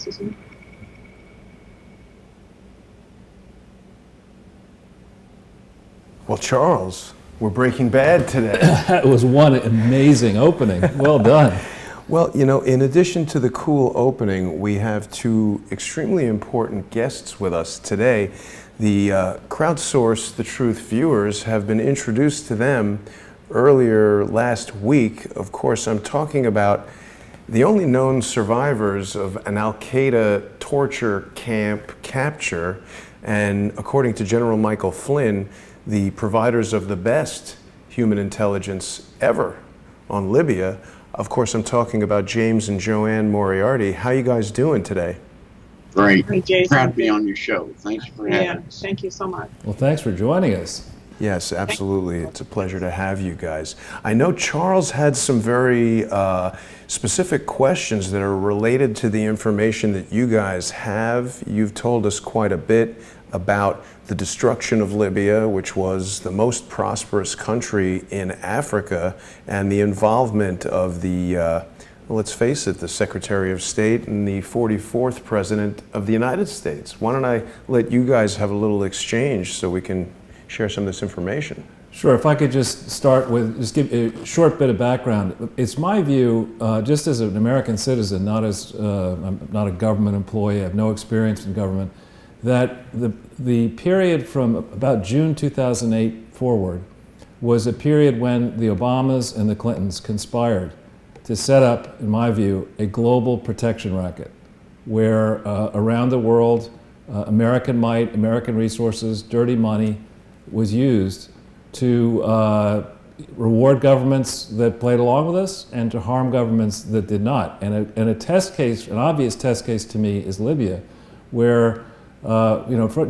isn't it? Well, Charles, we're Breaking Bad today. That was one amazing opening. Well done. Well, you know, in addition to the cool opening, we have two extremely important guests with us today. The Crowdsource The Truth viewers have been introduced to them earlier last week. Of course, I'm talking about the only known survivors of an Al-Qaeda torture camp capture, and according to General Michael Flynn, the providers of the best human intelligence ever on Libya. Of course, I'm talking about James and Joanne Moriarty. How you guys doing today? Great. Hey, Jason. Proud to be on your show. Thanks for having us. Thank you so much. Well, thanks for joining us. Yes, absolutely. It's a pleasure to have you guys. I know Charles had some very specific questions that are related to the information that you guys have. You've told us quite a bit about the destruction of Libya, which was the most prosperous country in Africa, and the involvement of the, let's face it, the Secretary of State and the 44th President of the United States. Why don't I let you guys have a little exchange so we can share some of this information? Sure, if I could just start with, just give a short bit of background. It's my view, just as an American citizen, not as, I'm not a government employee, I have no experience in government, that the period from about June 2008 forward was a period when the Obamas and the Clintons conspired to set up, in my view, a global protection racket where around the world, American might, American resources, dirty money was used to reward governments that played along with us and to harm governments that did not. And a test case, an obvious test case to me is Libya, where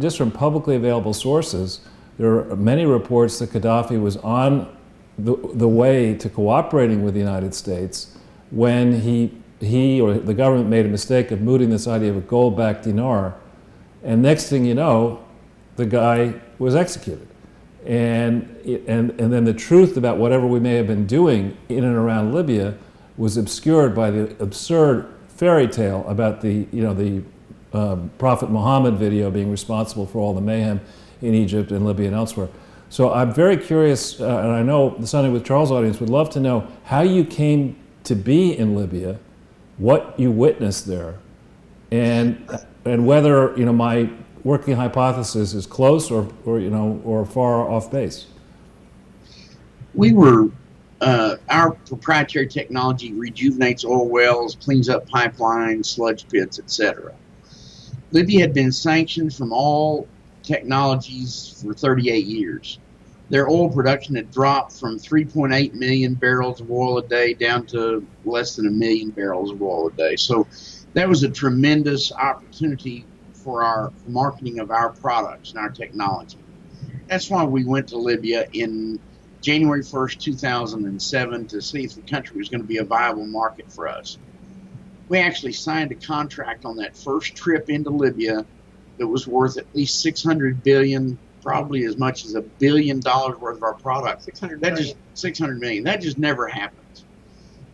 just from publicly available sources, there are many reports that Gaddafi was on the way to cooperating with the United States when he or the government made a mistake of mooting this idea of a gold-backed dinar, and next thing you know, the guy was executed. And then the truth about whatever we may have been doing in and around Libya was obscured by the absurd fairy tale about the Prophet Muhammad video being responsible for all the mayhem in Egypt and Libya and elsewhere. So I'm very curious, and I know the Sunday with Charles audience would love to know how you came to be in Libya, what you witnessed there, and whether my working hypothesis is close or far off base. We were, our proprietary technology rejuvenates oil wells, cleans up pipelines, sludge pits, etc. Libya had been sanctioned from all technologies for 38 years. Their oil production had dropped from 3.8 million barrels of oil a day down to less than 1 million barrels of oil a day. So that was a tremendous opportunity for marketing of our products and our technology. That's why we went to Libya in January 1st, 2007 to see if the country was going to be a viable market for us. We actually signed a contract on that first trip into Libya that was worth at least $600 billion, probably as much as $1 billion worth of our product. 600 million. That just never happens.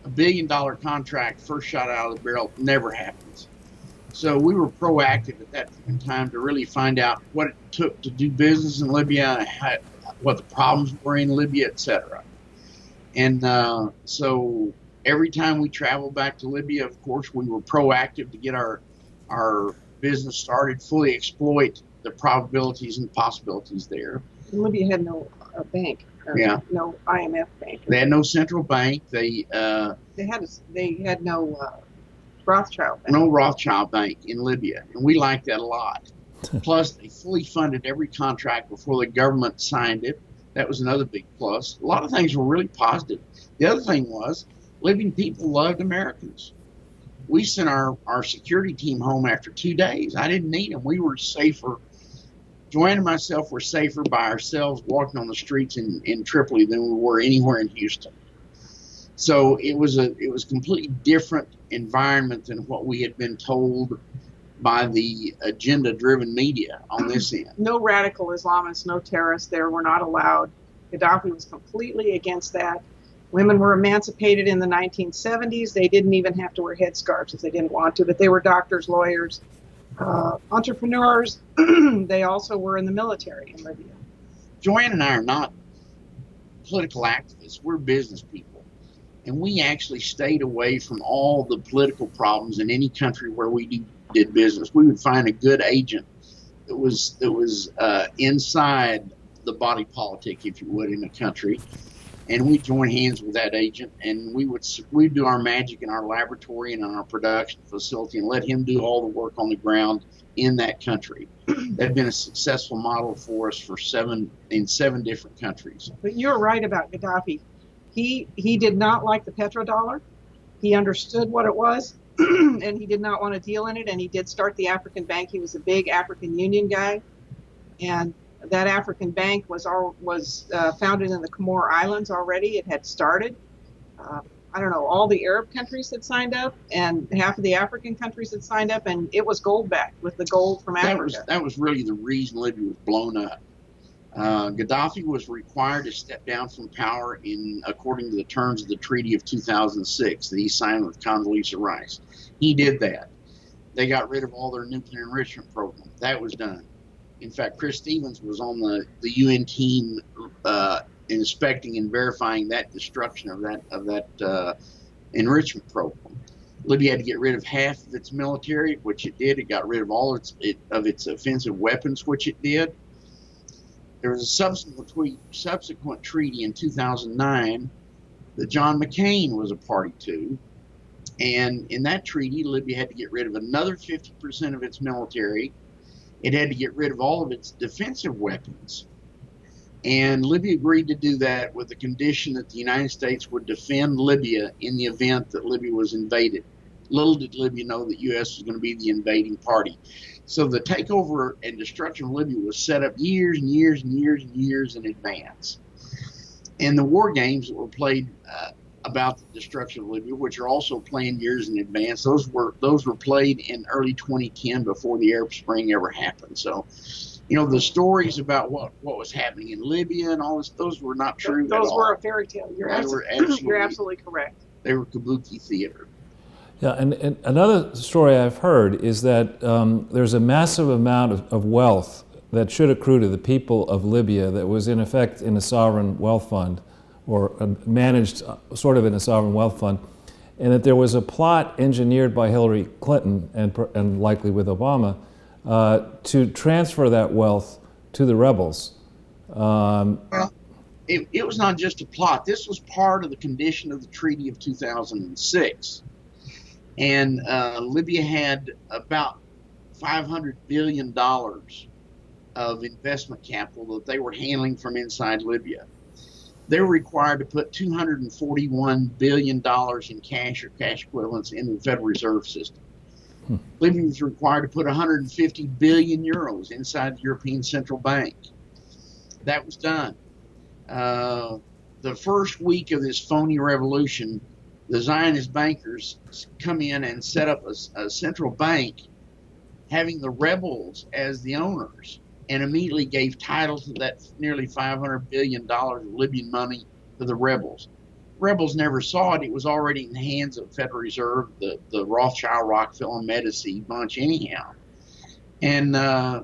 $1 billion contract, first shot out of the barrel, never happens. So we were proactive at that point in time to really find out what it took to do business in Libya, what the problems were in Libya, etc. And so every time we traveled back to Libya, of course, we were proactive to get our business started, fully exploit the probabilities and possibilities there. Libya had no bank. No IMF bank. They had no central bank. They had no Rothschild bank. No Rothschild bank in Libya, and we liked that a lot. Plus, they fully funded every contract before the government signed it. That was another big plus. A lot of things were really positive. The other thing was, Libyan people loved Americans. We sent our security team home after 2 days. I didn't need them. We were safer. Joanne and myself were safer by ourselves walking on the streets in Tripoli than we were anywhere in Houston. So it was a completely different environment than what we had been told by the agenda-driven media on this end. No radical Islamists, no terrorists there were not allowed. Gaddafi was completely against that. Women were emancipated in the 1970s. They didn't even have to wear headscarves if they didn't want to, but they were doctors, lawyers, entrepreneurs. They also were in the military in Libya. Joanne and I are not political activists. We're business people. And we actually stayed away from all the political problems in any country where we did business. We would find a good agent that was inside the body politic, if you would, in the country. And we'd join hands with that agent, and we'd do our magic in our laboratory and in our production facility and let him do all the work on the ground in that country. That had been a successful model for us in seven different countries. But you're right about Gaddafi. He did not like the petrodollar. He understood what it was, and he did not want to deal in it, and he did start the African Bank. He was a big African Union guy, and that African Bank was founded in the Comore Islands already. It had started. I don't know, all the Arab countries had signed up, and half of the African countries had signed up, and it was gold-backed with the gold from Africa. That was really the reason Libya was blown up. Gaddafi was required to step down from power according to the terms of the Treaty of 2006 that he signed with Condoleezza Rice. He did that. They got rid of all their nuclear enrichment program. That was done. In fact, Chris Stevens was on the UN team inspecting and verifying that destruction of that enrichment program. Libya had to get rid of half of its military, which it did. It got rid of all of its offensive weapons, which it did. There was a subsequent treaty in 2009 that John McCain was a party to. And in that treaty, Libya had to get rid of another 50% of its military. It had to get rid of all of its defensive weapons. And Libya agreed to do that with the condition that the United States would defend Libya in the event that Libya was invaded. Little did Libya know that U.S. was going to be the invading party. So the takeover and destruction of Libya was set up years and years and years and years in advance. And the war games that were played about the destruction of Libya, which are also planned years in advance, those were played in early 2010 before the Arab Spring ever happened. So, you know, the stories about what was happening in Libya and all this, those were not true. Those were a fairy tale. You're absolutely correct. They were kabuki theater. Yeah, and another story I've heard is that there's a massive amount of wealth that should accrue to the people of Libya that was in effect in a sovereign wealth fund, or managed sort of in a sovereign wealth fund, and that there was a plot engineered by Hillary Clinton and likely with Obama to transfer that wealth to the rebels. Well, it was not just a plot. This was part of the condition of the Treaty of 2006. And Libya had about $500 billion of investment capital that they were handling from inside Libya. They were required to put $241 billion in cash or cash equivalents in the Federal Reserve System. Libya was required to put 150 billion euros inside the European Central Bank. That was done. The first week of this phony revolution, the Zionist bankers come in and set up a central bank having the rebels as the owners, and immediately gave title to that nearly $500 billion of Libyan money to the rebels. Rebels never saw it. It was already in the hands of the Federal Reserve, the Rothschild, Rockefeller, Medici bunch anyhow. And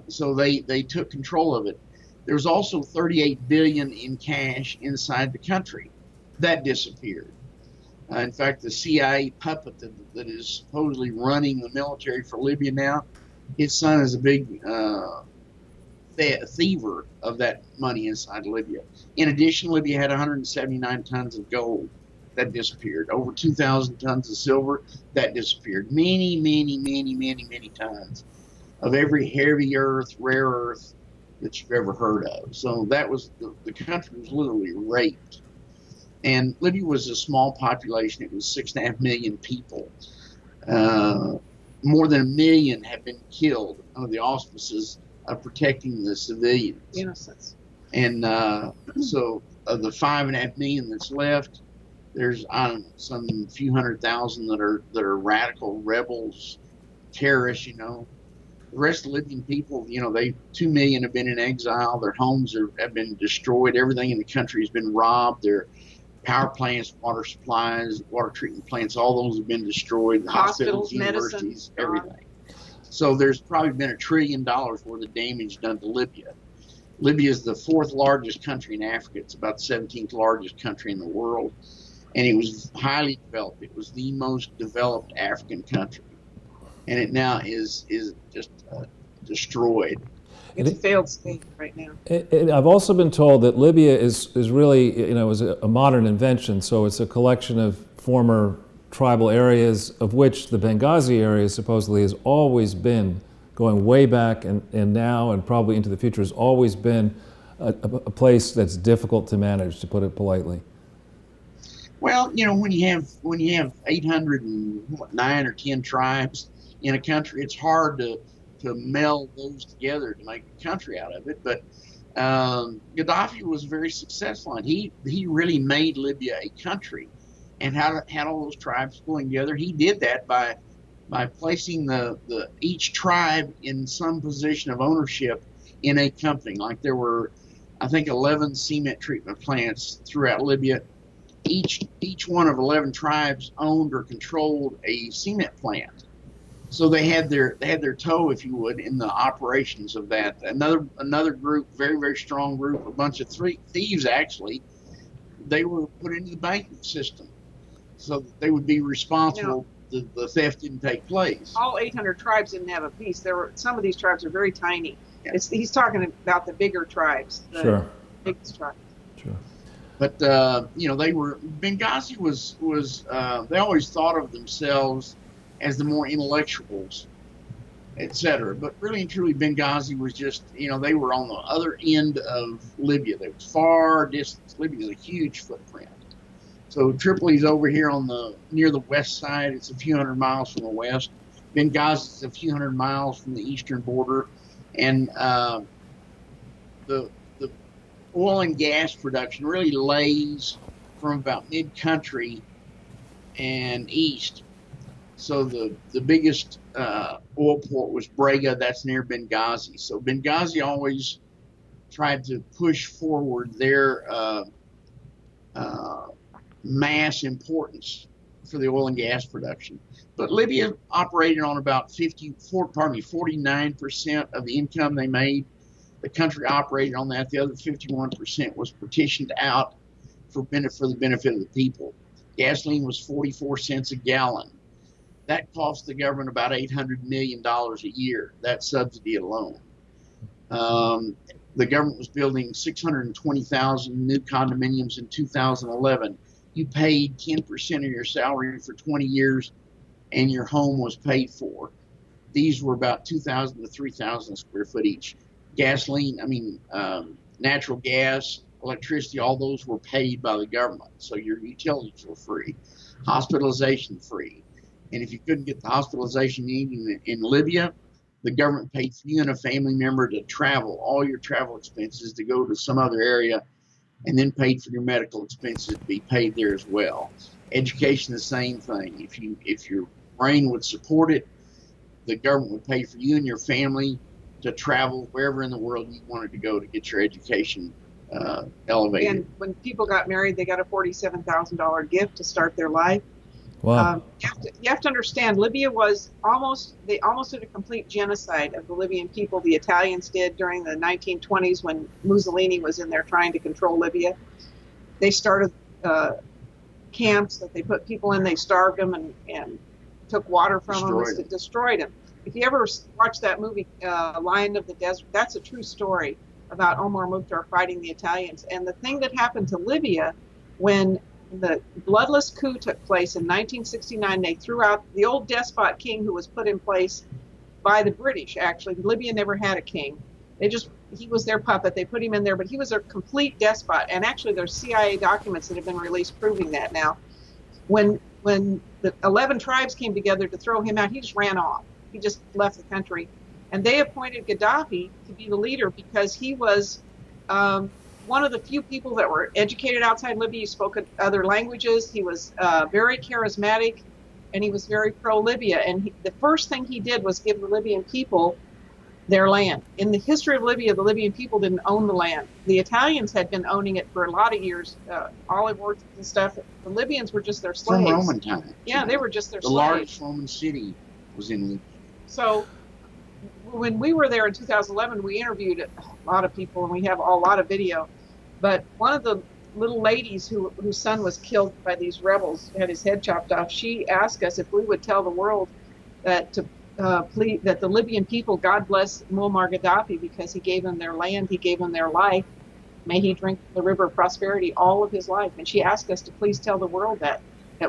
so they took control of it. There was also $38 billion in cash inside the country. That disappeared. In fact, the CIA puppet that is supposedly running the military for Libya now, his son is a big thiever of that money inside Libya. In addition, Libya had 179 tons of gold. That disappeared. Over 2,000 tons of silver. That disappeared. Many, many, many, many, many tons of every heavy earth, rare earth that you've ever heard of. So that was, the country was literally raped. And Libya was a small population. It was 6.5 million people. More than 1 million have been killed under the auspices of protecting the civilians. Innocents. And so of the 5.5 million that's left, there's, I don't know, some few 100,000 that are radical rebels, terrorists, you know. The rest of the Libyan people, you know, 2 million have been in exile. Their homes have been destroyed. Everything in the country has been robbed. power plants, water supplies, water treatment plants, all those have been destroyed. The hospitals, universities, everything. So there's probably been $1 trillion worth of damage done to Libya. Libya is the 4th largest country in Africa. It's about the 17th largest country in the world. And it was highly developed. It was the most developed African country. And it now is just destroyed. It's a failed state right now. I've also been told that Libya is really, is a modern invention. So it's a collection of former tribal areas, of which the Benghazi area supposedly has always been, going way back and now and probably into the future, has always been a place that's difficult to manage, to put it politely. Well, when you have 809 or 10 tribes in a country, it's hard to meld those together to make a country out of it. But Gaddafi was very successful, and he really made Libya a country, and had all those tribes pulling together. He did that by placing each tribe in some position of ownership in a company. Like there were, I think, 11 cement treatment plants throughout Libya. Each one of 11 tribes owned or controlled a cement plant. So they had their toe, if you would, in the operations of that. Another group, very, very strong group, a bunch of thieves actually, they were put into the banking system so that they would be responsible the theft didn't take place. All 800 tribes didn't have a piece. Some of these tribes are very tiny. Yeah. He's talking about the bigger tribes, the biggest tribes. Sure. But Benghazi was they always thought of themselves as the more intellectuals, etc. But really and truly, Benghazi was just, they were on the other end of Libya. They was far distance. Libya is a huge footprint. So Tripoli's over here near the west side. It's a few hundred miles from the west. Benghazi is a few hundred miles from the eastern border, and the oil and gas production really lays from about mid-country and east. So the biggest oil port was Brega. That's near Benghazi. So Benghazi always tried to push forward their mass importance for the oil and gas production. But Libya operated on about 49% of the income they made. The country operated on that. The other 51% was partitioned out for the benefit of the people. Gasoline was 44 cents a gallon. That cost the government about $800 million a year, that subsidy alone. The government was building 620,000 new condominiums in 2011. You paid 10% of your salary for 20 years, and your home was paid for. These were about 2,000 to 3,000 square foot each. Natural gas, electricity, all those were paid by the government. So your utilities were free. Hospitalization free. And if you couldn't get the hospitalization you needed in Libya, the government paid for you and a family member to travel, all your travel expenses to go to some other area, and then paid for your medical expenses to be paid there as well. Education, the same thing. If your brain would support it, the government would pay for you and your family to travel wherever in the world you wanted to go to get your education elevated. And when people got married, they got a $47,000 gift to start their life. Wow. You have to understand, Libya they almost did a complete genocide of the Libyan people. The Italians did during the 1920s when Mussolini was in there trying to control Libya. They started camps that they put people in, they starved them and took water from them, destroyed them. If you ever watch that movie, Lion of the Desert, that's a true story about Omar Mukhtar fighting the Italians. And the thing that happened to Libya when the bloodless coup took place in 1969, they threw out the old despot king who was put in place by the British. Actually, Libya never had a king. He was their puppet. They put him in there, but he was a complete despot. And actually, there's CIA documents that have been released proving that now. When the 11 tribes came together to throw him out, he just ran off. He just left the country. And they appointed Gaddafi to be the leader because he was one of the few people that were educated outside Libya. He spoke other languages. He was very charismatic, and he was very pro-Libya. And the first thing he did was give the Libyan people their land. In the history of Libya, the Libyan people didn't own the land. The Italians had been owning it for a lot of years, olive orchards and stuff. The Libyans were just their slaves. From Roman times. Yeah, they were just their the slaves. The largest Roman city was in Libya. So when we were there in 2011, we interviewed a lot of people, and we have a lot of video. But one of the little ladies whose son was killed by these rebels, had his head chopped off, she asked us if we would tell the world that that the Libyan people, God bless Muammar Gaddafi, because he gave them their land, he gave them their life. May he drink the river of prosperity all of his life. And she asked us to please tell the world that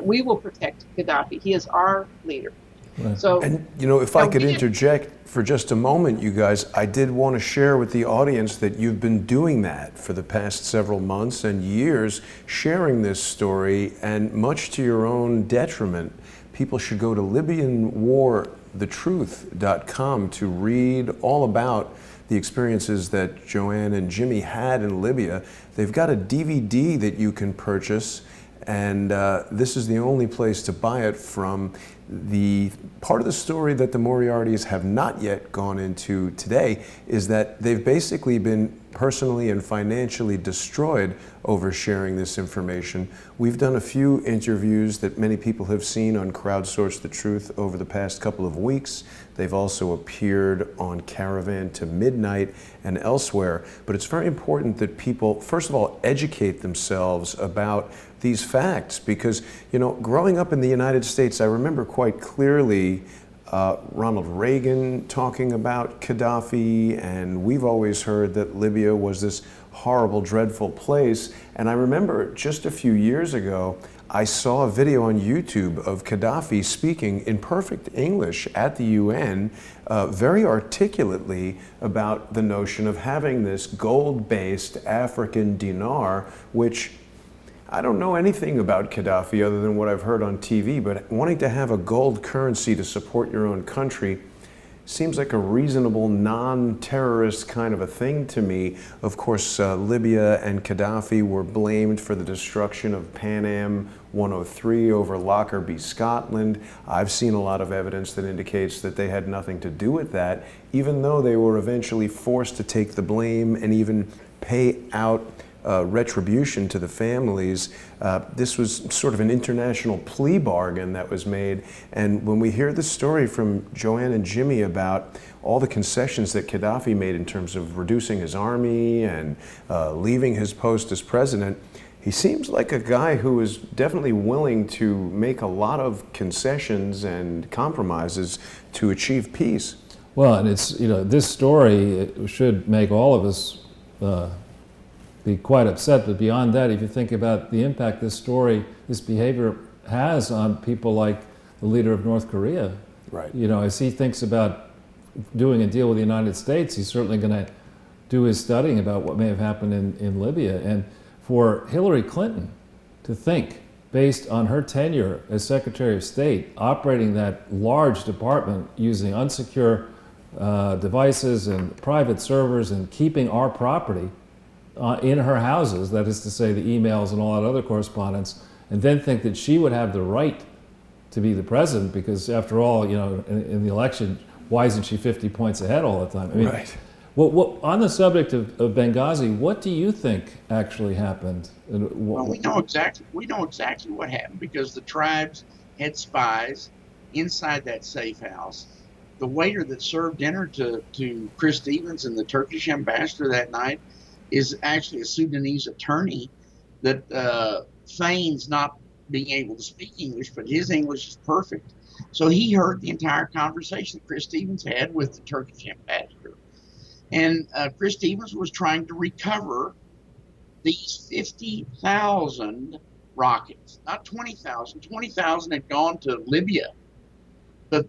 we will protect Gaddafi. He is our leader. Right. So, and if I could interject for just a moment, you guys, I did want to share with the audience that you've been doing that for the past several months and years, sharing this story, and much to your own detriment. People should go to LibyanWarTheTruth.com to read all about the experiences that Joanne and Jimmy had in Libya. They've got a DVD that you can purchase, and this is the only place to buy it from. The part of the story that the Moriartys have not yet gone into today is that they've basically been personally and financially destroyed over sharing this information. We've done a few interviews that many people have seen on Crowdsource the Truth over the past couple of weeks. They've also appeared on Caravan to Midnight and elsewhere. But it's very important that people, first of all, educate themselves about these facts, because, growing up in the United States, I remember quite clearly Ronald Reagan talking about Gaddafi, and we've always heard that Libya was this horrible, dreadful place. And I remember just a few years ago, I saw a video on YouTube of Gaddafi speaking in perfect English at the UN, very articulately about the notion of having this gold-based African dinar, which I don't know anything about Gaddafi other than what I've heard on TV, but wanting to have a gold currency to support your own country seems like a reasonable, non-terrorist kind of a thing to me. Of course, Libya and Gaddafi were blamed for the destruction of Pan Am 103 over Lockerbie, Scotland. I've seen a lot of evidence that indicates that they had nothing to do with that, even though they were eventually forced to take the blame and even pay out retribution to the families. This was sort of an international plea bargain that was made. And when we hear the story from Joanne and Jimmy about all the concessions that Gaddafi made in terms of reducing his army and leaving his post as president, he seems like a guy who is definitely willing to make a lot of concessions and compromises to achieve peace. Well, and it's, this story should make all of us be quite upset, but beyond that, if you think about the impact this behavior has on people like the leader of North Korea. Right. As he thinks about doing a deal with the United States, he's certainly going to do his studying about what may have happened in Libya. And for Hillary Clinton to think, based on her tenure as Secretary of State, operating that large department using unsecure devices and private servers and keeping our property in her houses, that is to say the emails and all that other correspondence, and then think that she would have the right to be the president, because after all, in the election, why isn't she 50 points ahead all the time? I mean, right. On the subject of Benghazi, what do you think actually happened? Well, we know exactly what happened, because the tribes had spies inside that safe house. The waiter that served dinner to Chris Stevens and the Turkish ambassador that night is actually a Sudanese attorney that feigns not being able to speak English, but his English is perfect. So he heard the entire conversation that Chris Stevens had with the Turkish ambassador. And Chris Stevens was trying to recover these 50,000 rockets, not 20,000. 20,000 had gone to Libya. But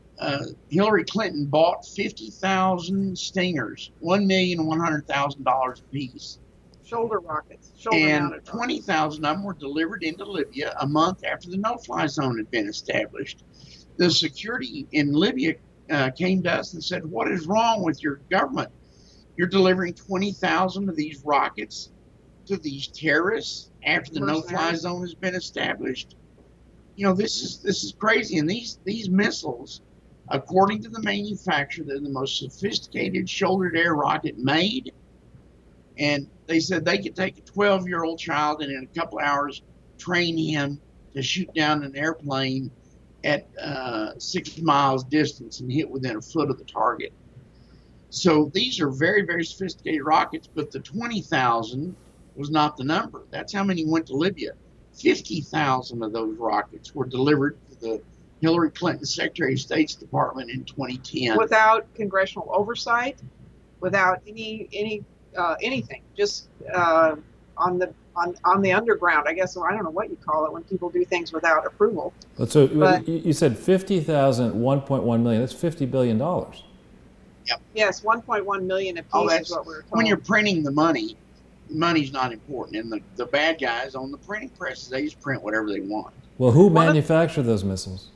Hillary Clinton bought 50,000 Stingers, $1,100,000 apiece. Shoulder rockets. And 20,000 of them were delivered into Libya a month after the no-fly zone had been established. The security in Libya came to us and said, "What is wrong with your government? You're delivering 20,000 of these rockets to these terrorists after the no-fly zone has been established." This is crazy. And these missiles According to the manufacturer, they're the most sophisticated shoulder-to-air rocket made, and they said they could take a 12-year-old child and in a couple hours train him to shoot down an airplane at 6 miles distance and hit within a foot of the target. So these are very, very sophisticated rockets, but the 20,000 was not the number. That's how many went to Libya. 50,000 of those rockets were delivered to the Hillary Clinton Secretary of State's Department in 2010. Without congressional oversight, without anything, just on the underground, I guess. So I don't know what you call it when people do things without approval. So you said 50,000, 1.1 million. That's $50 billion. Yep. Yes, 1.1 million apiece is what we were told. When you're printing the money, money's not important. And the bad guys on the printing presses, they just print whatever they want. Well, who manufactured those missiles?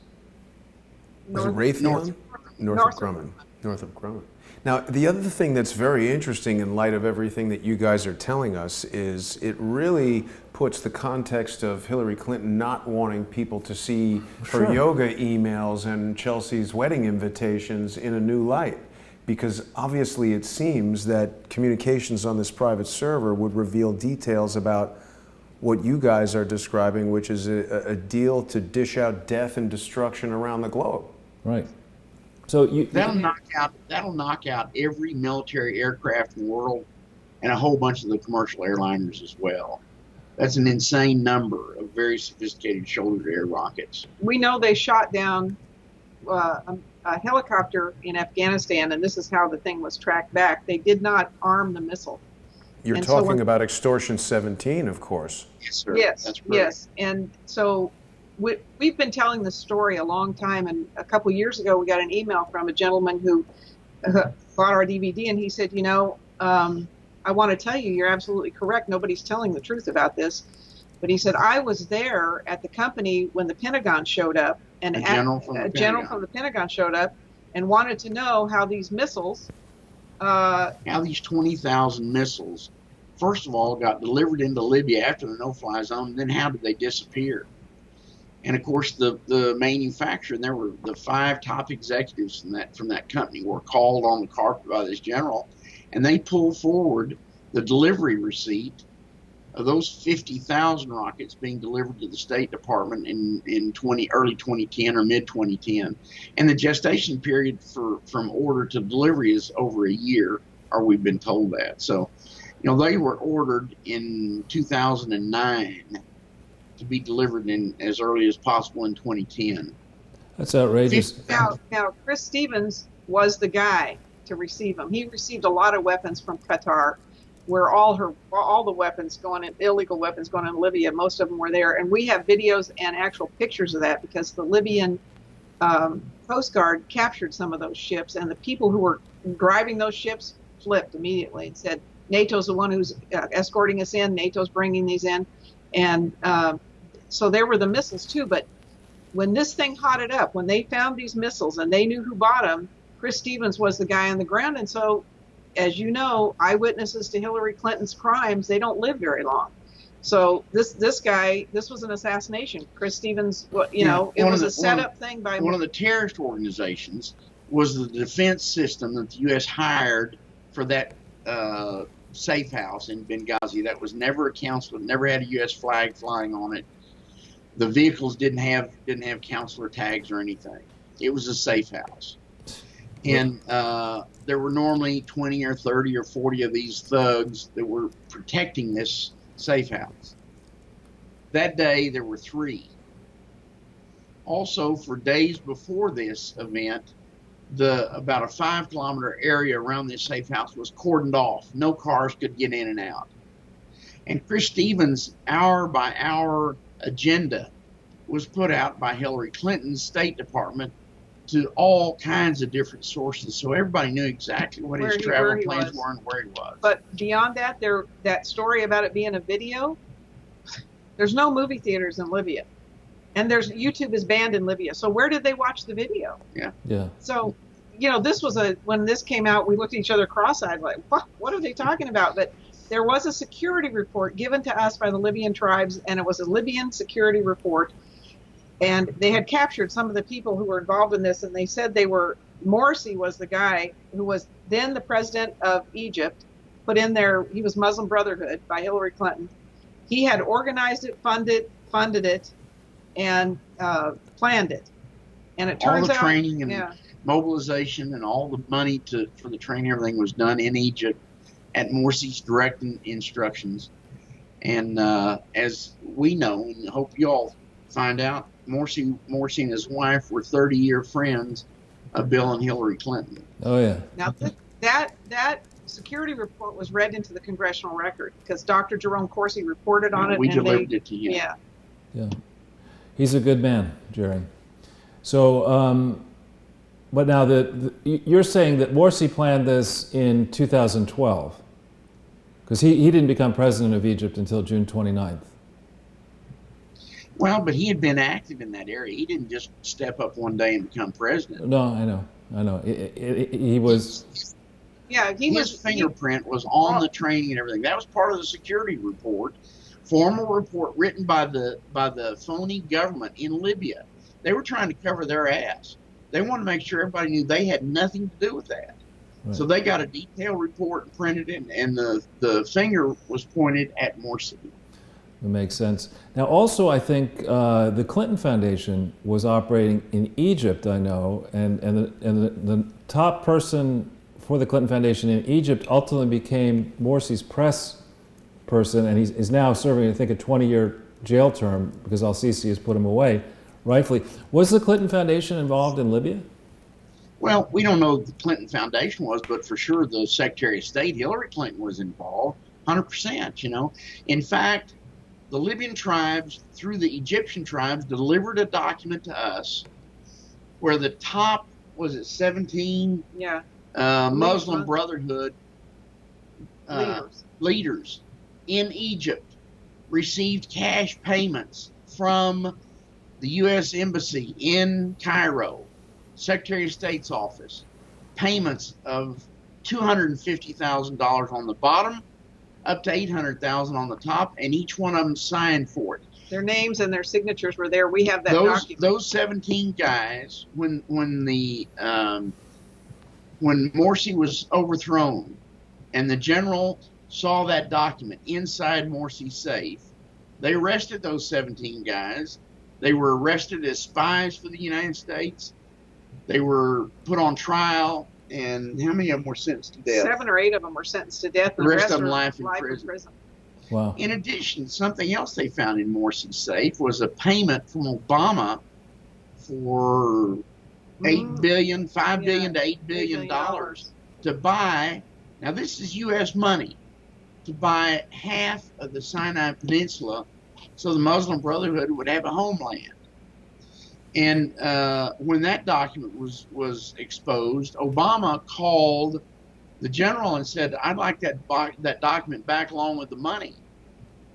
Was it Raytheon? Northrop Grumman. Northrop Grumman. Now, the other thing that's very interesting in light of everything that you guys are telling us is it really puts the context of Hillary Clinton not wanting people to see her yoga emails and Chelsea's wedding invitations in a new light. Because obviously it seems that communications on this private server would reveal details about what you guys are describing, which is a deal to dish out death and destruction around the globe. Right. So that'll knock out every military aircraft in the world and a whole bunch of the commercial airliners as well. That's an insane number of very sophisticated shoulder-to-air rockets. We know they shot down a helicopter in Afghanistan, and this is how the thing was tracked back. They did not arm the missile. You're talking about Extortion 17, of course. Yes, sir. Yes, that's right. Yes. And so we've been telling this story a long time, and a couple years ago we got an email from a gentleman who bought our DVD, and he said, I want to tell you, you're absolutely correct. Nobody's telling the truth about this. But he said, I was there at the company when the Pentagon showed up, and a general from the Pentagon showed up and wanted to know how these missiles, how these 20,000 missiles, first of all, got delivered into Libya after the no-fly zone, and then how did they disappear? And of course, the manufacturer, and there were the 5 top executives from that company were called on the carpet by this general, and they pulled forward the delivery receipt of those 50,000 rockets being delivered to the State Department in early 2010 or mid 2010, and the gestation period from order to delivery is over a year, or we've been told that. So, they were ordered in 2009 to be delivered in as early as possible in 2010. That's outrageous. Now, Chris Stevens was the guy to receive them. He received a lot of weapons from Qatar, where all the weapons illegal weapons going in Libya, most of them were there. And we have videos and actual pictures of that because the Libyan Coast Guard captured some of those ships, and the people who were driving those ships flipped immediately and said, NATO's the one who's escorting us in, NATO's bringing these in. And so there were the missiles too. But when this thing hotted up, when they found these missiles and they knew who bought them, Chris Stevens was the guy on the ground. And so, as you know, eyewitnesses to Hillary Clinton's crimes, they don't live very long. So this was an assassination. Chris Stevens, it was a setup thing by one of the terrorist organizations was the defense system that the U.S. hired for that safe house in Benghazi. That was never a consulate, never had a U.S. flag flying on it. The vehicles didn't have consular tags or anything. It was a safe house. And there were normally 20 or 30 or 40 of these thugs that were protecting this safe house. That day, there were 3. Also, for days before this event, about a 5-kilometer area around this safe house was cordoned off. No cars could get in and out. And Chris Stevens' hour-by-hour agenda was put out by Hillary Clinton's State Department to all kinds of different sources, so everybody knew exactly what his travel plans were and where he was. But beyond that, that story about it being a video, there's no movie theaters in Libya, and YouTube is banned in Libya. So where did they watch the video? Yeah. So, this was when this came out, we looked at each other cross-eyed, like, what are they talking about? But there was a security report given to us by the Libyan tribes, and it was a Libyan security report. And they had captured some of the people who were involved in this, and they said Morsi was the guy who was then the president of Egypt, put in there, he was Muslim Brotherhood by Hillary Clinton. He had organized it, funded it, and planned it. And it turns all the out, training and mobilization and all the money for the training, everything was done in Egypt at Morsi's direct instructions. And as we know, and hope you all find out, Morsi and his wife were 30-year friends of Bill and Hillary Clinton. Oh yeah. Now that security report was read into the congressional record because Dr. Jerome Corsi reported on it. We delivered it to him. Yeah. Yeah. He's a good man, Jerry. So, but now you're saying that Morsi planned this in 2012, because he didn't become president of Egypt until June 29th. Well, but he had been active in that area. He didn't just step up one day and become president. No, I know. He was. Yeah, his fingerprint was on the training and everything. That was part of the security report, formal report written by the phony government in Libya. They were trying to cover their ass. They wanted to make sure everybody knew they had nothing to do with that. Right. So they got a detailed report and printed it, and the finger was pointed at Morsi. That makes sense. Now, also, I think the Clinton Foundation was operating in Egypt, I know, and the top person for the Clinton Foundation in Egypt ultimately became Morsi's press person, and he's now serving, I think, a 20-year jail term because al-Sisi has put him away, rightfully. Was the Clinton Foundation involved in Libya? Well, we don't know what the Clinton Foundation was, but for sure the Secretary of State, Hillary Clinton, was involved, 100%, you know. In fact, the Libyan tribes, through the Egyptian tribes, delivered a document to us where the top, was it 17? Yeah. Muslim Brotherhood leaders in Egypt received cash payments from the U.S. Embassy in Cairo, Secretary of State's office, payments of $250,000 on the bottom, up to $800,000 on the top, and each one of them signed for it. Their names and their signatures were there. We have that document. Those 17 guys, when Morsi was overthrown and the general saw that document inside Morsi's safe, they arrested those 17 guys. They were arrested as spies for the United States. They were put on trial, and how many of them were sentenced to death? 7 or 8 of them were sentenced to death. The rest of them life in prison. Wow. In addition, something else they found in Morsi's safe was a payment from Obama for $5 billion to $8 billion to buy. Now this is U.S. money, to buy half of the Sinai Peninsula, so the Muslim Brotherhood would have a homeland. And when that document was exposed, Obama called the general and said, "I'd like that document back along with the money."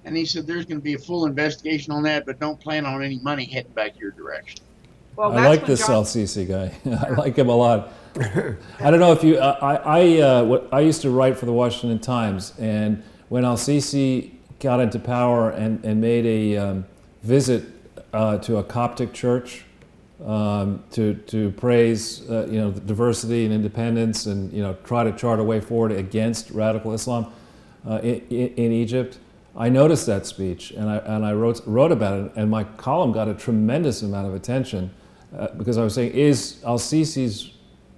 And he said, "There's going to be a full investigation on that, but don't plan on any money heading back your direction." Well, I like this al-Sisi guy. I like him a lot. I don't know if you. I used to write for the Washington Times, and when al-Sisi got into power and made a visit to a Coptic church to praise the diversity and independence, and try to chart a way forward against radical Islam in Egypt, I noticed that speech, and I wrote about it, and my column got a tremendous amount of attention because I was saying, is al-Sisi's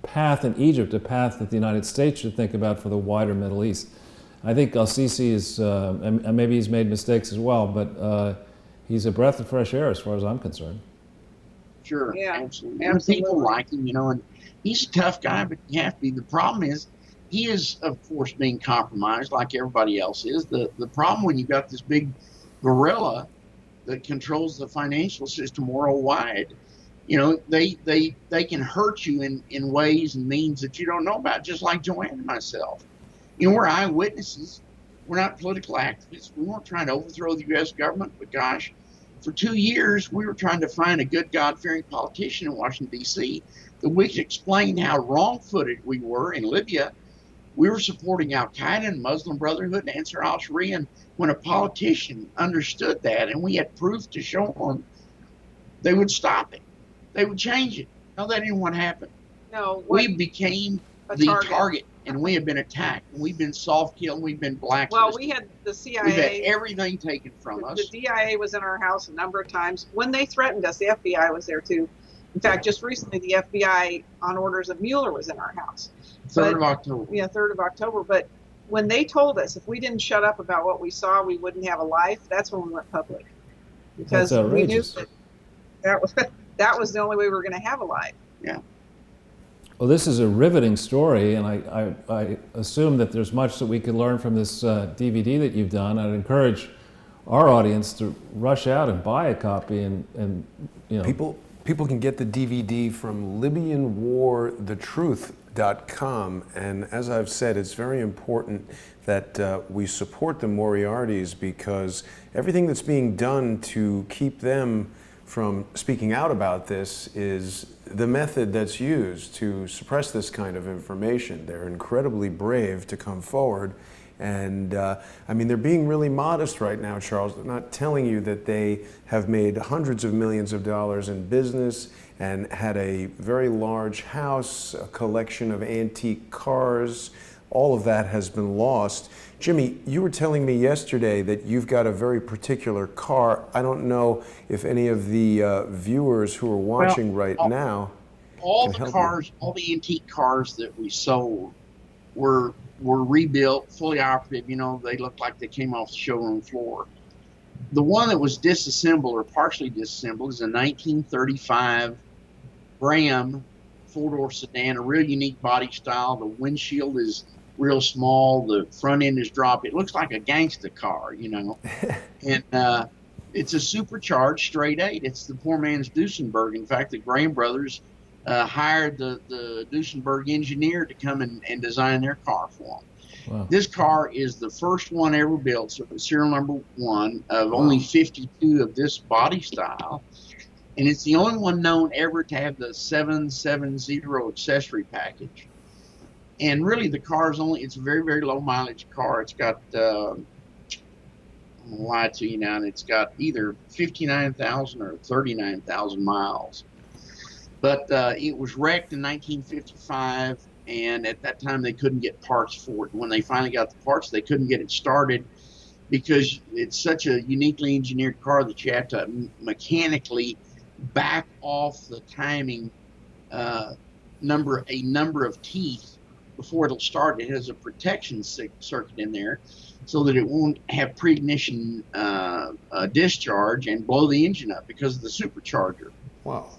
path in Egypt a path that the United States should think about for the wider Middle East? I think al-Sisi is, and maybe he's made mistakes as well, but he's a breath of fresh air as far as I'm concerned. Sure, yeah, absolutely. And people like him, and he's a tough guy, but you have to be. The problem is, he is, of course, being compromised like everybody else is. The problem when you've got this big gorilla that controls the financial system worldwide, they can hurt you in ways and means that you don't know about, just like Joanne and myself. We're eyewitnesses. We're not political activists. We weren't trying to overthrow the U.S. government, but gosh, for 2 years, we were trying to find a good God-fearing politician in Washington, D.C., that we could explain how wrong-footed we were in Libya. We were supporting al-Qaeda and Muslim Brotherhood and Ansar al-Sharia, and when a politician understood that, and we had proof to show them they would stop it. They would change it. No, that didn't what happened. No, We became a the target. target, and we have been attacked, and we've been soft killed, we've been blacklisted. Well, we had the CIA. We've had everything taken from us. The DIA was in our house a number of times. When they threatened us, the FBI was there too. In fact, just recently, the FBI, on orders of Mueller, was in our house. 3rd of October. Yeah, 3rd of October. But when they told us if we didn't shut up about what we saw, we wouldn't have a life, that's when we went public. Because That's we knew outrageous. that was the only way we were going to have a life. Yeah. Well, this is a riveting story, and I assume that there's much that we could learn from this DVD that you've done. I'd encourage our audience to rush out and buy a copy, and you know. People can get the DVD from LibyanWarTheTruth.com, and as I've said, it's very important that we support the Moriartys, because everything that's being done to keep them from speaking out about this is the method that's used to suppress this kind of information. They're incredibly brave to come forward. And I mean, they're being really modest right now, Charles. They're not telling you that they have made hundreds of millions of dollars in business and had a very large house, a collection of antique cars. All of that has been lost. Jimmy, you were telling me yesterday that you've got a very particular car. I don't know if any of the viewers who are watching now. All the cars, all the antique cars that we sold were rebuilt, fully operative. You know, they looked like they came off the showroom floor. The one that was disassembled or partially disassembled is a 1935 Ram four-door sedan, a real unique body style. The windshield is real small. The front end is dropped. It looks like a gangster car, you know. And it's a supercharged straight eight. It's the poor man's Duesenberg. In fact, the Graham brothers hired the Duesenberg engineer to come and design their car for them. Wow. This car is the first one ever built, so it's serial number 1 of only 52 of this body style. And it's the only one known ever to have the 770 accessory package. And really, the car is it's a very, very low mileage car. It's got, I'm going to lie to you now, and it's got either 59,000 or 39,000 miles. But it was wrecked in 1955, and at that time they couldn't get parts for it. When they finally got the parts, they couldn't get it started because it's such a uniquely engineered car that you have to mechanically back off the timing number of teeth before it'll start. It has a protection circuit in there so that it won't have pre-ignition discharge and blow the engine up because of the supercharger. Wow.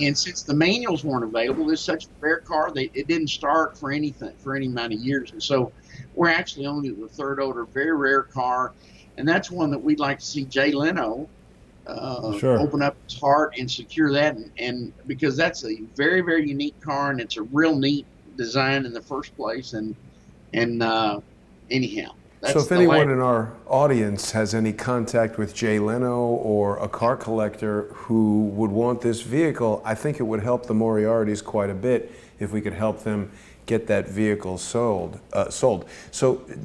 And since the manuals weren't available, this is such a rare car, it didn't start for anything for any amount of years. And so we're actually only the third owner, very rare car. And that's one that we'd like to see Jay Leno open up his heart and secure that. And because that's a very, very unique car, and it's a real neat design in the first place. And anyhow. So if anyone in our audience has any contact with Jay Leno or a car collector who would want this vehicle, I think it would help the Moriartys quite a bit if we could help them get that vehicle sold. So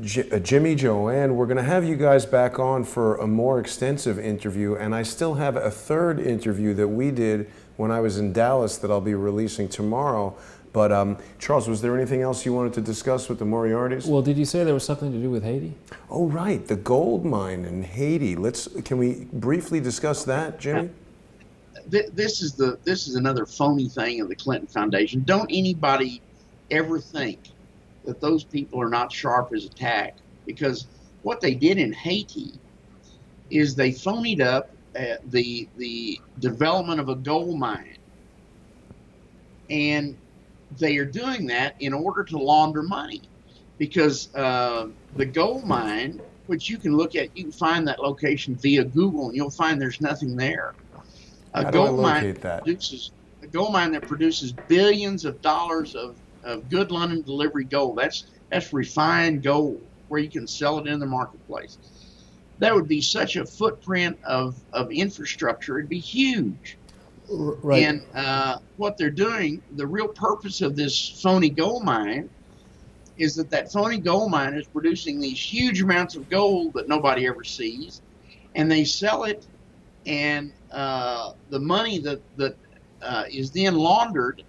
Jimmy, Joanne, we're going to have you guys back on for a more extensive interview, and I still have a third interview that we did when I was in Dallas that I'll be releasing tomorrow. But Charles, was there anything else you wanted to discuss with the Moriartys? Well, did you say there was something to do with Haiti? Oh, right, the gold mine in Haiti. Can we briefly discuss that, Jimmy? This is another phony thing of the Clinton Foundation. Don't anybody ever think that those people are not sharp as a tack, because what they did in Haiti is they phonied up the development of a gold mine, and they are doing that in order to launder money, because the gold mine, which you can look at, you can find that location via Google, and you'll find there's nothing there. How do I locate that? A gold mine that produces billions of dollars of good London delivery gold. That's refined gold where you can sell it in the marketplace. That would be such a footprint of infrastructure. It'd be huge. Right. And what they're doing, the real purpose of this phony gold mine is that phony gold mine is producing these huge amounts of gold that nobody ever sees, and they sell it and the money that is then laundered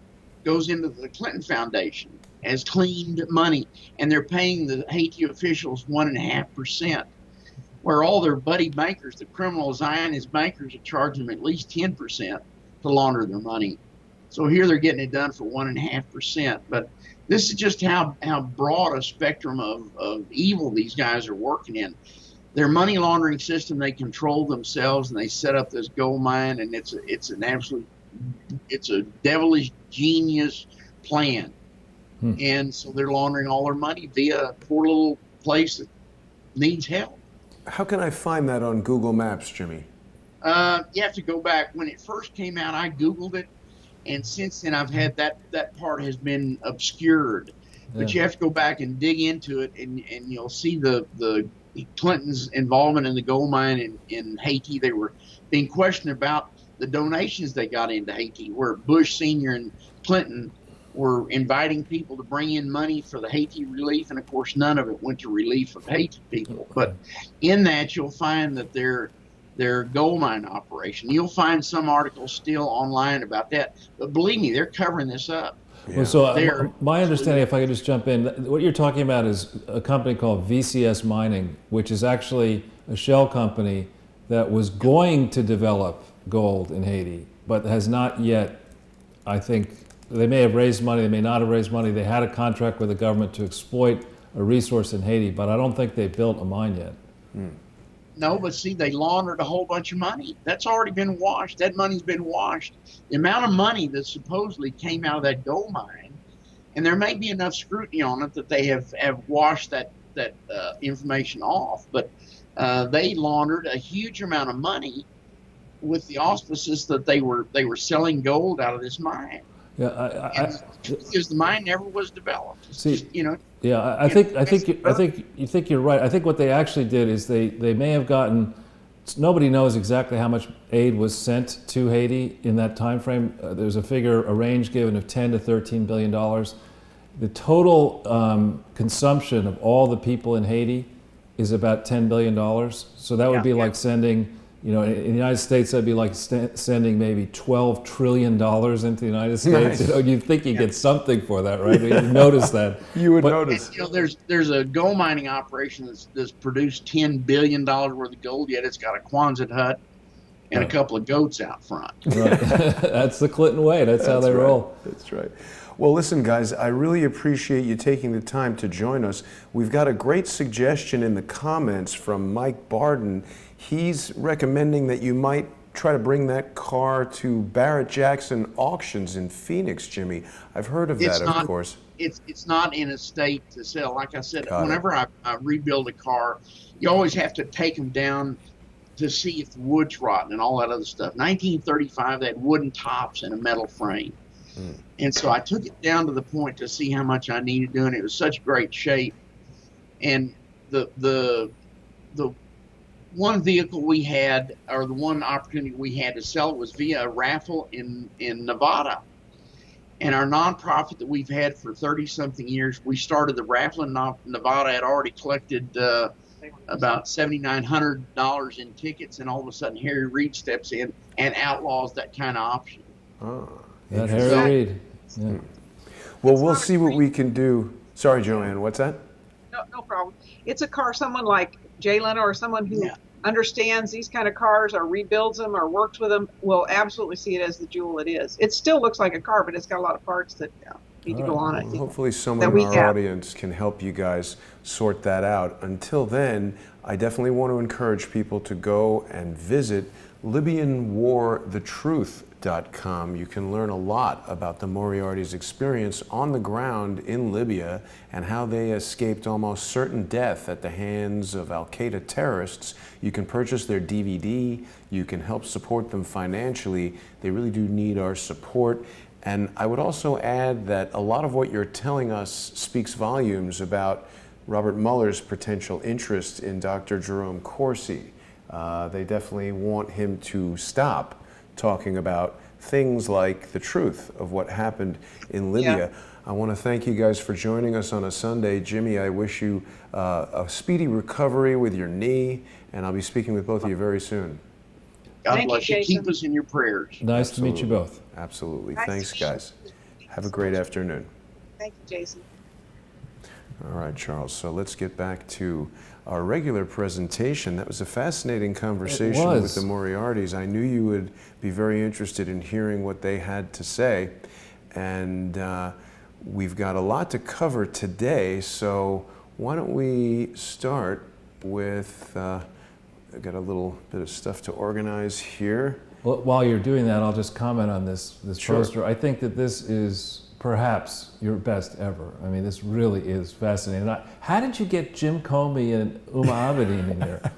goes into the Clinton Foundation as cleaned money, and they're paying the Haiti officials 1.5%, where all their buddy bankers, the criminal Zionist bankers, are charging them at least 10% to launder their money. So here they're getting it done for 1.5%. But this is just how broad a spectrum of evil these guys are working in. Their money laundering system, they control themselves, and they set up this gold mine, and it's a devilish genius plan. And so they're laundering all their money via a poor little place that needs help. How can I find that on Google Maps, Jimmy? You have to go back. When it first came out, I Googled it, and since then I've had that part has been obscured. But you have to go back and dig into it, and you'll see the Clinton's involvement in the gold mine in Haiti. They were being questioned about the donations they got into Haiti, where Bush Sr. and Clinton were inviting people to bring in money for the Haiti relief, and of course none of it went to relief of Haiti people. But in that, you'll find that their gold mine operation. You'll find some articles still online about that, but believe me, they're covering this up. Yeah. Well, so my understanding, if I could just jump in, what you're talking about is a company called VCS Mining, which is actually a shell company that was going to develop gold in Haiti, but has not yet. I think they may have raised money, they may not have raised money. They had a contract with the government to exploit a resource in Haiti, but I don't think they built a mine yet. No, but see, they laundered a whole bunch of money. That's already been washed. That money's been washed. The amount of money that supposedly came out of that gold mine, and there may be enough scrutiny on it that they have washed that information off, but they laundered a huge amount of money with the auspices that they were selling gold out of this mine. Yeah, because the mine never was developed. See, just, you know. Yeah, I think you think you're right. I think what they actually did is they may have gotten. Nobody knows exactly how much aid was sent to Haiti in that time frame. There's a figure, a range given of $10 to $13 billion. The total consumption of all the people in Haiti is about $10 billion. So that would be like sending. You know, in the United States, that'd be like sending maybe $12 trillion into the United States. Nice. You know, you'd think you get something for that, right? You notice that. You would notice. And, you know, there's a gold mining operation that's produced $10 billion worth of gold, yet it's got a Quonset hut and a couple of goats out front. Right. That's the Clinton way. That's how they roll. That's right. Well, listen, guys, I really appreciate you taking the time to join us. We've got a great suggestion in the comments from Mike Barden. He's recommending that you might try to bring that car to Barrett Jackson Auctions in Phoenix, Jimmy. I've heard of that, of course. It's not in a state to sell. Like I said, whenever I rebuild a car, you always have to take them down to see if the wood's rotten and all that other stuff. 1935, they had wooden tops and a metal frame. And so I took it down to the point to see how much I needed doing. It was such great shape. And the one vehicle we had, or the one opportunity we had to sell, was via a raffle in Nevada. And our nonprofit that we've had for 30-something years, we started the raffle in Nevada. Had already collected about $7,900 in tickets, and all of a sudden Harry Reid steps in and outlaws that kind of option. Oh, that Harry Reid. Yeah. Well, we'll see what we can do. Sorry, Joanne, what's that? No problem. It's a car someone like Jay Leno or someone who understands these kind of cars or rebuilds them or works with them will absolutely see it as the jewel it is. It still looks like a car, but it's got a lot of parts that need to go on it. Hopefully someone in our audience can help you guys sort that out. Until then, I definitely want to encourage people to go and visit LibyanWarTheTruth.com. You can learn a lot about the Moriarty's experience on the ground in Libya and how they escaped almost certain death at the hands of Al-Qaeda terrorists. You can purchase their DVD. You can help support them financially. They really do need our support. And I would also add that a lot of what you're telling us speaks volumes about Robert Mueller's potential interest in Dr. Jerome Corsi. They definitely want him to stop talking about things like the truth of what happened in Libya. I want to thank you guys for joining us on a Sunday. Jimmy, I wish you a speedy recovery with your knee, and I'll be speaking with both of you very soon. God Thank you, bless you. Jason. Keep us in your prayers. Nice to meet you Absolutely. both. Absolutely. Nice to Thanks, meet you. guys. Thank you Have a so great much. afternoon. Thank you, Jason. All right, Charles. So let's get back to our regular presentation. That was a fascinating conversation with the Moriartys. I knew you would be very interested in hearing what they had to say. And we've got a lot to cover today. So why don't we start with, I've got a little bit of stuff to organize here. Well, while you're doing that, I'll just comment on this Sure. poster. I think that this is perhaps your best ever. I mean, this really is fascinating. How did you get Jim Comey and Uma Abedin in there?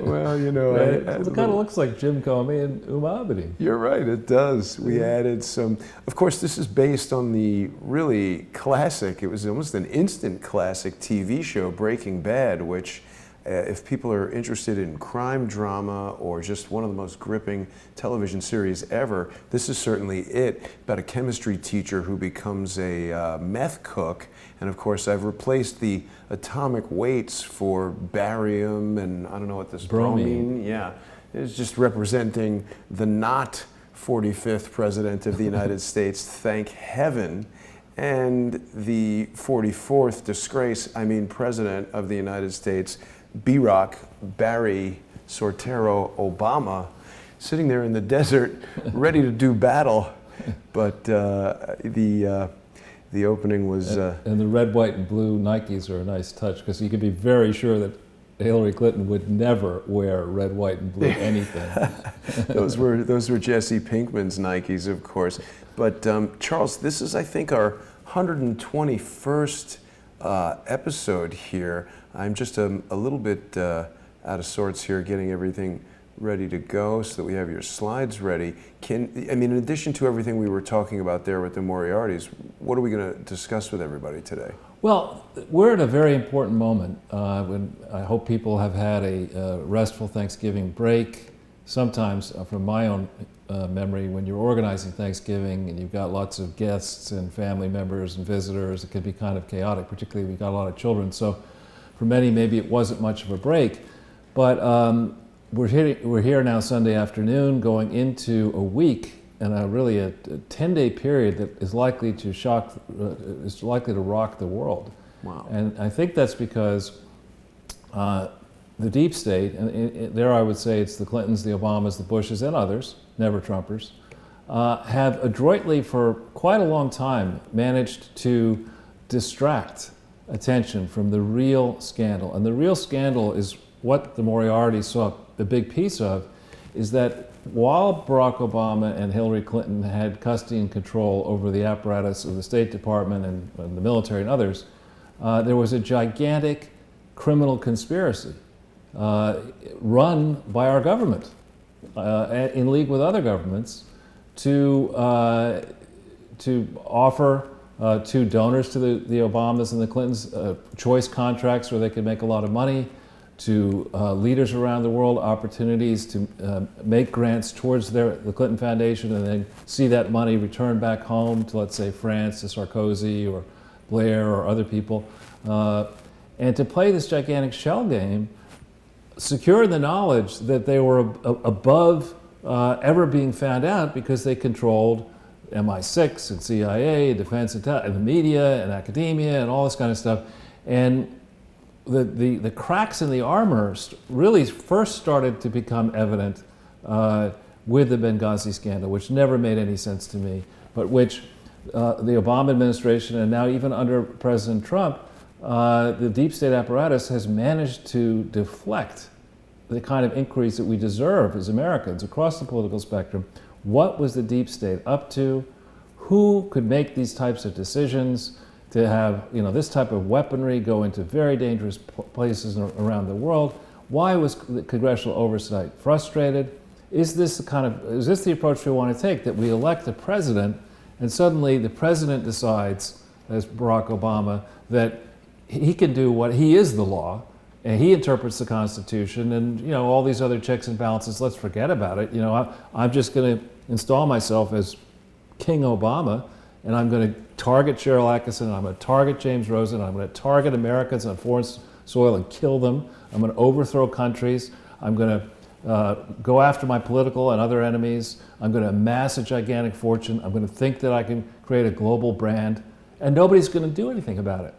Well, you know, Right? It kind of looks like Jim Comey and Uma Abedin. You're right, it does. We added some, of course, this is based on the really classic, it was almost an instant classic TV show, Breaking Bad, which if people are interested in crime drama or just one of the most gripping television series ever, this is certainly it, about a chemistry teacher who becomes a meth cook. And of course, I've replaced the atomic weights for barium and I don't know what this bromine. Yeah, it's just representing the not 45th president of the United States, thank heaven, and the 44th president of the United States, B-Rock, Barry Sortero Obama, sitting there in the desert, ready to do battle. But the opening was... and the red, white, and blue Nikes are a nice touch, because you can be very sure that Hillary Clinton would never wear red, white, and blue anything. those were Jesse Pinkman's Nikes, of course. But Charles, this is, I think, our 121st episode here. I'm just a little bit out of sorts here, getting everything ready to go so that we have your slides ready. In addition to everything we were talking about there with the Moriartys, what are we going to discuss with everybody today? Well, we're at a very important moment when I hope people have had a restful Thanksgiving break. Sometimes, from my own memory, when you're organizing Thanksgiving and you've got lots of guests and family members and visitors, it can be kind of chaotic, particularly if you've got a lot of children. So for many, maybe it wasn't much of a break. But we're here now Sunday afternoon, going into a week and really a 10-day period that is likely to rock the world. Wow. And I think that's because the deep state, and there I would say it's the Clintons, the Obamas, the Bushes, and others, never Trumpers, have adroitly for quite a long time managed to distract attention from the real scandal. And the real scandal is what the Moriartys saw the big piece of, is that while Barack Obama and Hillary Clinton had custody and control over the apparatus of the State Department and the military and others, there was a gigantic criminal conspiracy run by our government in league with other governments to offer to donors to the Obamas and the Clintons choice contracts where they could make a lot of money, to leaders around the world opportunities to make grants towards the Clinton Foundation and then see that money return back home to, let's say, France, to Sarkozy or Blair or other people, and to play this gigantic shell game, secure the knowledge that they were above ever being found out because they controlled MI6 and CIA, defense and the media and academia and all this kind of stuff. And the cracks in the armor really first started to become evident with the Benghazi scandal, which never made any sense to me, but which the Obama administration and now even under President Trump, the deep state apparatus has managed to deflect the kind of inquiries that we deserve as Americans across the political spectrum. What was the deep state up to? Who could make these types of decisions to have this type of weaponry go into very dangerous places around the world? Why was the congressional oversight frustrated? Is this the approach we want to take, that we elect a president and suddenly the president decides, as Barack Obama, that he can do what he is the law, and he interprets the Constitution, and all these other checks and balances, let's forget about it. I'm just going to install myself as King Obama, and I'm going to target Cheryl Atkinson, I'm going to target James Rosen, I'm going to target Americans on foreign soil and kill them. I'm going to overthrow countries. I'm going go after my political and other enemies. I'm going to amass a gigantic fortune. I'm going to think that I can create a global brand, and nobody's going to do anything about it.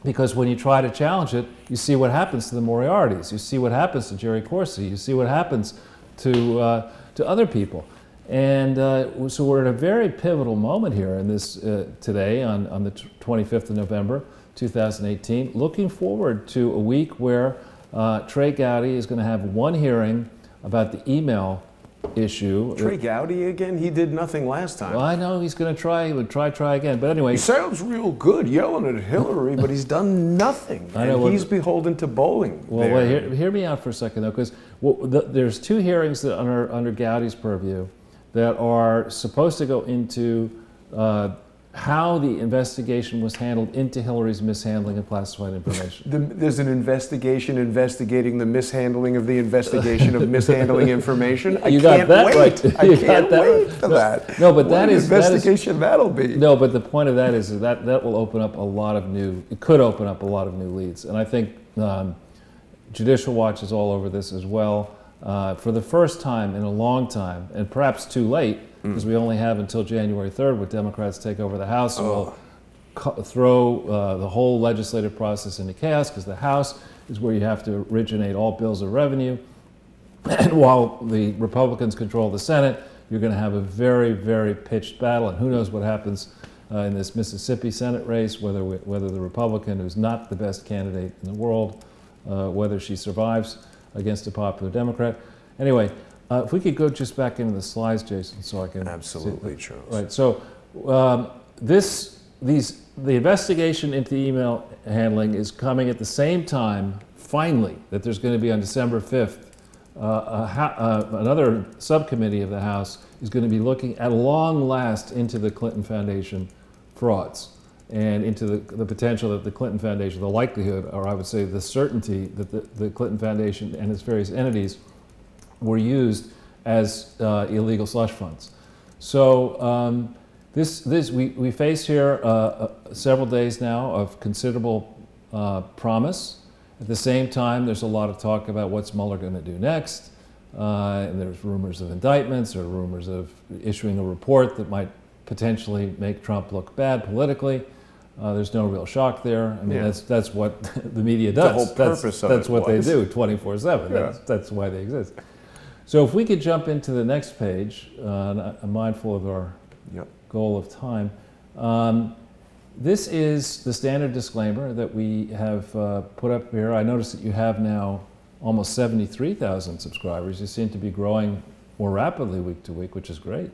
Because when you try to challenge it, you see what happens to the Moriartys. You see what happens to Jerry Corsi. You see what happens to other people. And so we're at a very pivotal moment here in this today on the 25th of November, 2018, looking forward to a week where Trey Gowdy is going to have one hearing about the email issue. Trey Gowdy again? He did nothing last time. Well, I know he's going to try. He would try again. But anyway, he sounds real good yelling at Hillary, but he's done nothing. I know, and he's beholden to bowling. Well, wait, hear me out for a second though, because there's two hearings that are under Gowdy's purview that are supposed to go into how the investigation was handled into Hillary's mishandling of classified information. There's an investigation investigating the mishandling of the investigation of mishandling information. You got that right. I can't wait for that. No, but what investigation that'll be. No, but the point of that is that will open up a lot of new. It could open up a lot of new leads, and I think Judicial Watch is all over this as well. For the first time in a long time, and perhaps too late, because we only have until January 3rd when Democrats take over the House and will throw the whole legislative process into chaos, because the House is where you have to originate all bills of revenue. And while the Republicans control the Senate, you're going to have a very, very pitched battle. And who knows what happens in this Mississippi Senate race, whether the Republican, who's not the best candidate in the world, whether she survives against a popular Democrat. Anyway, if we could go just back into the slides, Jason, so I can... Absolutely, Charles. Right, so the investigation into email handling is coming at the same time, finally, that there's going to be on December 5th, another subcommittee of the House is going to be looking at long last into the Clinton Foundation frauds and into the potential that the Clinton Foundation, the likelihood, or I would say the certainty that the Clinton Foundation and its various entities were used as illegal slush funds. So we face here several days now of considerable promise. At the same time, there's a lot of talk about what's Mueller going to do next. And there's rumors of indictments or rumors of issuing a report that might potentially make Trump look bad politically. There's no real shock there. I mean, that's what the media does. The whole purpose of it. That's what they do 24/7. Yeah. That's why they exist. So if we could jump into the next page, I'm mindful of our goal of time. This is the standard disclaimer that we have put up here. I notice that you have now almost 73,000 subscribers. You seem to be growing more rapidly week to week, which is great.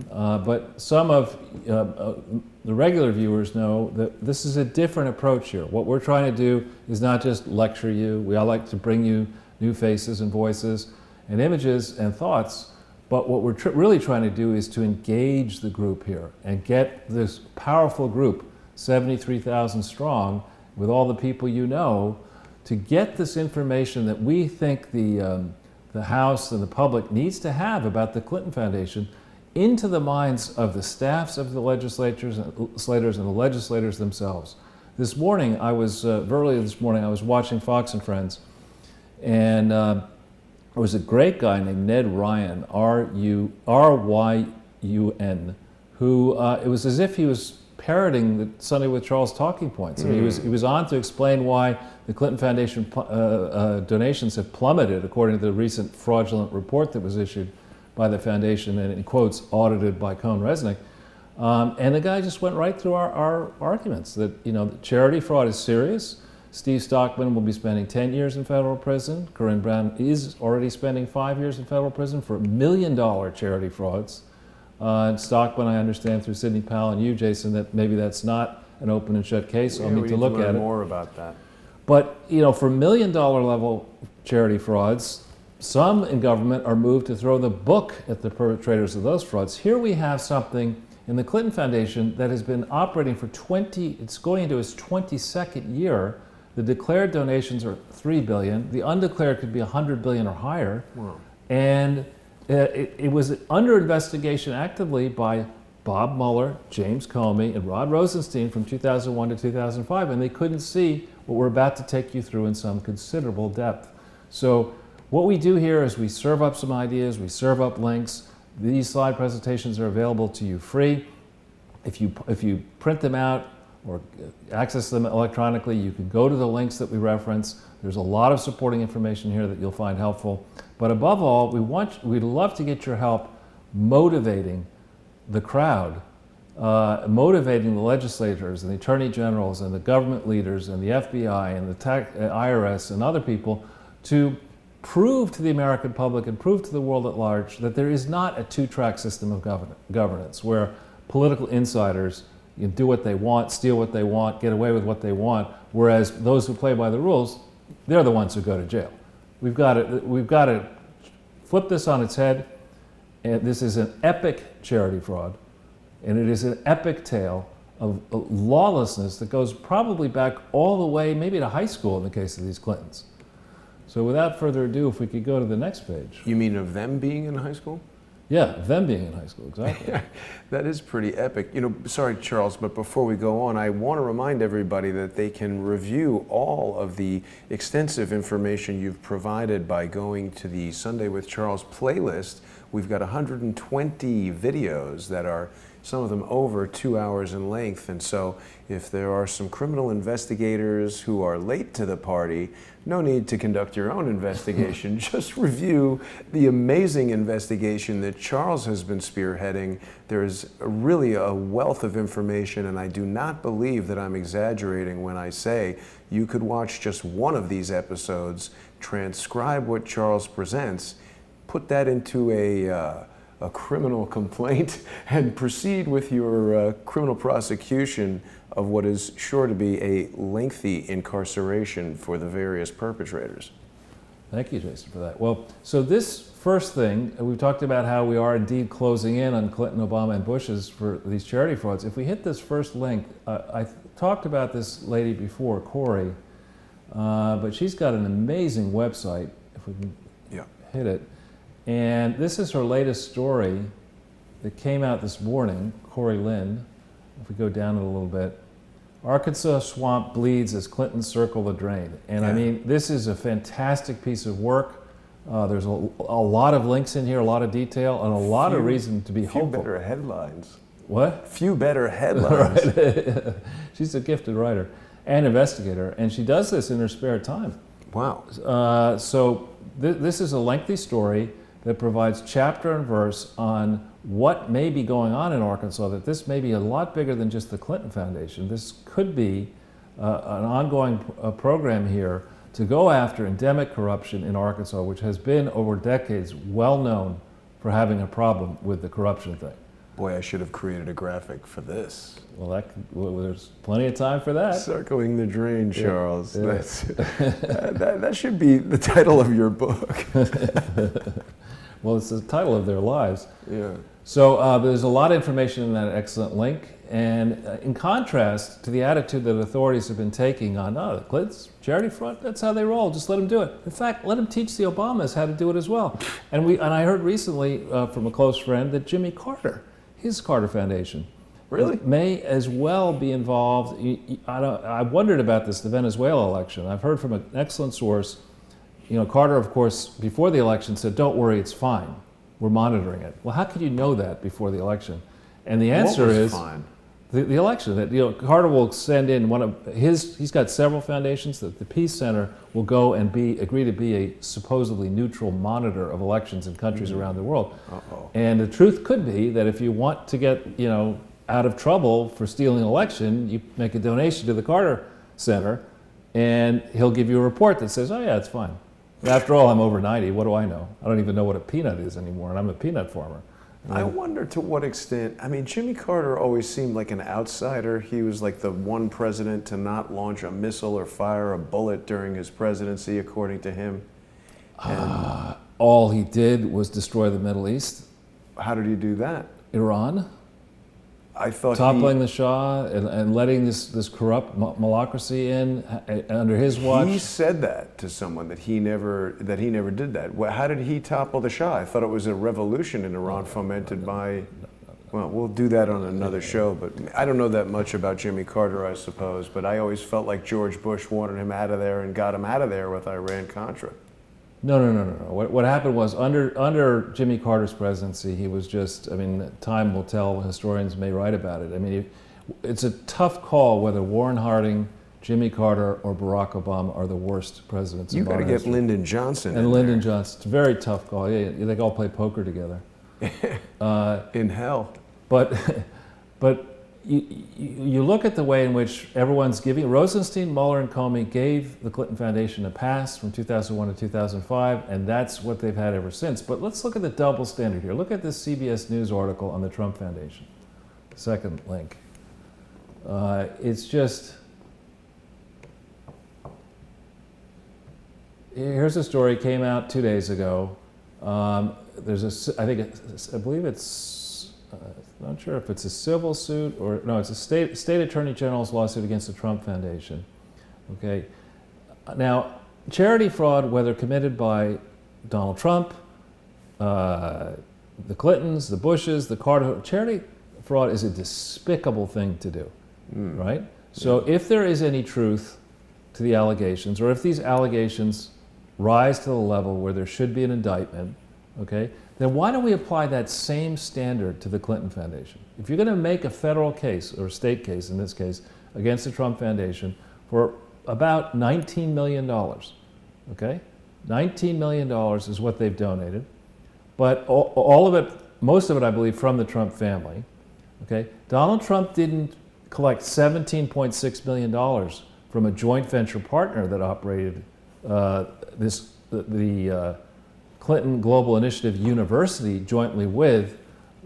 But some of the regular viewers know that this is a different approach here. What we're trying to do is not just lecture you. We all like to bring you new faces and voices and images and thoughts. But what we're really trying to do is to engage the group here and get this powerful group, 73,000 strong, with all the people you know, to get this information that we think the House and the public needs to have about the Clinton Foundation into the minds of the staffs of the legislators and the legislators themselves. This morning, earlier this morning, I was watching Fox and Friends, and there was a great guy named Ned Ryan, R-Y-U-N, who it was as if he was parroting the Sunday with Charles talking points. I mean, he was on to explain why the Clinton Foundation donations have plummeted, according to the recent fraudulent report that was issued by the foundation and, in quotes, audited by Cohn-Resnick. And the guy just went right through our arguments that, charity fraud is serious. Steve Stockman will be spending 10 years in federal prison. Corinne Brown is already spending 5 years in federal prison for $1 million charity frauds. And Stockman, I understand through Sidney Powell and you, Jason, that maybe that's not an open and shut case. So I'll need to look at it. More about that. But, for $1 million level charity frauds, some in government are moved to throw the book at the perpetrators of those frauds. Here we have something in the Clinton Foundation that has been operating for it's going into its 22nd year. The declared donations are $3 billion. The undeclared could be $100 billion or higher. Wow. And it was under investigation actively by Bob Mueller, James Comey, and Rod Rosenstein from 2001 to 2005, and they couldn't see what we're about to take you through in some considerable depth. So what we do here is we serve up some ideas, we serve up links. These slide presentations are available to you free. If you print them out or access them electronically, you can go to the links that we reference. There's a lot of supporting information here that you'll find helpful. But above all, we'd love to get your help motivating the crowd, motivating the legislators and the attorney generals and the government leaders and the FBI and the IRS and other people to prove to the American public and prove to the world at large that there is not a two-track system of governance where political insiders do what they want, steal what they want, get away with what they want, whereas those who play by the rules, they're the ones who go to jail. We've got to flip this on its head, and this is an epic charity fraud, and it is an epic tale of lawlessness that goes probably back all the way, maybe to high school in the case of these Clintons. So without further ado, if we could go to the next page. You mean of them being in high school? Yeah, them being in high school, exactly. That is pretty epic. You know, sorry, Charles, but before we go on, I want to remind everybody that they can review all of the extensive information you've provided by going to the Sunday with Charles playlist. We've got 120 videos that are, some of them over 2 hours in length, and so if there are some criminal investigators who are late to the party, no need to conduct your own investigation. Just review the amazing investigation that Charles has been spearheading. There's really a wealth of information, and I do not believe that I'm exaggerating when I say you could watch just one of these episodes, transcribe what Charles presents, put that into a criminal complaint, and proceed with your criminal prosecution of what is sure to be a lengthy incarceration for the various perpetrators. Thank you, Jason, for that. Well, so this first thing, we've talked about how we are indeed closing in on Clinton, Obama, and Bush's for these charity frauds. If we hit this first link, I talked about this lady before, Corey, but she's got an amazing website, if we can hit it. And this is her latest story that came out this morning, Corey Lynn. If we go down it a little bit. Arkansas swamp bleeds as Clintons circle the drain. And I mean, this is a fantastic piece of work. There's a lot of links in here, a lot of detail, and a lot of reason to be hopeful. Few better headlines. What? Few better headlines. Right. She's a gifted writer and investigator, and she does this in her spare time. Wow. So this is a lengthy story that provides chapter and verse on what may be going on in Arkansas, that this may be a lot bigger than just the Clinton Foundation. This could be an ongoing program here to go after endemic corruption in Arkansas, which has been over decades well known for having a problem with the corruption thing. Boy, I should have created a graphic for this. Well, there's plenty of time for that. Circling the drain, Charles. Yeah. That should be the title of your book. Well, it's the title of their lives. Yeah. So there's a lot of information in that excellent link. And in contrast to the attitude that authorities have been taking on, the Clintons, charity fraud, that's how they roll, just let them do it. In fact, let them teach the Obamas how to do it as well. And I heard recently from a close friend that Jimmy Carter, his Carter Foundation, really may as well be involved. I wondered about this, the Venezuela election. I've heard from an excellent source. You know, Carter, of course, before the election said, "Don't worry, it's fine. We're monitoring it." Well, how could you know that before the election? And the answer is fine? The election. That Carter will send in one of his. He's got several foundations. That the Peace Center will go and agree to be a supposedly neutral monitor of elections in countries around the world. And the truth could be that if you want to get out of trouble for stealing an election, you make a donation to the Carter Center, and he'll give you a report that says, "Oh yeah, it's fine." After all, I'm over 90. What do I know? I don't even know what a peanut is anymore, and I'm a peanut farmer. I wonder to what extent, I mean, Jimmy Carter always seemed like an outsider. He was like the one president to not launch a missile or fire a bullet during his presidency, according to him. All he did was destroy the Middle East. How did he do that? Iran? I thought toppling the Shah and letting this corrupt malocracy in under his watch. He said that to someone that he never did that. How did he topple the Shah? I thought it was a revolution in Iran fomented by. Well, we'll do that on another show. But I don't know that much about Jimmy Carter, I suppose. But I always felt like George Bush wanted him out of there and got him out of there with Iran-Contra. No, no, no, no, no. What happened was under Jimmy Carter's presidency, he was just, I mean, time will tell, historians may write about it. I mean, it's a tough call whether Warren Harding, Jimmy Carter, or Barack Obama are the worst presidents You in got to modern get history. Lyndon Johnson And in Lyndon there. Johnson. It's a very tough call. Yeah, they all play poker together. In hell. But you look at the way in which everyone's giving. Rosenstein, Mueller, and Comey gave the Clinton Foundation a pass from 2001 to 2005, and that's what they've had ever since. But let's look at the double standard here. Look at this CBS News article on the Trump Foundation. Second link. It's just. Here's a story, came out 2 days ago. There's a, I believe it's, not sure if it's a civil suit or, no, it's a state attorney general's lawsuit against the Trump Foundation. Okay. Now, charity fraud, whether committed by Donald Trump, the Clintons, the Bushes, the Carter, charity fraud is a despicable thing to do, right? So if there is any truth to the allegations, or if these allegations rise to the level where there should be an indictment, okay, then why don't we apply that same standard to the Clinton Foundation? If you're going to make a federal case, or a state case in this case, against the Trump Foundation for about $19 million, okay? $19 million is what they've donated, but all of it, most of it, I believe, from the Trump family, okay? Donald Trump didn't collect $17.6 million from a joint venture partner that operated the Clinton Global Initiative University jointly with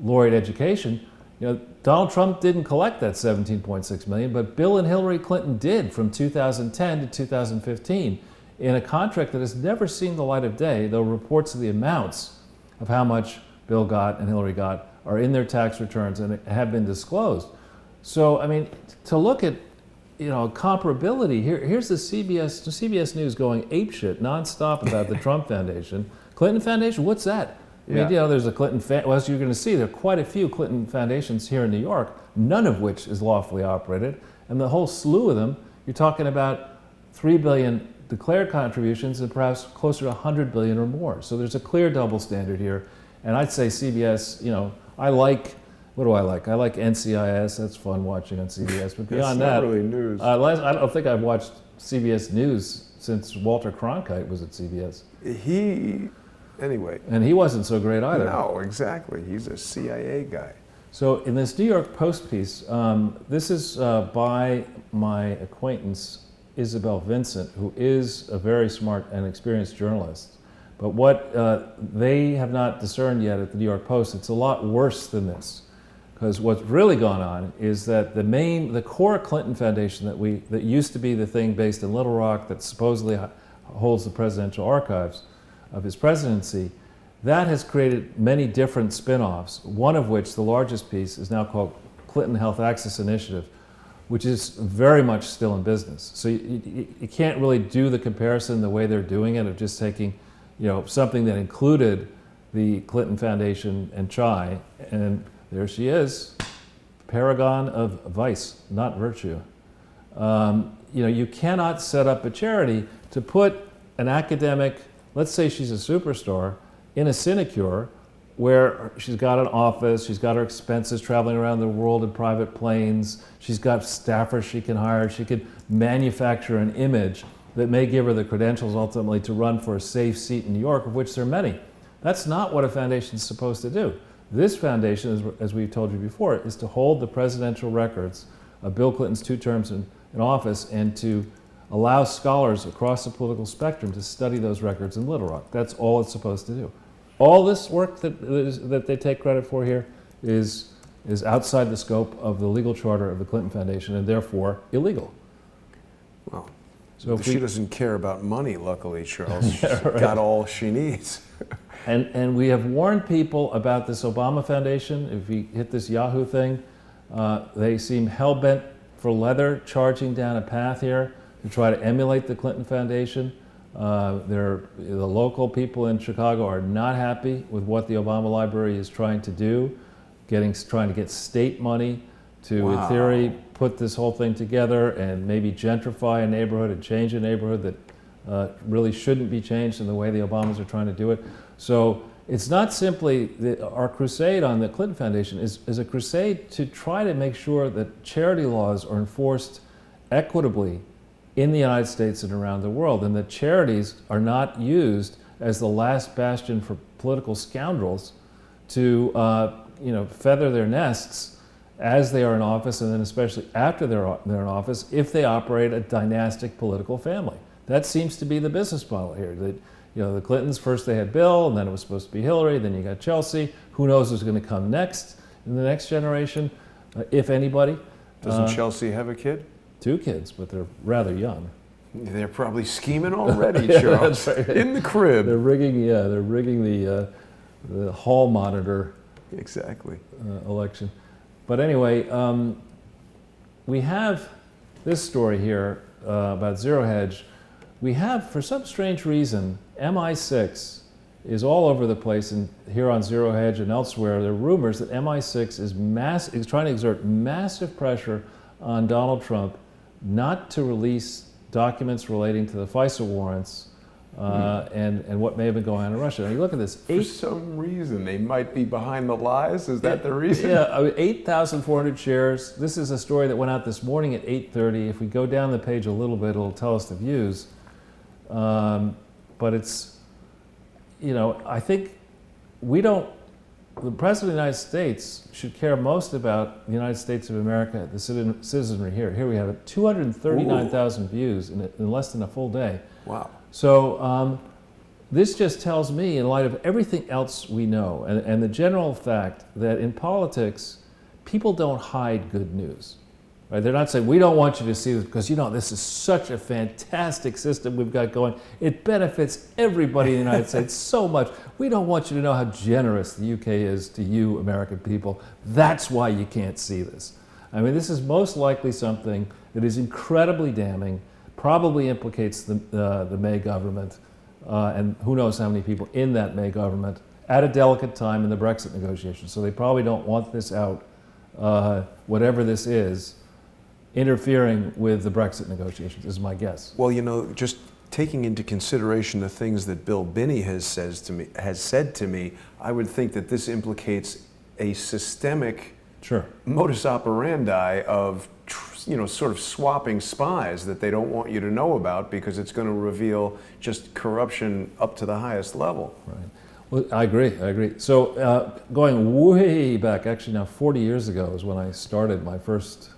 Laureate Education. You know, Donald Trump didn't collect that $17.6 million, but Bill and Hillary Clinton did from 2010 to 2015 in a contract that has never seen the light of day, though reports of the amounts of how much Bill got and Hillary got are in their tax returns and have been disclosed. So, I mean, to look at, you know, comparability, here's the CBS News going apeshit nonstop about the Trump Foundation. Clinton Foundation, what's that? I mean, you know, there's a Clinton, well, as you're going to see, there are quite a few Clinton foundations here in New York, none of which is lawfully operated. And the whole slew of them, you're talking about $3 billion declared contributions and perhaps closer to $100 billion or more. So there's a clear double standard here. And I'd say CBS, you know, I like, what do I like? I like NCIS, that's fun watching on CBS. But beyond that, not really news. I don't think I've watched CBS News since Walter Cronkite was at CBS. Anyway. And he wasn't so great either. No, exactly. He's a CIA guy. So in this New York Post piece, this is by my acquaintance, Isabel Vincent, who is a very smart and experienced journalist. But what they have not discerned yet at the New York Post, it's a lot worse than this. Because what's really gone on is that the core Clinton Foundation that used to be the thing based in Little Rock that supposedly holds the presidential archives of his presidency, that has created many different spin-offs, one of which, the largest piece, is now called Clinton Health Access Initiative, which is very much still in business. So you can't really do the comparison the way they're doing it of just taking, you know, something that included the Clinton Foundation and Chai, and there she is, paragon of vice, not virtue. You know, you cannot set up a charity to put an academic, let's say she's a superstar, in a sinecure where she's got an office, she's got her expenses traveling around the world in private planes, she's got staffers she can hire, she could manufacture an image that may give her the credentials ultimately to run for a safe seat in New York, of which there are many. That's not what a foundation is supposed to do. This foundation, as we've told you before, is to hold the presidential records of Bill Clinton's 2 terms in office and to allow scholars across the political spectrum to study those records in Little Rock. That's all it's supposed to do. All this work that they take credit for here is outside the scope of the legal charter of the Clinton Foundation and therefore illegal. Well, so she doesn't care about money, luckily, Charles. She's right. got all she needs. And we have warned people about this Obama Foundation. If you hit this Yahoo thing, they seem hell-bent for leather, charging down a path here to try to emulate the Clinton Foundation. The local people in Chicago are not happy with what the Obama Library is trying to do, trying to get state money to, in theory, put this whole thing together and maybe gentrify a neighborhood and change a neighborhood that really shouldn't be changed in the way the Obamas are trying to do it. So it's not simply our crusade on the Clinton Foundation is a crusade to try to make sure that charity laws are enforced equitably in the United States and around the world, and that charities are not used as the last bastion for political scoundrels to feather their nests as they are in office, and then especially after they're in office, if they operate a dynastic political family. That seems to be the business model here. That the Clintons, first they had Bill, and then it was supposed to be Hillary, then you got Chelsea. Who knows who's going to come next in the next generation, if anybody. Doesn't Chelsea have a kid? 2 kids, but they're rather young. They're probably scheming already, Charles. That's right. In the crib. They're rigging the hall monitor. Exactly. Election. But anyway, we have this story here about Zero Hedge. We have, for some strange reason, MI6 is all over the place, and here on Zero Hedge and elsewhere, there are rumors that MI6 is trying to exert massive pressure on Donald Trump not to release documents relating to the FISA warrants and what may have been going on in Russia. Now you look at this. For some reason, they might be behind the lies. Is that the reason? Yeah, 8,400 shares. This is a story that went out this morning at 8:30. If we go down the page a little bit, it'll tell us the views. But it's, I think the President of the United States should care most about the United States of America, the citizenry here. Here we have it, 239,000 views in less than a full day. Wow. So this just tells me, in light of everything else we know, and the general fact that in politics, people don't hide good news. Right? They're not saying, we don't want you to see this because, this is such a fantastic system we've got going. It benefits everybody in the United States so much. We don't want you to know how generous the UK is to you, American people. That's why you can't see this. I mean, this is most likely something that is incredibly damning, probably implicates the May government, and who knows how many people in that May government at a delicate time in the Brexit negotiations. So they probably don't want this out, whatever this is, interfering with the Brexit negotiations, is my guess. Well, just taking into consideration the things that Bill Binney has said to me, I would think that this implicates a systemic modus operandi of sort of swapping spies that they don't want you to know about because it's going to reveal just corruption up to the highest level. Right. Well, I agree. So going way back, actually now 40 years ago is when I started my first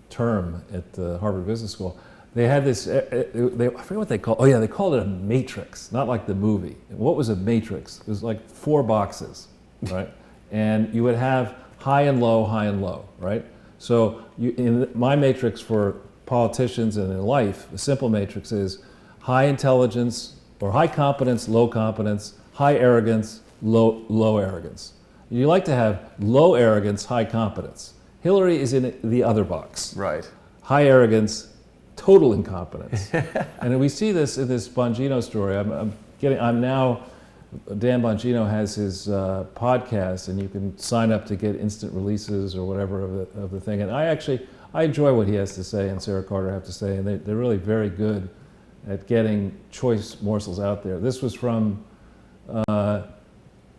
term at Harvard Business School. They had this, I forget what they called, they called it a matrix, not like the movie. What was a matrix? It was like 4 boxes, right? And you would have high and low, right? So in my matrix for politicians and in life, the simple matrix is high intelligence or high competence, low competence, high arrogance, low arrogance. You like to have low arrogance, high competence. Hillary is in the other box. Right. High arrogance, total incompetence. And we see this in this Bongino story. Dan Bongino has his podcast, and you can sign up to get instant releases or whatever of the thing. And I enjoy what he has to say and Sarah Carter have to say, and they're really very good at getting choice morsels out there. This was from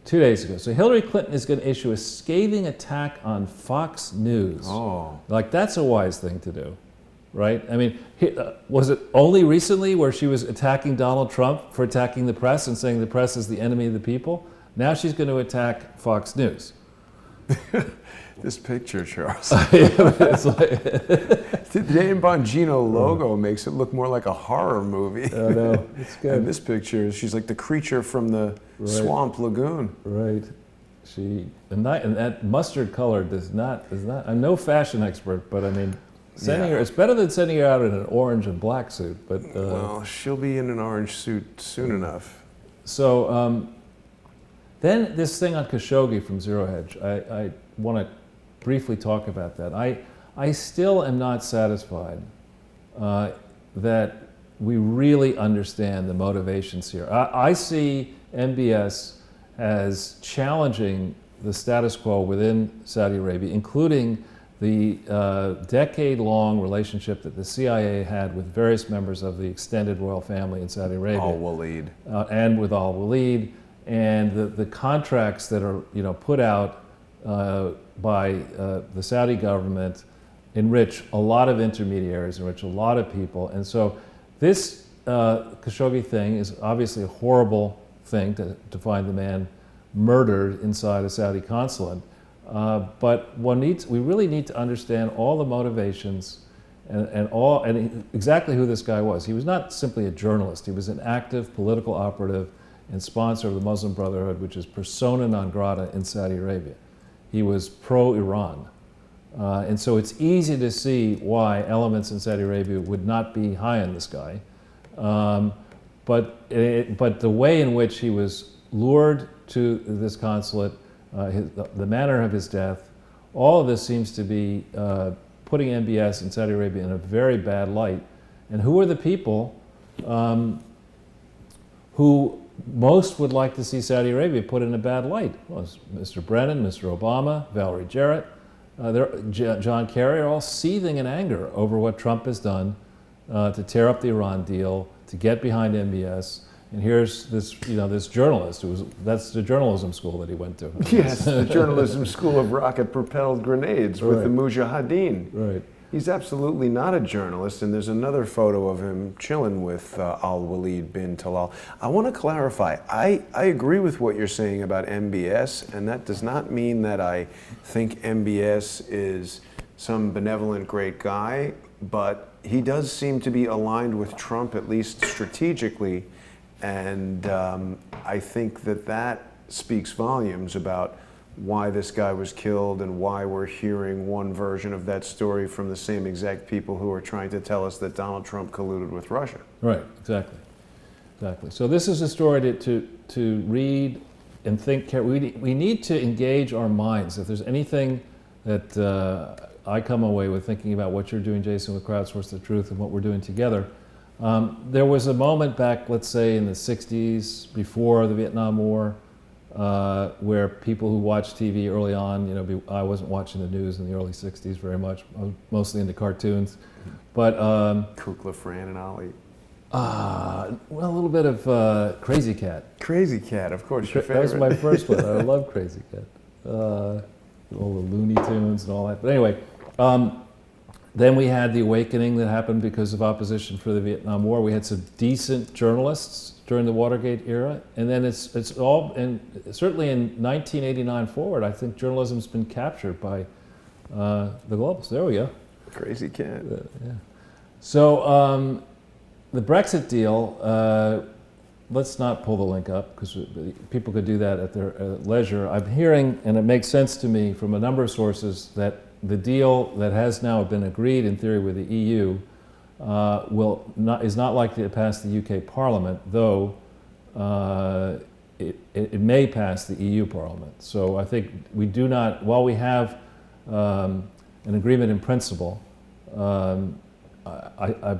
2 days ago. So Hillary Clinton is going to issue a scathing attack on Fox News. Oh. That's a wise thing to do, right? I mean, was it only recently where she was attacking Donald Trump for attacking the press and saying the press is the enemy of the people? Now she's going to attack Fox News. This picture, Charles. It's like The Dan Bongino logo makes it look more like a horror movie. Oh, no, it's good. And this picture, she's like the creature from the swamp lagoon. Right. And that mustard color does not. I'm no fashion expert, but I mean, it's better than sending her out in an orange and black suit. But well, she'll be in an orange suit soon enough. So then this thing on Khashoggi from Zero Hedge, I want to briefly talk about that. I still am not satisfied that we really understand the motivations here. I see MBS as challenging the status quo within Saudi Arabia, including the decade-long relationship that the CIA had with various members of the extended royal family in Saudi Arabia. Al-Walid. And with Al-Walid, and the contracts that are put out by the Saudi government enrich a lot of intermediaries, enrich a lot of people. And so this Khashoggi thing is obviously a horrible thing to find the man murdered inside a Saudi consulate. But we really need to understand all the motivations and exactly who this guy was. He was not simply a journalist. He was an active political operative and sponsor of the Muslim Brotherhood, which is persona non grata in Saudi Arabia. He was pro-Iran. And so it's easy to see why elements in Saudi Arabia would not be high on this guy. But the way in which he was lured to this consulate, the manner of his death, all of this seems to be putting MBS in Saudi Arabia in a very bad light. And who are the people who most would like to see Saudi Arabia put in a bad light? Well, Mr. Brennan, Mr. Obama, Valerie Jarrett, John Kerry are all seething in anger over what Trump has done to tear up the Iran deal, to get behind MBS. And here's this, this journalist that's the journalism school that he went to. Yes, the journalism school of rocket-propelled grenades with the Mujahideen. Right. He's absolutely not a journalist, and there's another photo of him chilling with Al-Walid bin Talal. I want to clarify, I agree with what you're saying about MBS, and that does not mean that I think MBS is some benevolent great guy, but he does seem to be aligned with Trump, at least strategically, and I think that speaks volumes about why this guy was killed and why we're hearing one version of that story from the same exact people who are trying to tell us that Donald Trump colluded with Russia. Right, exactly. So this is a story to read and think. We need to engage our minds. If there's anything that I come away with thinking about what you're doing, Jason, with Crowdsource the Truth and what we're doing together, there was a moment back, let's say in the 60s, before the Vietnam War, where people who watched TV early on, I wasn't watching the news in the early 60s very much. I was mostly into cartoons. But Kukla, Fran, and Ollie. Well, a little bit of Crazy Cat. Crazy Cat, of course, your favorite. That was my first one. I love Crazy Cat. All the Looney Tunes and all that. But anyway, then we had the awakening that happened because of opposition for the Vietnam War. We had some decent journalists during the Watergate era, and then it's all, and certainly in 1989 forward, I think journalism's been captured by the globals. There we go. Crazy Cat. Yeah. So the Brexit deal, let's not pull the link up because people could do that at their leisure. I'm hearing, and it makes sense to me from a number of sources, that the deal that has now been agreed in theory with the EU is not likely to pass the UK Parliament, though it may pass the EU Parliament. So I think we do not, while we have an agreement in principle, I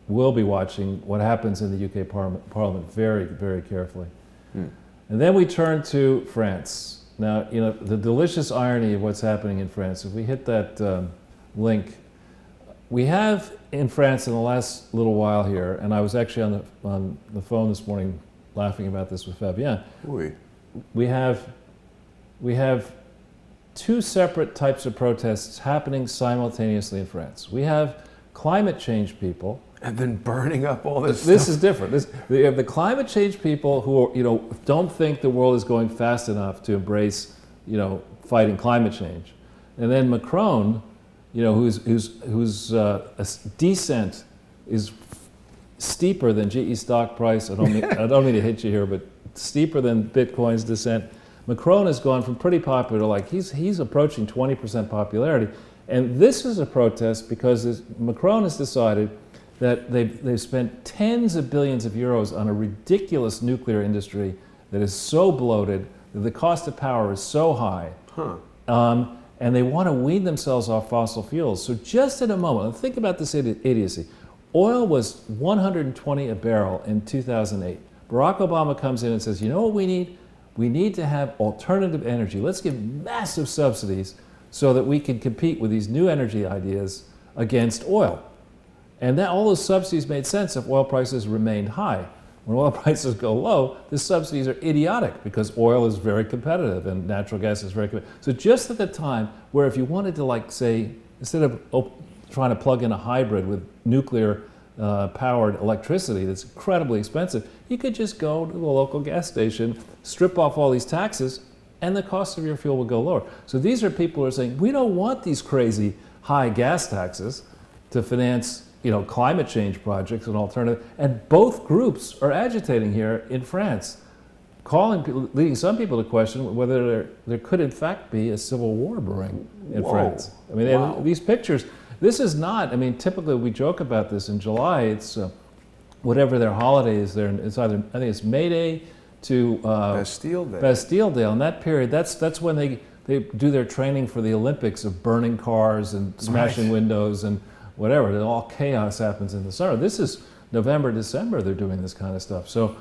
will be watching what happens in the UK Parliament very, very carefully. And then we turn to France. Now, the delicious irony of what's happening in France, if we hit that link, we have in France in the last little while here, and I was actually on the phone this morning laughing about this with Fabien. Oui. We have two separate types of protests happening simultaneously in France. We have climate change people. And then burning up all this This stuff. is different. You have the climate change people who don't think the world is going fast enough to embrace fighting climate change, and then Macron, whose descent is steeper than GE stock price. I don't mean to hit you here, but steeper than Bitcoin's descent. Macron has gone from pretty popular, like he's approaching 20% popularity, and this is a protest because Macron has decided that they've spent tens of billions of euros on a ridiculous nuclear industry that is so bloated that the cost of power is so high. And they want to wean themselves off fossil fuels. So just in a moment, think about this idiocy. Oil was $120 a barrel in 2008. Barack Obama comes in and says, you know what we need? We need to have alternative energy. Let's give massive subsidies so that we can compete with these new energy ideas against oil. And that all those subsidies made sense if oil prices remained high. When oil prices go low, the subsidies are idiotic because oil is very competitive and natural gas is very competitive. So just at the time where if you wanted to, like, say, instead of trying to plug in a hybrid with nuclear powered electricity that's incredibly expensive, you could just go to a local gas station, strip off all these taxes, and the cost of your fuel will go lower. So these are people who are saying, we don't want these crazy high gas taxes to finance, climate change projects and alternative. And both groups are agitating here in France, leading some people to question whether there could in fact be a civil war brewing in France. I mean, Wow. these pictures, this is not, typically we joke about this in July, it's whatever their holiday is there, it's either, I think it's May Day to Bastille Day. Bastille Day. In that period, that's when they do their training for the Olympics of burning cars and smashing windows and whatever. All chaos happens in the summer. This is November, December, they're doing this kind of stuff. So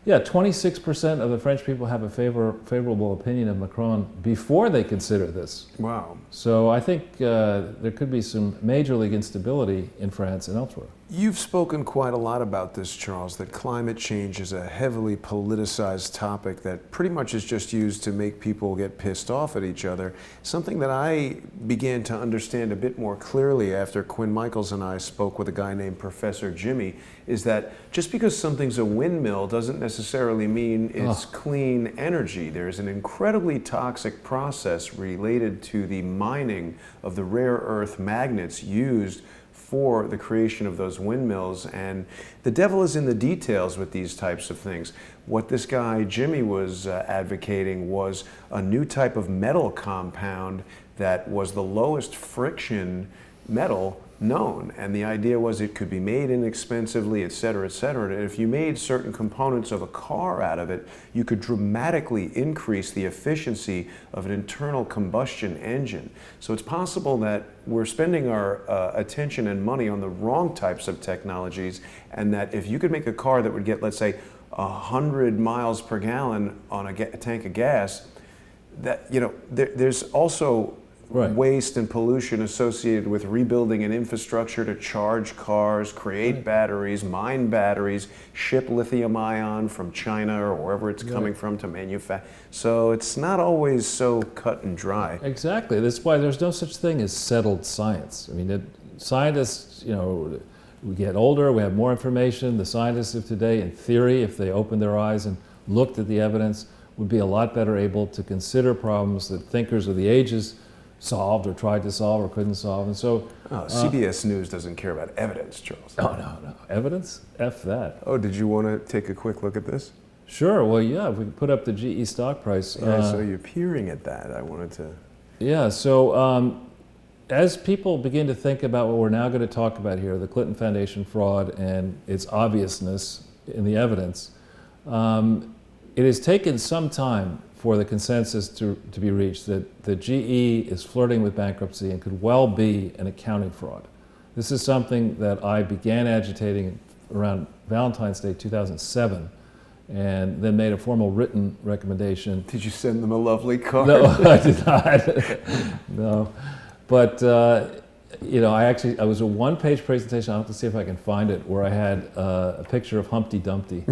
yeah, 26% of the French people have a favorable opinion of Macron before they consider this. Wow. So I think there could be some major league instability in France and elsewhere. You've spoken quite a lot about this, Charles, that climate change is a heavily politicized topic that pretty much is just used to make people get pissed off at each other. Something that I began to understand a bit more clearly after Quinn Michaels and I spoke with a guy named Professor Jimmy is that just because something's a windmill doesn't necessarily mean it's clean energy. There's an incredibly toxic process related to the mining of the rare earth magnets used for the creation of those windmills, and the devil is in the details with these types of things. What this guy Jimmy was advocating was a new type of metal compound that was the lowest friction metal known, and the idea was it could be made inexpensively, et cetera, and if you made certain components of a car out of it, you could dramatically increase the efficiency of an internal combustion engine. So it's possible that we're spending our attention and money on the wrong types of technologies, and that if you could make a car that would get, let's say, 100 miles per gallon on a tank of gas, that there's also waste and pollution associated with rebuilding an infrastructure to charge cars, create batteries, mine batteries, ship lithium ion from China or wherever it's coming from to manufacture. So it's not always so cut and dry. Exactly. That's why there's no such thing as settled science. Scientists, we get older, we have more information. The scientists of today, in theory, if they opened their eyes and looked at the evidence, would be a lot better able to consider problems that thinkers of the ages solved or tried to solve or couldn't solve. And so CBS News doesn't care about evidence, Charles. Oh, no. Evidence? F that. Oh, did you want to take a quick look at this? Sure. Well, yeah, if we could put up the GE stock price. So you're peering at that. I wanted to... Yeah, so as people begin to think about what we're now going to talk about here, the Clinton Foundation fraud and its obviousness in the evidence, it has taken some time for the consensus to be reached that GE is flirting with bankruptcy and could well be an accounting fraud. This is something that I began agitating around Valentine's Day 2007 and then made a formal written recommendation. Did you send them a lovely card? No, I did not. No. But, I was a one-page presentation. I'll have to see if I can find it, where I had a picture of Humpty Dumpty.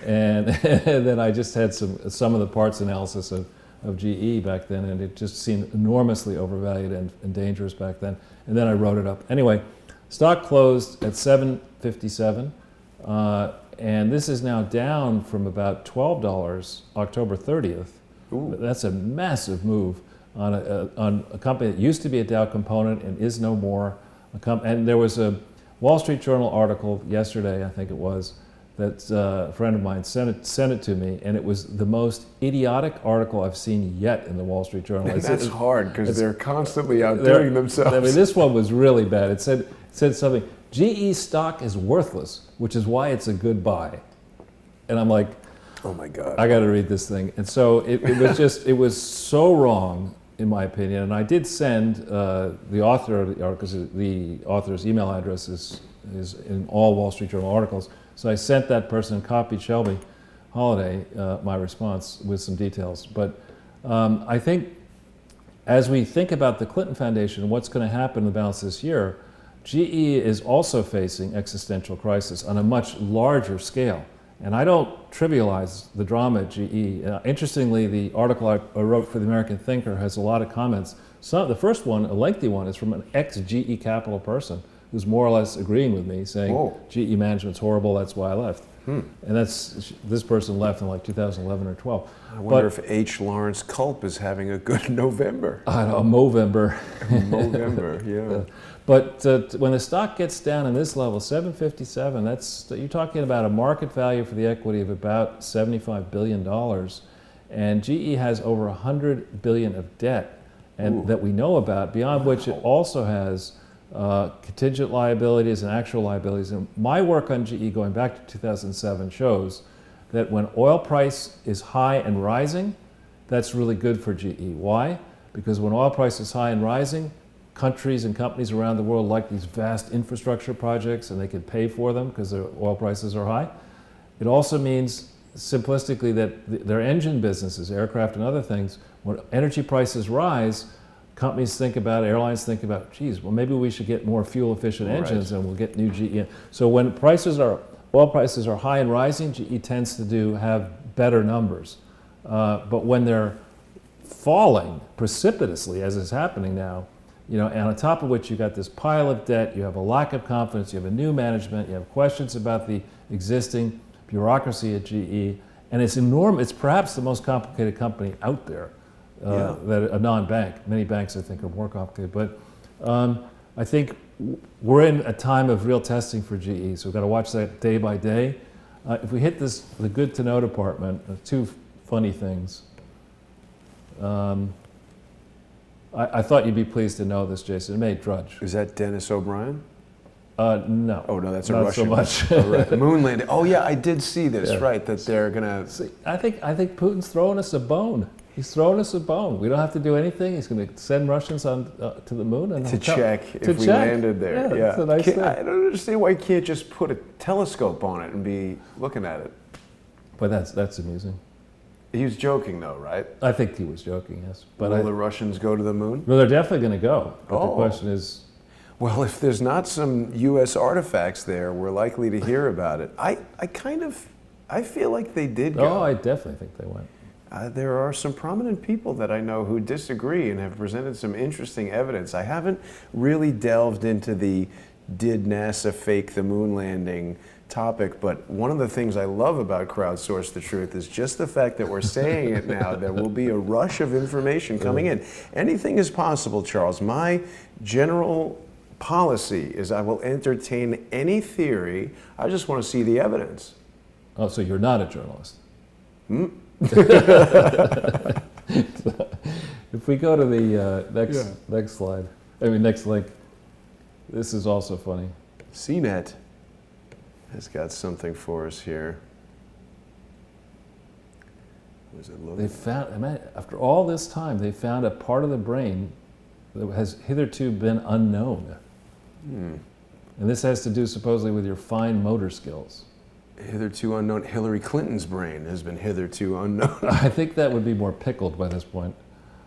And then I just had some of the parts analysis of GE back then, and it just seemed enormously overvalued and dangerous back then. And then I wrote it up. Anyway, stock closed at $7.57, and this is now down from about $12 October 30th. Ooh. That's a massive move on a company that used to be a Dow component and is no more. And there was a Wall Street Journal article yesterday, I think it was, that a friend of mine sent it to me, and it was the most idiotic article I've seen yet in the Wall Street Journal. And that's hard because they're constantly outdoing themselves. This one was really bad. It said something, GE stock is worthless, which is why it's a good buy. And I'm like, oh my God, I got to read this thing. And so it was so wrong, in my opinion. And I did send the author of the article, because the author's email address is in all Wall Street Journal articles. So I sent that person and copied Shelby Holiday my response with some details. But I think as we think about the Clinton Foundation and what's going to happen in the balance of this year, GE is also facing existential crisis on a much larger scale. And I don't trivialize the drama at GE. Interestingly, the article I wrote for the American Thinker has a lot of comments. The first one, a lengthy one, is from an ex-GE Capital person who's more or less agreeing with me, saying, Whoa. GE management's horrible, that's why I left. And this person left in like 2011 or 12. I wonder if H. Lawrence Culp is having a good November. I don't know, Movember. Movember, yeah. But when the stock gets down in this level, 757, you're talking about a market value for the equity of about $75 billion. And GE has over 100 billion of debt and that we know about, beyond which it also has contingent liabilities and actual liabilities. And my work on GE going back to 2007 shows that when oil price is high and rising, that's really good for GE. Why? Because when oil price is high and rising, countries and companies around the world like these vast infrastructure projects and they can pay for them because their oil prices are high. It also means, simplistically, that their engine businesses, aircraft and other things, when energy prices rise, companies think about, airlines think about, geez, well maybe we should get more fuel efficient engines and we'll get new GE. So when oil prices are high and rising, GE tends to have better numbers. But when they're falling precipitously, as is happening now, and on top of which you got this pile of debt, you have a lack of confidence, you have a new management, you have questions about the existing bureaucracy at GE, and it's enormous. It's perhaps the most complicated company out there. That a non-bank. Many banks, I think, are more complicated. But I think we're in a time of real testing for GE, so we've got to watch that day by day. If we hit the good to know department, two funny things. I thought you'd be pleased to know this, Jason. It may Drudge. Is that Dennis O'Brien? No. Oh, no, that's a not Russian. so much. Oh, right. Moon landing. Oh, yeah, I did see this, right, that they're going to... See, I think Putin's throwing us a bone. He's throwing us a bone. We don't have to do anything. He's going to send Russians on to the moon and to check if we landed there. Yeah, that's a nice thing. I don't understand why you can't just put a telescope on it and be looking at it. But that's amusing. He was joking, though, right? I think he was joking, yes. But Will the Russians go to the moon? Well, they're definitely going to go. But the question is... Well, if there's not some U.S. artifacts there, we're likely to hear about it. I feel like they did go. Oh, I definitely think they went. There are some prominent people that I know who disagree and have presented some interesting evidence. I haven't really delved into the did NASA fake the moon landing topic, but one of the things I love about Crowdsource the Truth is just the fact that we're saying it now. There will be a rush of information coming in. Anything is possible, Charles. My general policy is I will entertain any theory. I just want to see the evidence. Oh, so you're not a journalist? If we go to the next slide, next link, this is also funny. CNET has got something for us here. What does it look They like? found, after all this time, they found a part of the brain that has hitherto been unknown. And this has to do supposedly with your fine motor skills. Hitherto unknown. Hillary Clinton's brain has been hitherto unknown. I think that would be more pickled by this point.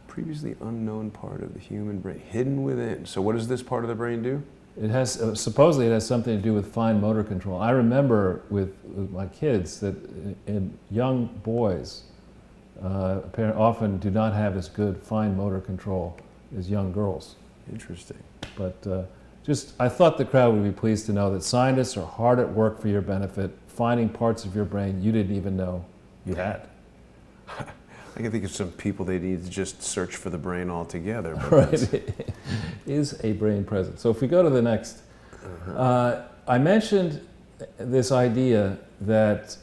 Previously unknown part of the human brain, hidden within. So what does this part of the brain do? It has, supposedly it has something to do with fine motor control. I remember with my kids that in young boys often do not have as good fine motor control as young girls. Interesting. But I thought the crowd would be pleased to know that scientists are hard at work for your benefit, finding parts of your brain you didn't even know you had. I can think of some people they need to just search for the brain altogether. But right. Is a brain present? So if we go to the next, I mentioned this idea that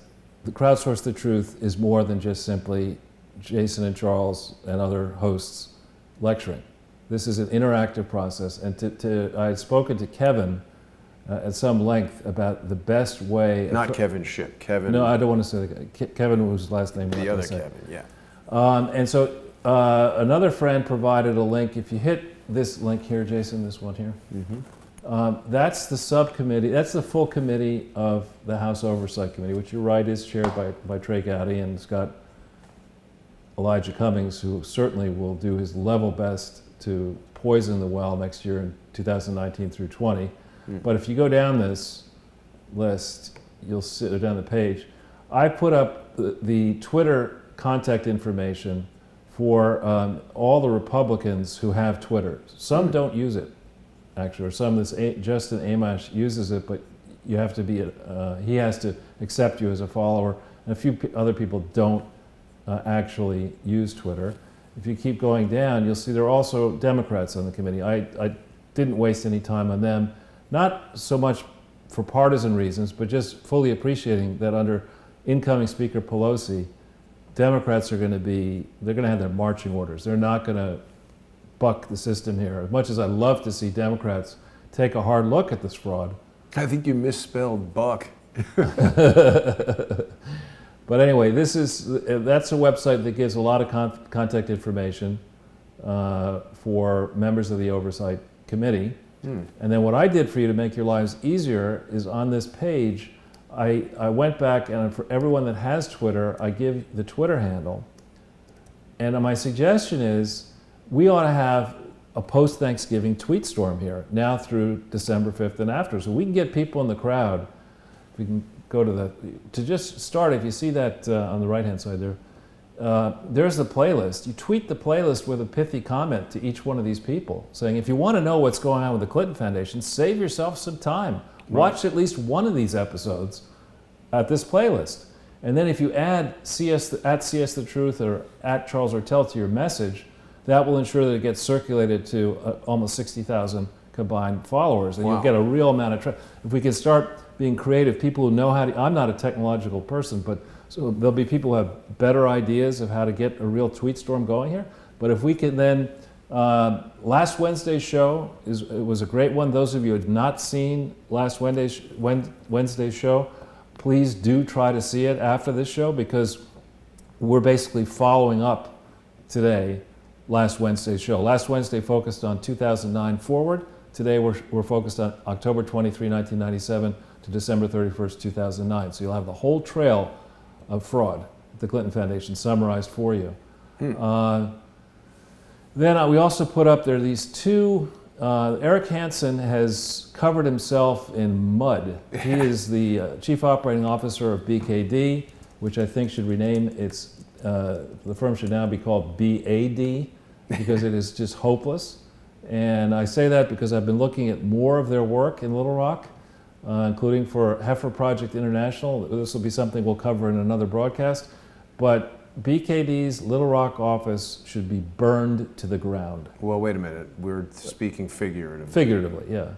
the Crowdsource the Truth is more than just simply Jason and Charles and other hosts lecturing. This is an interactive process, and I had spoken to Kevin at some length about the best way. Not Kevin Shipp. Kevin. No, I don't want to say that. Kevin, whose last name. The other Kevin. Yeah. And so another friend provided a link. If you hit this link here, Jason, this one here, that's the subcommittee, that's the full committee of the House Oversight Committee, which you're right is chaired by Trey Gowdy, and it's got Elijah Cummings, who certainly will do his level best to poison the well next year in 2019 through 20. But if you go down this list, you'll see, or down the page, I put up the Twitter contact information for all the Republicans who have Twitter. Some don't use it, actually, or some, this Justin Amash uses it, but you have to be, he has to accept you as a follower, and a few other people don't actually use Twitter. If you keep going down, you'll see there are also Democrats on the committee. I didn't waste any time on them, not so much for partisan reasons, but just fully appreciating that under incoming Speaker Pelosi, Democrats are going to be, they're going to have their marching orders. They're not going to buck the system here. As much as I'd love to see Democrats take a hard look at this fraud. I think you misspelled buck. But anyway, that's a website that gives a lot of contact information for members of the Oversight Committee. And then what I did for you to make your lives easier is on this page, I went back, and for everyone that has Twitter, I give the Twitter handle. And my suggestion is we ought to have a post-Thanksgiving tweet storm here, now through December 5th and after. So we can get people in the crowd. We can go to just start, if you see that on the right-hand side there, there's the playlist. You tweet the playlist with a pithy comment to each one of these people, saying, if you want to know what's going on with the Clinton Foundation, save yourself some time. Watch at least one of these episodes at this playlist. And then if you add CS the Truth or at Charles Ortel to your message, that will ensure that it gets circulated to almost 60,000 combined followers. And you'll get a real amount of traffic. If we can start being creative, people who know how to, I'm not a technological person, but so there'll be people who have better ideas of how to get a real tweet storm going here. But if we can then, last Wednesday's show was a great one. Those of you who have not seen last Wednesday's show, please do try to see it after this show, because we're basically following up today last Wednesday's show. Last Wednesday focused on 2009 forward. Today we're focused on October 23, 1997 to December 31st, 2009. So you'll have the whole trail of fraud at the Clinton Foundation summarized for you. Then we also put up there these two, Eric Hansen has covered himself in mud. He is the Chief Operating Officer of BKD, which I think should rename its, the firm should now be called BAD, because it is just hopeless. And I say that because I've been looking at more of their work in Little Rock, including for Heifer Project International. This will be something we'll cover in another broadcast. But BKD's Little Rock office should be burned to the ground. Well, wait a minute. We're speaking figuratively. Figuratively, yeah.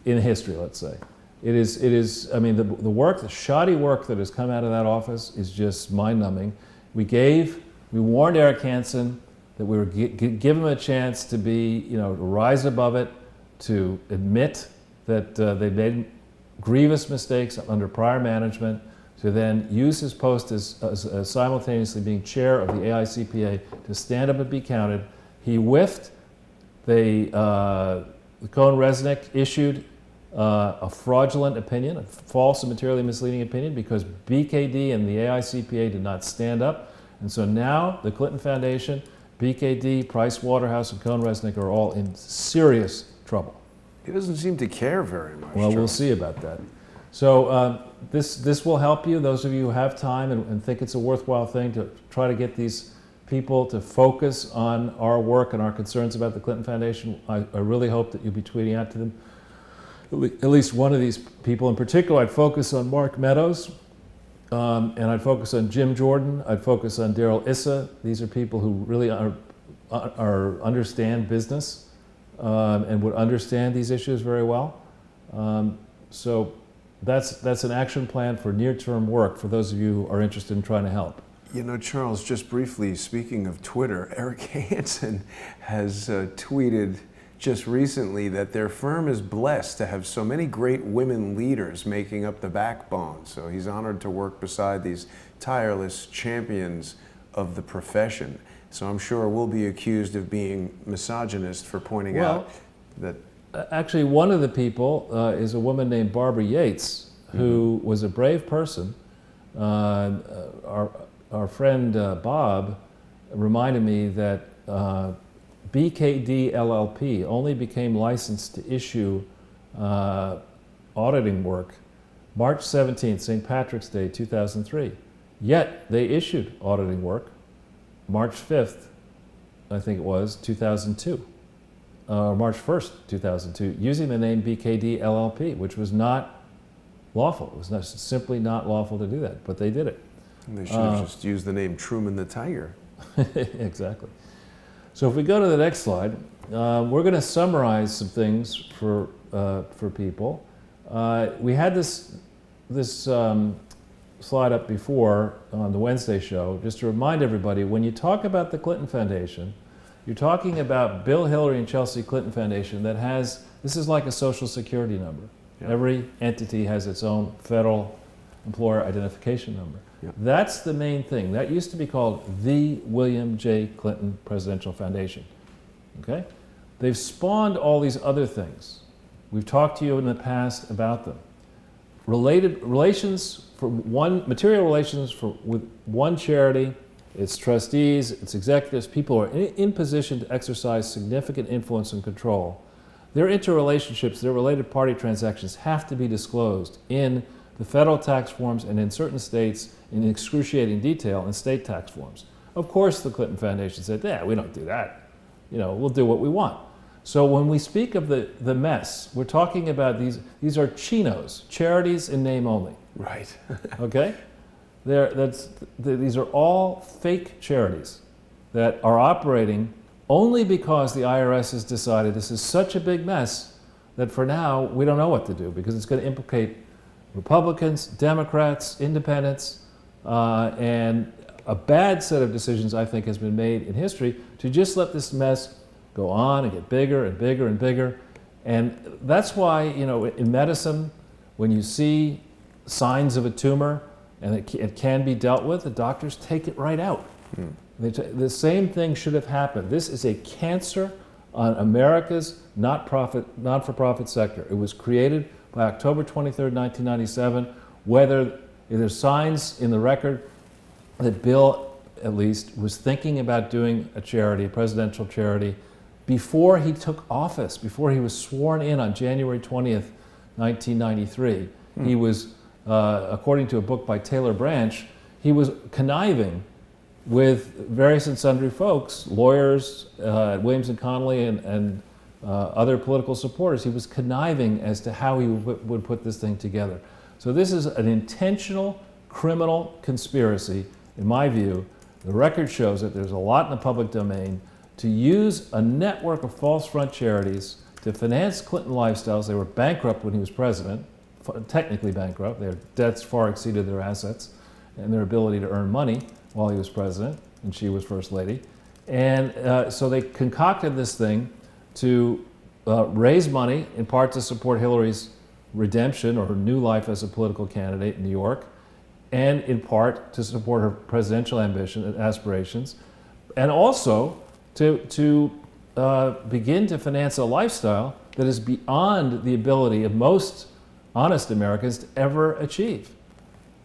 In history, let's say. It is. I mean, the work, the shoddy work that has come out of that office is just mind-numbing. We warned Eric Hansen that we would give him a chance to be, to rise above it, to admit that they made grievous mistakes under prior management, to then use his post as simultaneously being chair of the AICPA to stand up and be counted. He whiffed. Cohen-Resnick issued a fraudulent opinion, a false and materially misleading opinion, because BKD and the AICPA did not stand up. And so now the Clinton Foundation, BKD, Price Waterhouse, and Cohen-Resnick are all in serious trouble. He doesn't seem to care very much. Well, we'll see about that. So this will help you, those of you who have time and think it's a worthwhile thing to try to get these people to focus on our work and our concerns about the Clinton Foundation. I really hope that you'll be tweeting out to them. At least one of these people in particular. I'd focus on Mark Meadows, and I'd focus on Jim Jordan. I'd focus on Daryl Issa. These are people who really understand business and would understand these issues very well. So that's an action plan for near-term work for those of you who are interested in trying to help. Charles, just briefly, speaking of Twitter, Eric Hansen has tweeted just recently that their firm is blessed to have so many great women leaders making up the backbone. So he's honored to work beside these tireless champions of the profession. So I'm sure we'll be accused of being misogynist for pointing out that... Actually, one of the people is a woman named Barbara Yates, who was a brave person. Our friend Bob reminded me that BKD LLP only became licensed to issue auditing work March 17th, St. Patrick's Day, 2003. Yet they issued auditing work March 5th, I think it was, 2002. March 1st, 2002, using the name BKD LLP, which was not lawful. It was not, simply not lawful to do that, but they did it. And they should have just used the name Truman the Tiger. Exactly. So if we go to the next slide, we're going to summarize some things for people. We had this slide up before on the Wednesday show, just to remind everybody, when you talk about the Clinton Foundation, you're talking about Bill, Hillary, and Chelsea Clinton Foundation that has, this is like a social security number. Yep. Every entity has its own federal employer identification number. Yep. That's the main thing. That used to be called the William J. Clinton Presidential Foundation. Okay? They've spawned all these other things. We've talked to you in the past about them. Relations for one, material relations with one charity, its trustees, its executives, people who are in position to exercise significant influence and control. Their interrelationships, their related party transactions have to be disclosed in the federal tax forms and in certain states in excruciating detail in state tax forms. Of course the Clinton Foundation said, yeah, we don't do that. You know, we'll do what we want. So when we speak of the mess, we're talking about these are chinos, charities in name only. Right. Okay? These are all fake charities that are operating only because the IRS has decided this is such a big mess that for now we don't know what to do because it's going to implicate Republicans, Democrats, independents, and a bad set of decisions I think has been made in history to just let this mess go on and get bigger and bigger and bigger. And that's why, you know, in medicine, when you see signs of a tumor and it can be dealt with, the doctors take it right out. The same thing should have happened. This is a cancer on America's not-for-profit sector. It was created by October 23rd, 1997. Whether there's signs in the record that Bill, at least, was thinking about doing a charity, a presidential charity, before he took office, before he was sworn in on January 20th, 1993. He was, according to a book by Taylor Branch, he was conniving with various and sundry folks, lawyers at Williams and Connolly and other political supporters. He was conniving as to how he would put this thing together. So this is an intentional criminal conspiracy, in my view. The record shows that there's a lot in the public domain to use a network of false front charities to finance Clinton lifestyles. They were bankrupt when he was president, technically bankrupt. Their debts far exceeded their assets and their ability to earn money while he was president and she was first lady. And so they concocted this thing to raise money, in part to support Hillary's redemption or her new life as a political candidate in New York, and in part to support her presidential ambition and aspirations, and also to begin to finance a lifestyle that is beyond the ability of most honest Americans to ever achieve.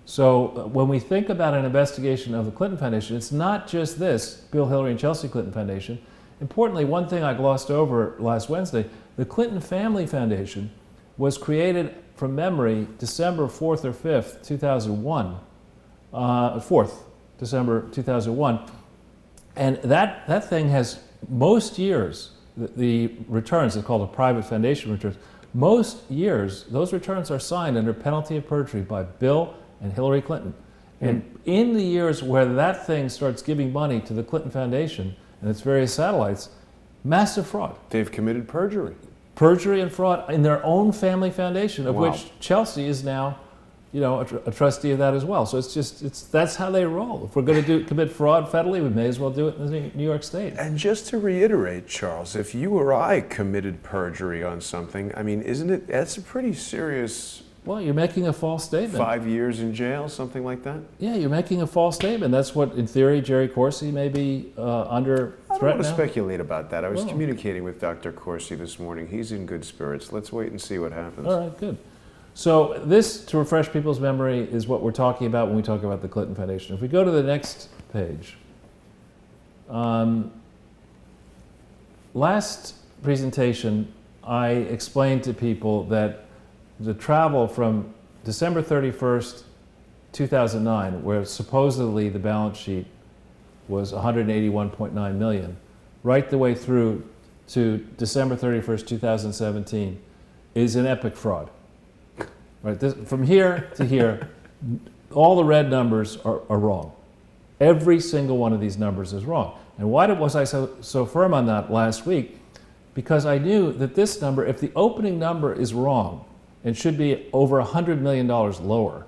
So when we think about an investigation of the Clinton Foundation, it's not just this, Bill, Hillary, and Chelsea Clinton Foundation. Importantly, one thing I glossed over last Wednesday, the Clinton Family Foundation was created from memory December 4th or 5th, 2001, 4th December 2001. And that thing has most years, the returns, it's called a private foundation returns, most years, those returns are signed under penalty of perjury by Bill and Hillary Clinton. And in the years where that thing starts giving money to the Clinton Foundation and its various satellites, massive fraud. They've committed perjury. Perjury and fraud in their own family foundation, of which Chelsea is now, you know, a trustee of that as well. So that's how they roll. If we're going to commit fraud federally, we may as well do it in New York State. And just to reiterate, Charles, if you or I committed perjury on something, I mean, that's a pretty serious... Well, you're making a false statement. 5 years in jail, something like that? Yeah, you're making a false statement. That's what, in theory, Jerry Corsi may be under threat now. I don't want to speculate about that. I was communicating with Dr. Corsi this morning. He's in good spirits. Let's wait and see what happens. All right, good. So this, to refresh people's memory, is what we're talking about when we talk about the Clinton Foundation. If we go to the next page, Last presentation, I explained to people that the travel from December 31st, 2009, where supposedly the balance sheet was 181.9 million, right the way through to December 31st, 2017, is an epic fraud. Right, from here to here, all the red numbers are wrong. Every single one of these numbers is wrong. And why was I so firm on that last week? Because I knew that this number, if the opening number is wrong, and should be over $100 million lower,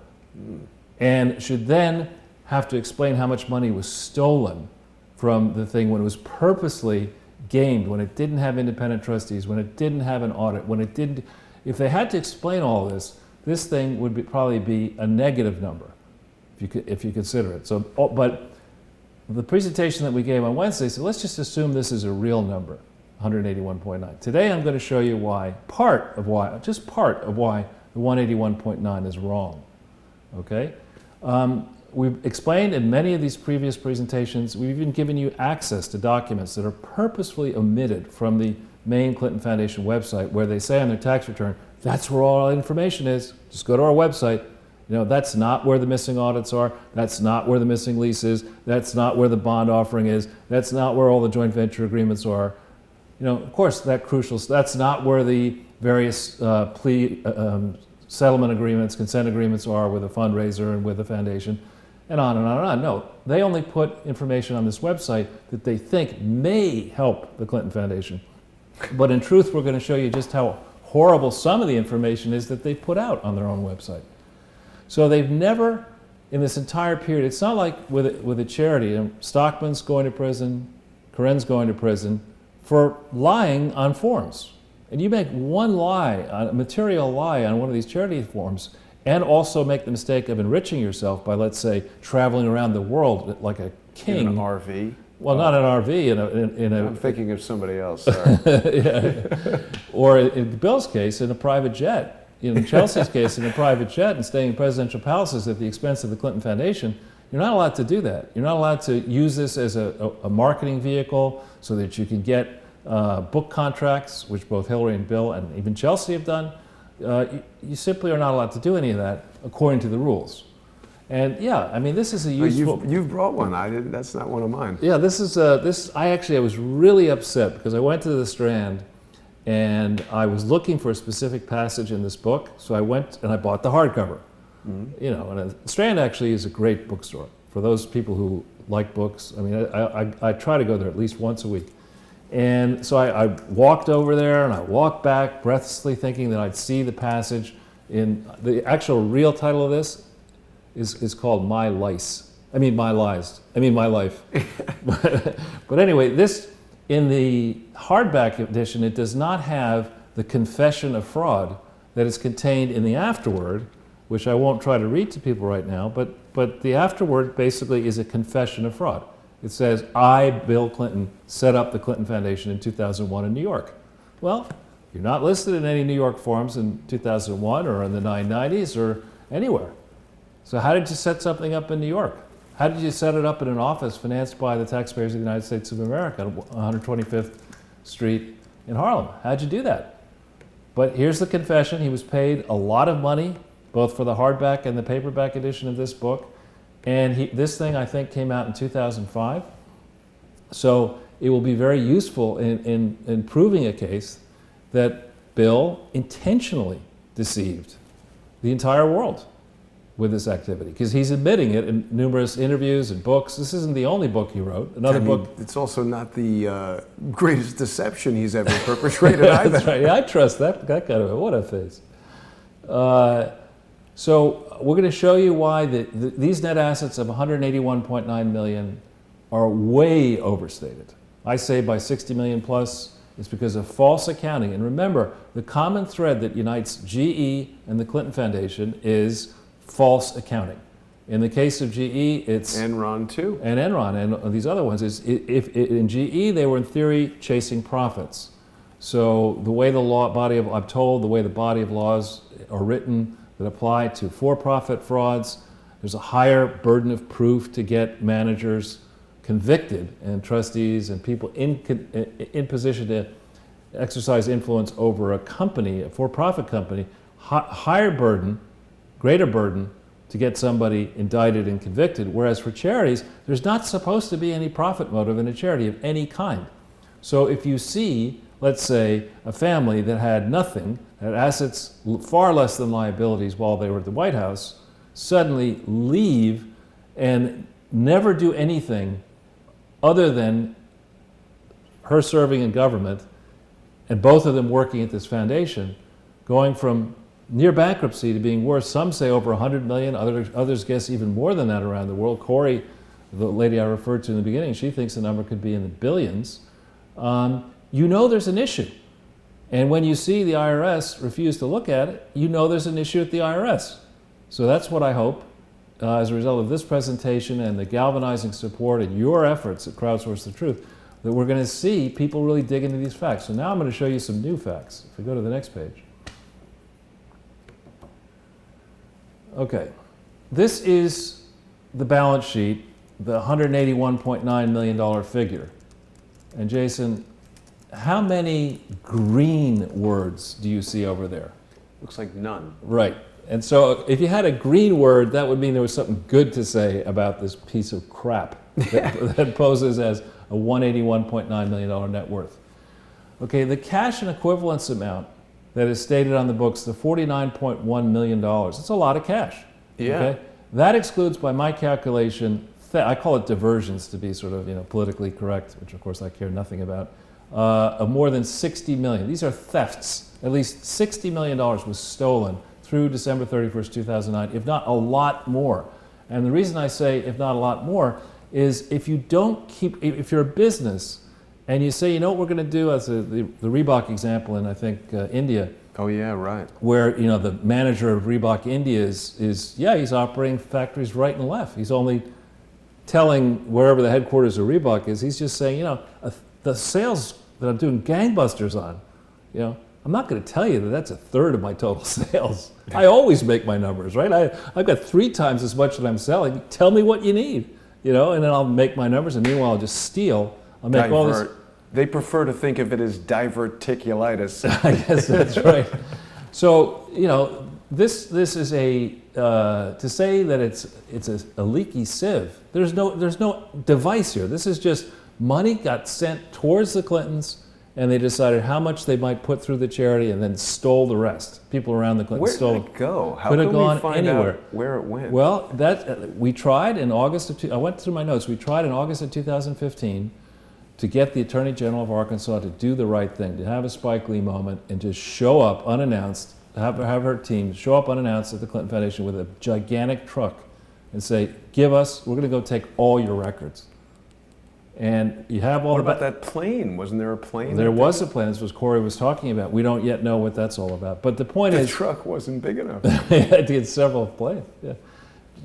and should then have to explain how much money was stolen from the thing when it was purposely gamed, when it didn't have independent trustees, when it didn't have an audit, when it didn't, if they had to explain all this, this thing would probably be a negative number, if you consider it. So, but the presentation that we gave on Wednesday said, let's just assume this is a real number, 181.9. Today I'm going to show you why, just part of why the 181.9 is wrong. Okay? We've explained in many of these previous presentations, we've even given you access to documents that are purposefully omitted from the main Clinton Foundation website, where they say on their tax return, that's where all our information is. Just go to our website. You know, that's not where the missing audits are. That's not where the missing lease is. That's not where the bond offering is. That's not where all the joint venture agreements are. You know, of course, that's not where the various settlement agreements, consent agreements are with a fundraiser and with a foundation, and on and on and on. No, they only put information on this website that they think may help the Clinton Foundation. But in truth, we're going to show you just how horrible some of the information is that they put out on their own website. So they've never, in this entire period, it's not like with a charity, you know, Stockman's going to prison, Corinne's going to prison for lying on forms. And you make one lie, a material lie on one of these charity forms, and also make the mistake of enriching yourself by, let's say, traveling around the world like a king. In an RV? Well, not an RV, in a I'm thinking of somebody else, sorry. Yeah. Or in Bill's case, in a private jet. In Chelsea's case, in a private jet and staying in presidential palaces at the expense of the Clinton Foundation. You're not allowed to do that. You're not allowed to use this as a marketing vehicle so that you can get book contracts, which both Hillary and Bill and even Chelsea have done. You simply are not allowed to do any of that according to the rules. And yeah, I mean, this is a useful... You've brought one. That's not one of mine. Yeah, this is I was really upset because I went to the Strand and I was looking for a specific passage in this book, so I went and I bought the hardcover. Mm-hmm. You know, and Strand actually is a great bookstore for those people who like books. I mean, I try to go there at least once a week. And so I walked over there and I walked back breathlessly thinking that I'd see the passage. In the actual real title of this is called My Lice. I mean, My Lies. I mean, My Life. But anyway, this, in the hardback edition, it does not have the confession of fraud that is contained in the afterword, which I won't try to read to people right now, but the afterword basically is a confession of fraud. It says, I, Bill Clinton, set up the Clinton Foundation in 2001 in New York. Well, you're not listed in any New York forms in 2001 or in the 990s or anywhere. So how did you set something up in New York? How did you set it up in an office financed by the taxpayers of the United States of America on 125th Street in Harlem? How'd you do that? But here's the confession. He was paid a lot of money, both for the hardback and the paperback edition of this book. And this thing, I think, came out in 2005. So it will be very useful in proving a case that Bill intentionally deceived the entire world with this activity, because he's admitting it in numerous interviews and books. This isn't the only book he wrote. Another book. It's also not the greatest deception he's ever perpetrated either. That's right. Yeah, I trust that kind of, what a face. So we're going to show you why these net assets of 181.9 million are way overstated. I say by 60 million plus. It's because of false accounting. And remember, the common thread that unites GE and the Clinton Foundation is false accounting. In the case of GE, it's... Enron too. And Enron and these other ones. In GE, they were in theory chasing profits. So the way the body of laws are written that apply to for-profit frauds, there's a higher burden of proof to get managers convicted and trustees and people in position to exercise influence over a company, a for-profit company, higher burden, greater burden to get somebody indicted and convicted, whereas for charities, there's not supposed to be any profit motive in a charity of any kind. So if you see, let's say, a family that had nothing, had assets far less than liabilities while they were at the White House, suddenly leave and never do anything other than her serving in government, and both of them working at this foundation, going from near bankruptcy to being worth, some say over 100 million, others guess even more than that around the world. Corey, the lady I referred to in the beginning, she thinks the number could be in the billions. You know there's an issue. And when you see the IRS refuse to look at it, you know there's an issue at the IRS. So that's what I hope, as a result of this presentation and the galvanizing support and your efforts at Crowdsource the Truth, that we're going to see people really dig into these facts. So now I'm going to show you some new facts. If we go to the next page. Okay, this is the balance sheet, the $181.9 million figure. And Jason, how many green words do you see over there? Looks like none. Right. And so if you had a green word, that would mean there was something good to say about this piece of crap that poses as a $181.9 million net worth. Okay, the cash and equivalents amount that is stated on the books, the $49.1 million. It's a lot of cash. Yeah. Okay? That excludes, by my calculation, I call it diversions to be sort of politically correct, which of course I care nothing about, of more than 60 million. These are thefts. At least $60 million was stolen through December 31st, 2009, if not a lot more. And the reason I say if not a lot more is if you don't keep, if you're a business and you say, you know what we're going to do, as the Reebok example in, I think, India. Oh yeah, right. Where, the manager of Reebok India is he's operating factories right and left. He's only telling wherever the headquarters of Reebok is, he's just saying, the sales that I'm doing gangbusters on, I'm not going to tell you that that's a third of my total sales. I always make my numbers, right? I've got 3 times as much that I'm selling. Tell me what you need, and then I'll make my numbers, and meanwhile I'll just steal. I'll make all this. They prefer to think of it as diverticulitis. I guess that's right. So, this is to say that it's a leaky sieve. There's no device here. This is just money got sent towards the Clintons, and they decided how much they might put through the charity, and then stole the rest. People around the Clintons stole. Where did it go? How could have can gone we find anywhere. out where it went? Well, we tried in August of. I went through my notes. We tried in August of 2015 to get the Attorney General of Arkansas to do the right thing, to have a Spike Lee moment and just show up unannounced, have her team show up unannounced at the Clinton Foundation with a gigantic truck and say, we're going to go take all your records. And you have all What about that plane? Wasn't there a plane? There was a plane. This was Corey was talking about. We don't yet know what that's all about. But the point is... The truck wasn't big enough. They had to get several planes, yeah,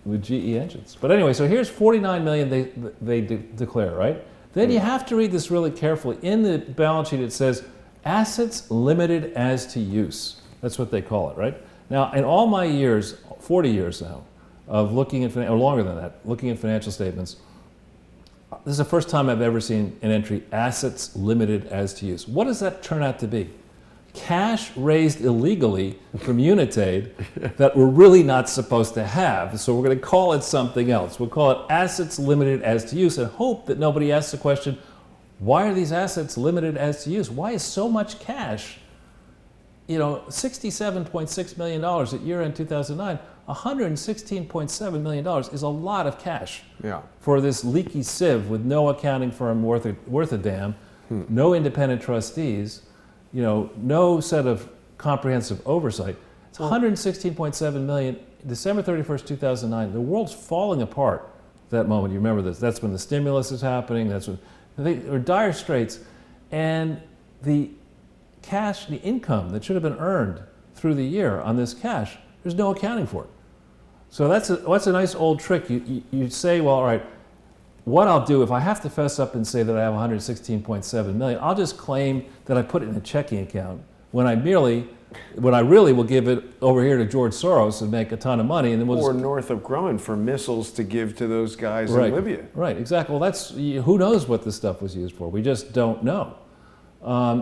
with GE engines. But anyway, so here's 49 million they declare, right? Then you have to read this really carefully. In the balance sheet it says, assets limited as to use. That's what they call it, right? Now, in all my years, 40 years now, of looking at, or longer than that, looking at financial statements, this is the first time I've ever seen an entry, assets limited as to use. What does that turn out to be? Cash raised illegally from Unitaid that we're really not supposed to have. So we're going to call it something else. We'll call it assets limited as to use and hope that nobody asks the question, why are these assets limited as to use? Why is so much cash? $67.6 million at year-end 2009, $116.7 million is a lot of cash for this leaky sieve with no accounting firm worth a damn, no independent trustees, no set of comprehensive oversight. It's $116.7 million, December 31st, 2009. The world's falling apart at that moment. You remember this. That's when the stimulus is happening. That's when they were dire straits. And the cash, the income that should have been earned through the year on this cash, there's no accounting for it. So that's a nice old trick. You say, well, all right, what I'll do, if I have to fess up and say that I have $116.7 million, I'll just claim that I put it in a checking account when I really will give it over here to George Soros and make a ton of money, and then we'll Or just, Northrop Grumman for missiles to give to those guys right, in Libya. Right, exactly. Well, who knows what this stuff was used for? We just don't know.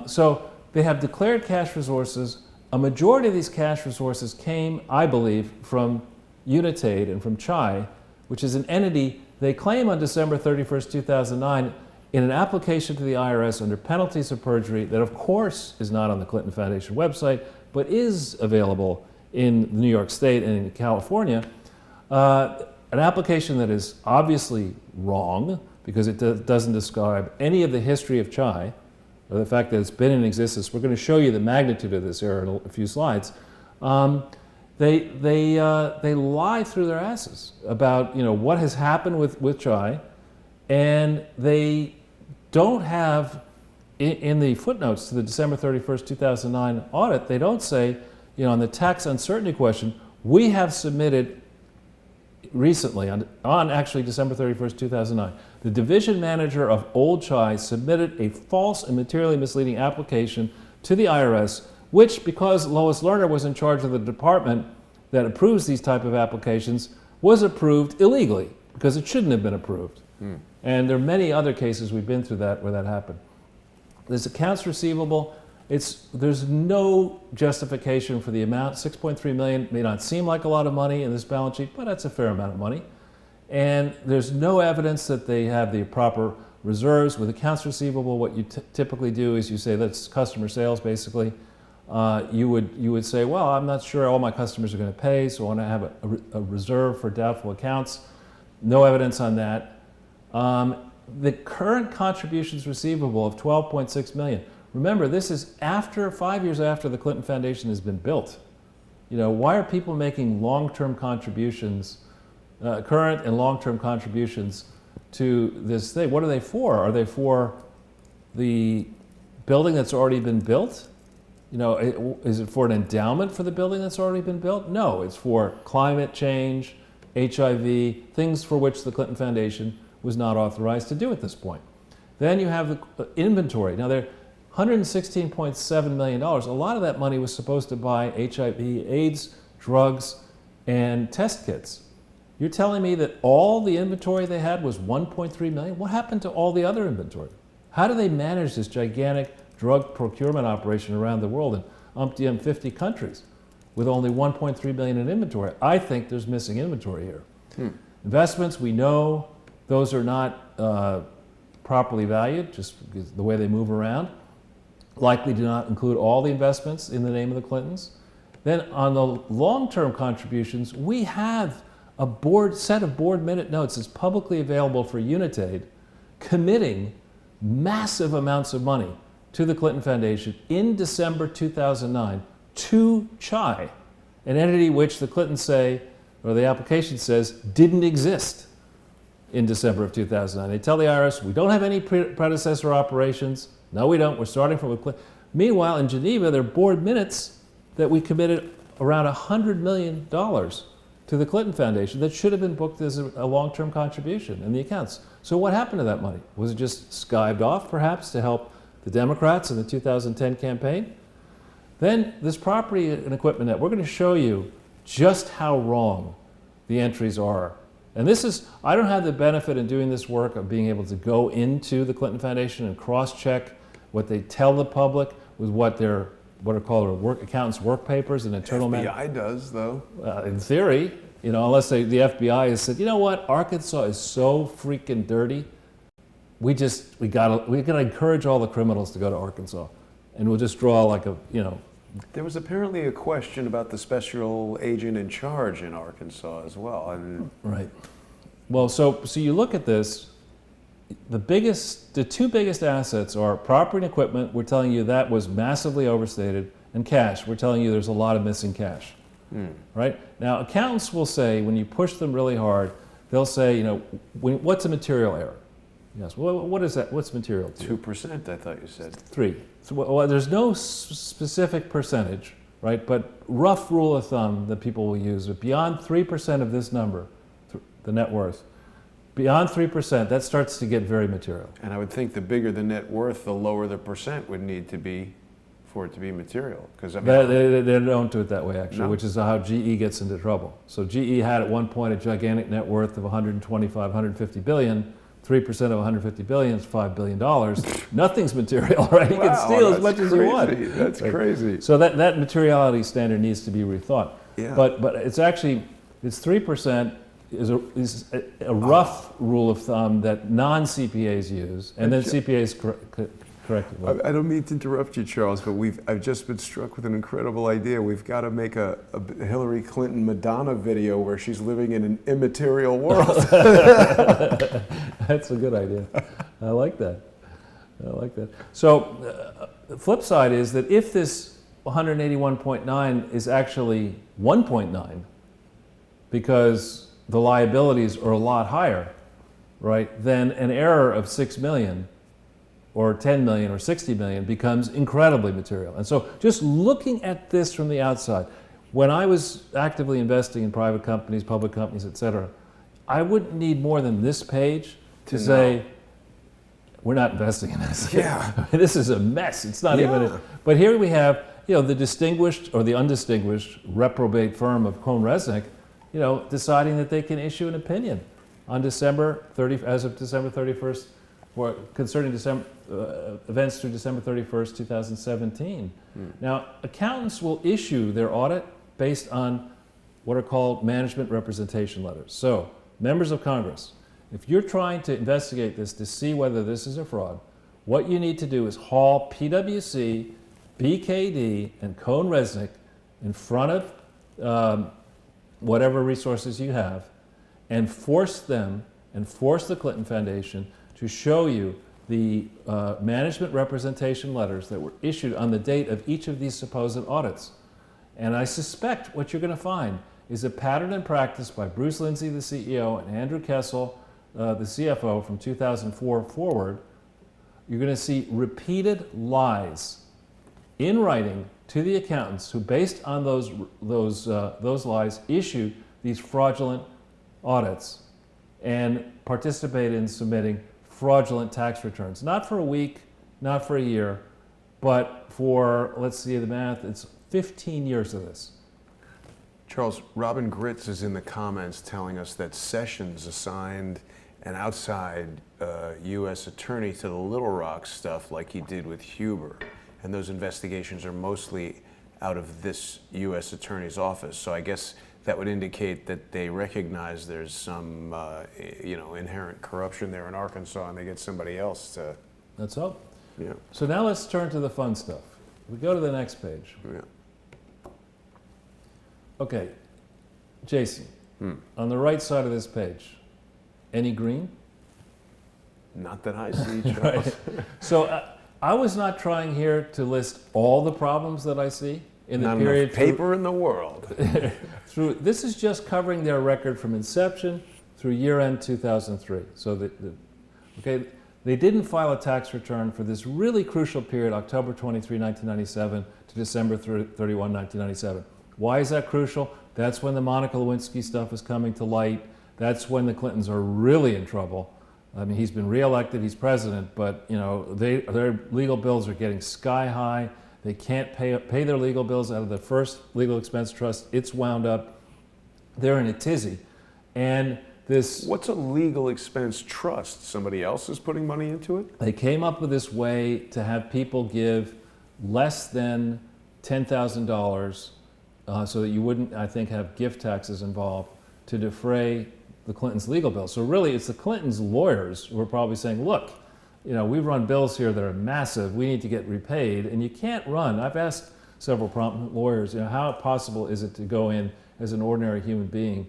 So they have declared cash resources. A majority of these cash resources came, I believe, from Unitaid and from Chai, which is an entity they claim on December 31st, 2009, in an application to the IRS under penalties of perjury that, of course, is not on the Clinton Foundation website, but is available in New York State and in California. An application that is obviously wrong because it doesn't describe any of the history of Chai or the fact that it's been in existence. We're going to show you the magnitude of this error in a few slides. They lie through their asses about what has happened with Chai, and they don't have in the footnotes to the December 31st, 2009 audit. They don't say on the tax uncertainty question, we have submitted recently on actually December 31st, 2009, the division manager of Old Chai submitted a false and materially misleading application to the IRS, which, because Lois Lerner was in charge of the department that approves these type of applications, was approved illegally because it shouldn't have been approved. And there are many other cases we've been through that where that happened. There's accounts receivable. There's no justification for the amount. 6.3 million may not seem like a lot of money in this balance sheet, but that's a fair amount of money. And there's no evidence that they have the proper reserves. With accounts receivable, what you typically do is you say that's customer sales, basically. You would say, well, I'm not sure all my customers are going to pay, so I want to have a reserve for doubtful accounts. No evidence on that. The current contributions receivable of 12.6 million. Remember, this is 5 years after the Clinton Foundation has been built. Why are people making long-term contributions, current and long-term contributions to this thing? What are they for? Are they for the building that's already been built? Is it for an endowment for the building that's already been built? No, it's for climate change, HIV, things for which the Clinton Foundation was not authorized to do at this point. Then you have the inventory. Now, they're $116.7 million. A lot of that money was supposed to buy HIV, AIDS, drugs, and test kits. You're telling me that all the inventory they had was $1.3 million? What happened to all the other inventory? How do they manage this gigantic drug procurement operation around the world in umpty 50 countries with only $1.3 billion in inventory? I think there's missing inventory here. Investments, we know those are not properly valued, just because the way they move around. Likely do not include all the investments in the name of the Clintons. Then on the long-term contributions, we have a set of board minute notes that's publicly available for Unitaid, committing massive amounts of money to the Clinton Foundation in December 2009 to Chai, an entity which the Clintons say, or the application says, didn't exist in December of 2009. They tell the IRS, we don't have any predecessor operations. No, we don't. We're starting from a Clinton. Meanwhile, in Geneva, there are board minutes that we committed around $100 million to the Clinton Foundation that should have been booked as a long-term contribution in the accounts. So what happened to that money? Was it just skived off, perhaps, to help the Democrats in the 2010 campaign? Then this property and equipment net, we're going to show you just how wrong the entries are. And this is, I don't have the benefit in doing this work of being able to go into the Clinton Foundation and cross-check what they tell the public with what are called accountants' work papers and internal FBI does, though. In theory, unless the FBI has said, you know what, Arkansas is so freaking dirty, we gotta encourage all the criminals to go to Arkansas, and we'll just draw like a. There was apparently a question about the special agent in charge in Arkansas as well. Right. Well, so you look at this. The two biggest assets are property and equipment. We're telling you that was massively overstated, and cash. We're telling you there's a lot of missing cash. Right? Now, accountants will say, when you push them really hard, they'll say, what's a material error? Yes. Well, what is that? What's material? 2%, I thought you said. 3. So, well, there's no specific percentage, right? But rough rule of thumb that people will use, but beyond 3% of this number, the net worth, beyond 3%, that starts to get very material. And I would think the bigger the net worth, the lower the percent would need to be for it to be material? Because I mean, They don't do it that way, actually, No? which is how GE gets into trouble. So GE had at one point a gigantic net worth of 125, 150 billion. 3% of 150 billion is $5 billion. Nothing's material, right? You can wow, steal as that's much as you want. crazy. That's Right. crazy. So that materiality standard needs to be rethought. Yeah. But it's actually, it's 3% is a rough rule of thumb that non-CPAs use, and then CPAs correct it. I don't mean to interrupt you, Charles, but I've just been struck with an incredible idea. We've got to make a Hillary Clinton Madonna video where she's living in an immaterial world. That's a good idea. I like that. I like that. So the flip side is that if this 181.9 is actually 1.9, because the liabilities are a lot higher, right, then an error of 6 million or 10 million or 60 million becomes incredibly material. And so just looking at this from the outside, when I was actively investing in private companies, public companies, et cetera, I wouldn't need more than this page to say, we're not investing in this. Yeah. I mean, this is a mess. It's not Yeah. even. But here we have, the distinguished or the undistinguished reprobate firm of Cohn-Resnick, deciding that they can issue an opinion on as of December 31st, concerning events through December 31st, 2017. Now, accountants will issue their audit based on what are called management representation letters. So, members of Congress, if you're trying to investigate this to see whether this is a fraud, what you need to do is haul PwC, BKD, and Cohn-Resnick in front of whatever resources you have and force them and force the Clinton Foundation to show you the management representation letters that were issued on the date of each of these supposed audits. And I suspect what you're going to find is a pattern and practice by Bruce Lindsay, the CEO, and Andrew Kessel, the CFO, from 2004 forward. You're going to see repeated lies in writing to the accountants who, based on those lies, issued these fraudulent audits and participated in submitting fraudulent tax returns. Not for a week, not for a year, but for, let's see the math, it's 15 years of this. Charles, Robin Gritz is in the comments telling us that Sessions assigned an outside U.S. attorney to the Little Rock stuff like he did with Huber. And those investigations are mostly out of this U.S. attorney's office. So I guess that would indicate that they recognize there's some, inherent corruption there in Arkansas, and they get somebody else to. Let's hope. Yeah. So now let's turn to the fun stuff. We go to the next page. Yeah. Okay, Jason, on the right side of this page, any green? Not that I see, Charles. Right. So I was not trying here to list all the problems that I see in the Not period. enough paper in the world. This is just covering their record from inception through year-end 2003. So they didn't file a tax return for this really crucial period, October 23, 1997 to December 31, 1997. Why is that crucial? That's when the Monica Lewinsky stuff is coming to light. That's when the Clintons are really in trouble. I mean, he's been reelected, he's president, but their legal bills are getting sky high. They can't pay their legal bills out of the first legal expense trust. It's wound up. They're in a tizzy. And this... What's a legal expense trust? Somebody else is putting money into it? They came up with this way to have people give less than $10,000 so that you wouldn't, I think, have gift taxes involved to defray the Clintons' legal bills. So really, it's the Clintons' lawyers who are probably saying, look, we run bills here that are massive. We need to get repaid. And you can't run. I've asked several prominent lawyers, how possible is it to go in as an ordinary human being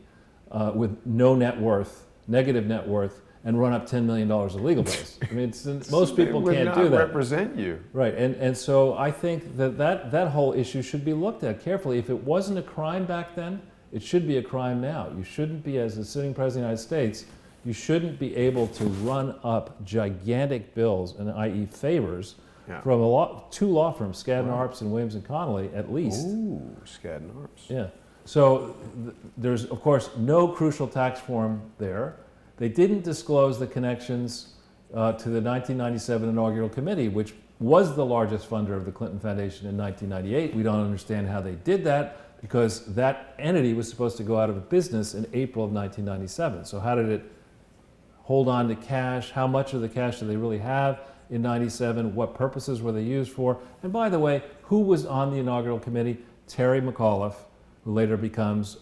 with no net worth, negative net worth, and run up $10 million of legal bills? I mean, most people can't do that. Represent you. Right, and so I think that whole issue should be looked at carefully. If it wasn't a crime back then, it should be a crime now. You shouldn't be, as a sitting president of the United States, you shouldn't be able to run up gigantic bills, and i.e. favors, from two law firms, Skadden Arps and Williams and Connolly, at least. Ooh, Skadden Arps. Yeah. So there's, of course, no crucial tax form there. They didn't disclose the connections to the 1997 inaugural committee, which was the largest funder of the Clinton Foundation in 1998. We don't understand how they did that, because that entity was supposed to go out of business in April of 1997. So how did it hold on to cash? How much of the cash do they really have in 97? What purposes were they used for? And by the way, who was on the inaugural committee? Terry McAuliffe, who later becomes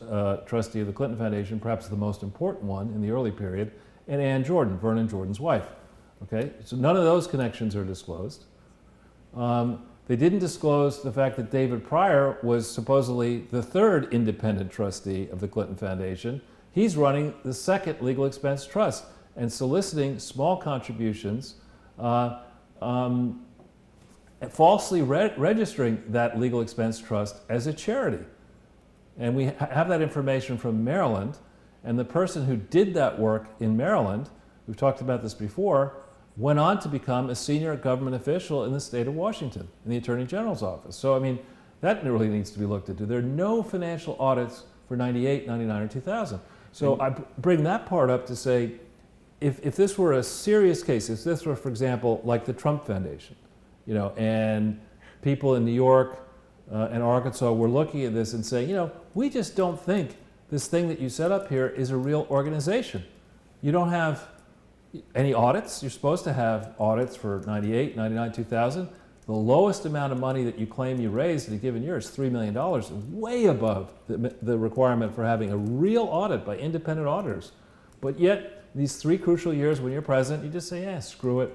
trustee of the Clinton Foundation, perhaps the most important one in the early period, and Ann Jordan, Vernon Jordan's wife. Okay, so none of those connections are disclosed. They didn't disclose the fact that David Pryor was supposedly the third independent trustee of the Clinton Foundation. He's running the second legal expense trust and soliciting small contributions, falsely registering that legal expense trust as a charity. And we have that information from Maryland, and the person who did that work in Maryland, we've talked about this before, went on to become a senior government official in the state of Washington, in the Attorney General's office. So, I mean, that really needs to be looked into. There are no financial audits for 98, 99, or 2000. So I bring that part up to say, if this were a serious case, if this were, for example, like the Trump Foundation, you know, and people in New York and Arkansas were looking at this and saying, you know, we just don't think this thing that you set up here is a real organization. You don't have any audits. You're supposed to have audits for 98, 99, 2000. The lowest amount of money that you claim you raised in a given year is $3 million, way above the requirement for having a real audit by independent auditors. But yet, these 3 crucial years when you're president, you just say, yeah, screw it.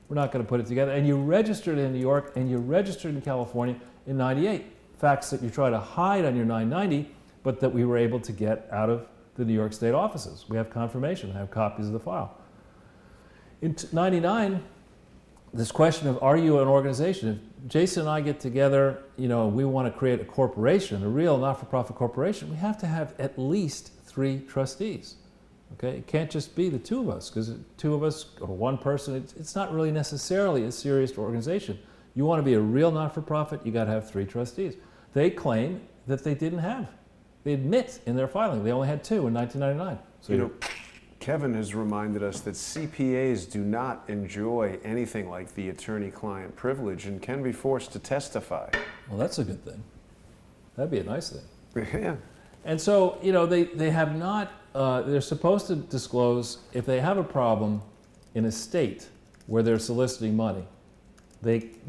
We're not going to put it together. And you registered in New York and you registered in California in 98. Facts that you try to hide on your 990, but that we were able to get out of the New York State offices. We have confirmation. I have copies of the file. In 99, this question of, are you an organization? If Jason and I get together, you know, we want to create a corporation, a real not-for-profit corporation, we have to have at least 3 trustees. Okay, it can't just be the 2 of us, because 2 of us or 1 person, it's not really necessarily a serious organization. You want to be a real not-for-profit, you got to have 3 trustees. They claim that they didn't have. They admit in their filing they only had 2 in 1999. So you know, Kevin has reminded us that CPAs do not enjoy anything like the attorney-client privilege and can be forced to testify. Well, that's a good thing. That'd be a nice thing. Yeah. And so, you know, they have not, they're supposed to disclose if they have a problem in a state where they're soliciting money.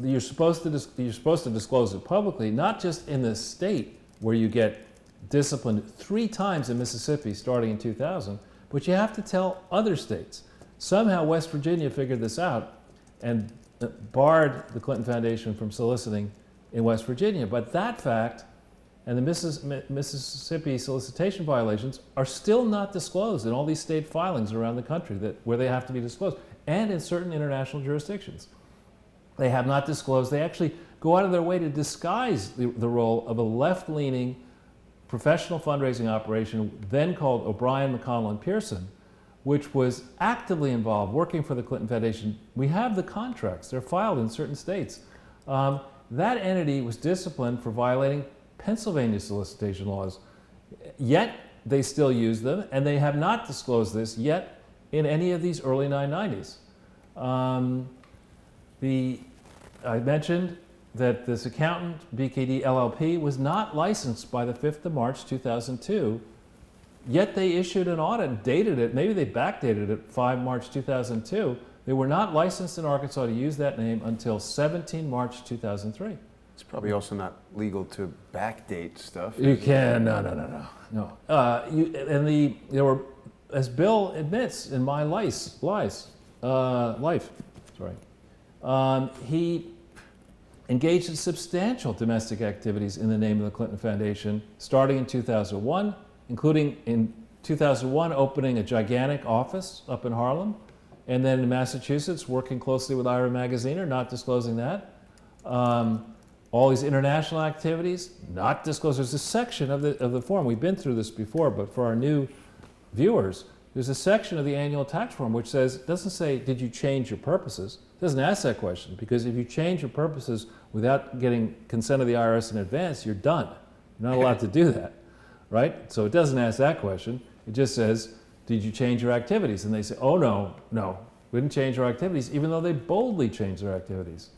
You're supposed to disclose it publicly, not just in the state where you get disciplined 3 times in Mississippi starting in 2000, but you have to tell other states. Somehow West Virginia figured this out and barred the Clinton Foundation from soliciting in West Virginia. But that fact and the Mississippi solicitation violations are still not disclosed in all these state filings around the country where they have to be disclosed, and in certain international jurisdictions. They have not disclosed. They actually go out of their way to disguise the role of a left-leaning professional fundraising operation, then called O'Brien, McConnell, and Pearson, which was actively involved working for the Clinton Foundation. We have the contracts. They're filed in certain states. That entity was disciplined for violating Pennsylvania solicitation laws. Yet, they still use them, and they have not disclosed this yet in any of these early 990s. I mentioned that this accountant, BKD LLP, was not licensed by the 5th of March 2002, yet they issued an audit and dated it, maybe they backdated it 5 March 2002. They were not licensed in Arkansas to use that name until 17 March 2003. It's probably also not legal to backdate stuff. You can, no. There were, as Bill admits in My Life, he engaged in substantial domestic activities in the name of the Clinton Foundation, starting in 2001, including in 2001 opening a gigantic office up in Harlem, and then in Massachusetts working closely with Ira Magaziner, not disclosing that. All these international activities, not disclosed. There's a section of the form, we've been through this before, but for our new viewers, there's a section of the annual tax form which says, doesn't say, did you change your purposes? It doesn't ask that question, because if you change your purposes without getting consent of the IRS in advance, you're done. You're not allowed to do that, right? So it doesn't ask that question. It just says, did you change your activities? And they say, oh, no, We didn't change our activities, even though they boldly changed their activities.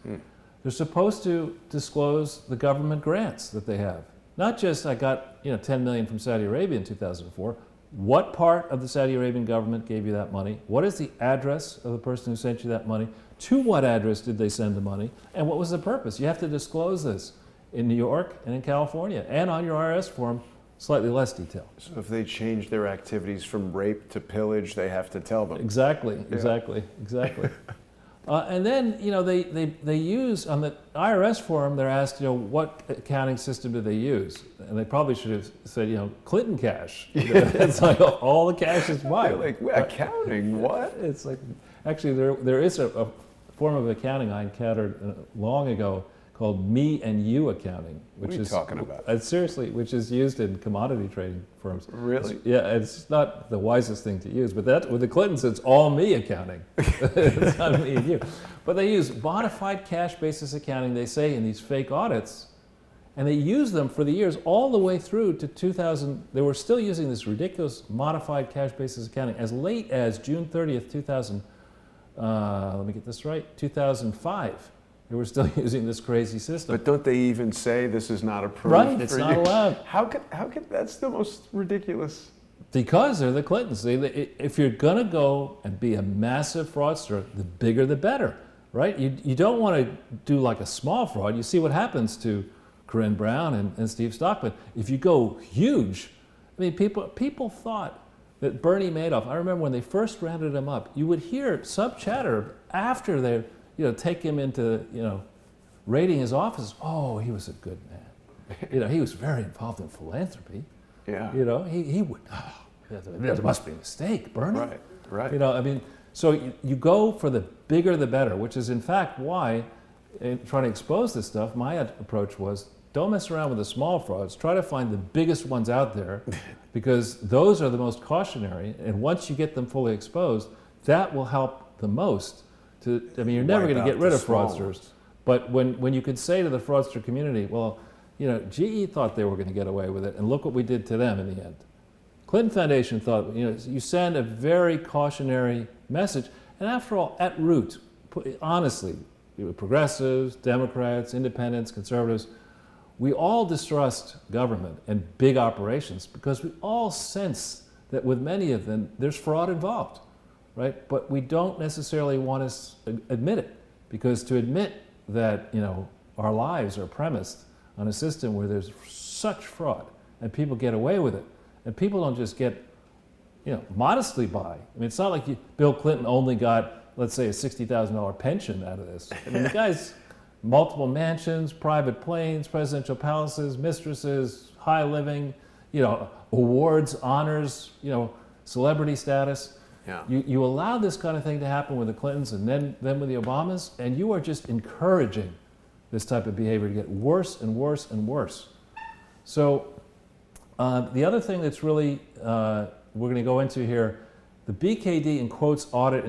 They're supposed to disclose the government grants that they have. Not just, I got 10 million from Saudi Arabia in 2004. What part of the Saudi Arabian government gave you that money? What is the address of the person who sent you that money? To what address did they send the money? And what was the purpose? You have to disclose this in New York and in California. And on your IRS form, slightly less detail. So if they change their activities from rape to pillage, they have to tell them. Exactly. And then, they use, on the IRS form, they're asked, what accounting system do they use? And they probably should have said, Clinton cash. It's like, all the cash is mine. Like, accounting, what? It's like, actually, there is a form of accounting I encountered long ago called me and you accounting. What are you talking about? Seriously, which is used in commodity trading firms. Really? Yeah, it's not the wisest thing to use, but with the Clintons, it's all me accounting. It's not me and you. But they use modified cash basis accounting, they say, in these fake audits, and they use them for the years all the way through to 2000. They were still using this ridiculous modified cash basis accounting as late as June 30th, 2005. They were still using this crazy system. But don't they even say this is not approved? Right, it's not allowed. How could that's the most ridiculous? Because they're the Clintons. If you're going to go and be a massive fraudster, the bigger the better, right? You don't want to do like a small fraud. You see what happens to Corinne Brown and Steve Stockman. If you go huge, I mean, people thought that Bernie Madoff, I remember when they first rounded him up, you would hear some chatter after they take him into, raiding his office. Oh, he was a good man. He was very involved in philanthropy. Yeah. He would, there must be a mistake, Bernie. Right. So you go for the bigger the better, which is in fact why, in trying to expose this stuff, my approach was, don't mess around with the small frauds. Try to find the biggest ones out there, because those are the most cautionary. And once you get them fully exposed, that will help the most. You're never going to get rid of fraudsters. But when you could say to the fraudster community, well, GE thought they were going to get away with it, and look what we did to them in the end. Clinton Foundation thought, you send a very cautionary message. And after all, at root, honestly, progressives, Democrats, independents, conservatives, we all distrust government and big operations because we all sense that with many of them, there's fraud involved. Right? But we don't necessarily want to admit it, because to admit that our lives are premised on a system where there's such fraud and people get away with it, and people don't just get modestly by. It's not like Bill Clinton only got, let's say, a $60,000 pension out of this. The guy's multiple mansions, private planes, presidential palaces, mistresses, high living, awards, honors, celebrity status. Yeah. You allow this kind of thing to happen with the Clintons and then with the Obamas, and you are just encouraging this type of behavior to get worse and worse and worse. So the other thing that's really, we're going to go into here, the BKD in quotes audit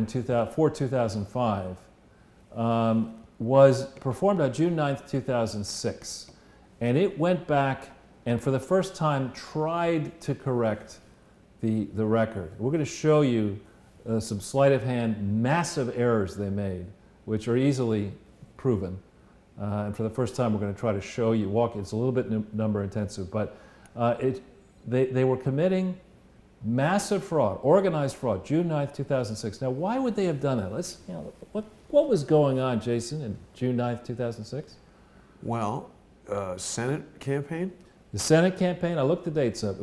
for 2005 was performed on June 9th, 2006. And it went back and for the first time tried to correct the record. We're going to show you some sleight of hand, massive errors they made, which are easily proven. And for the first time, we're going to try to show you, it's a little bit number intensive, but they were committing massive fraud, organized fraud, June 9th, 2006. Now, why would they have done that? What was going on, Jason, in June 9th, 2006? Well, Senate campaign? The Senate campaign, I looked the dates up.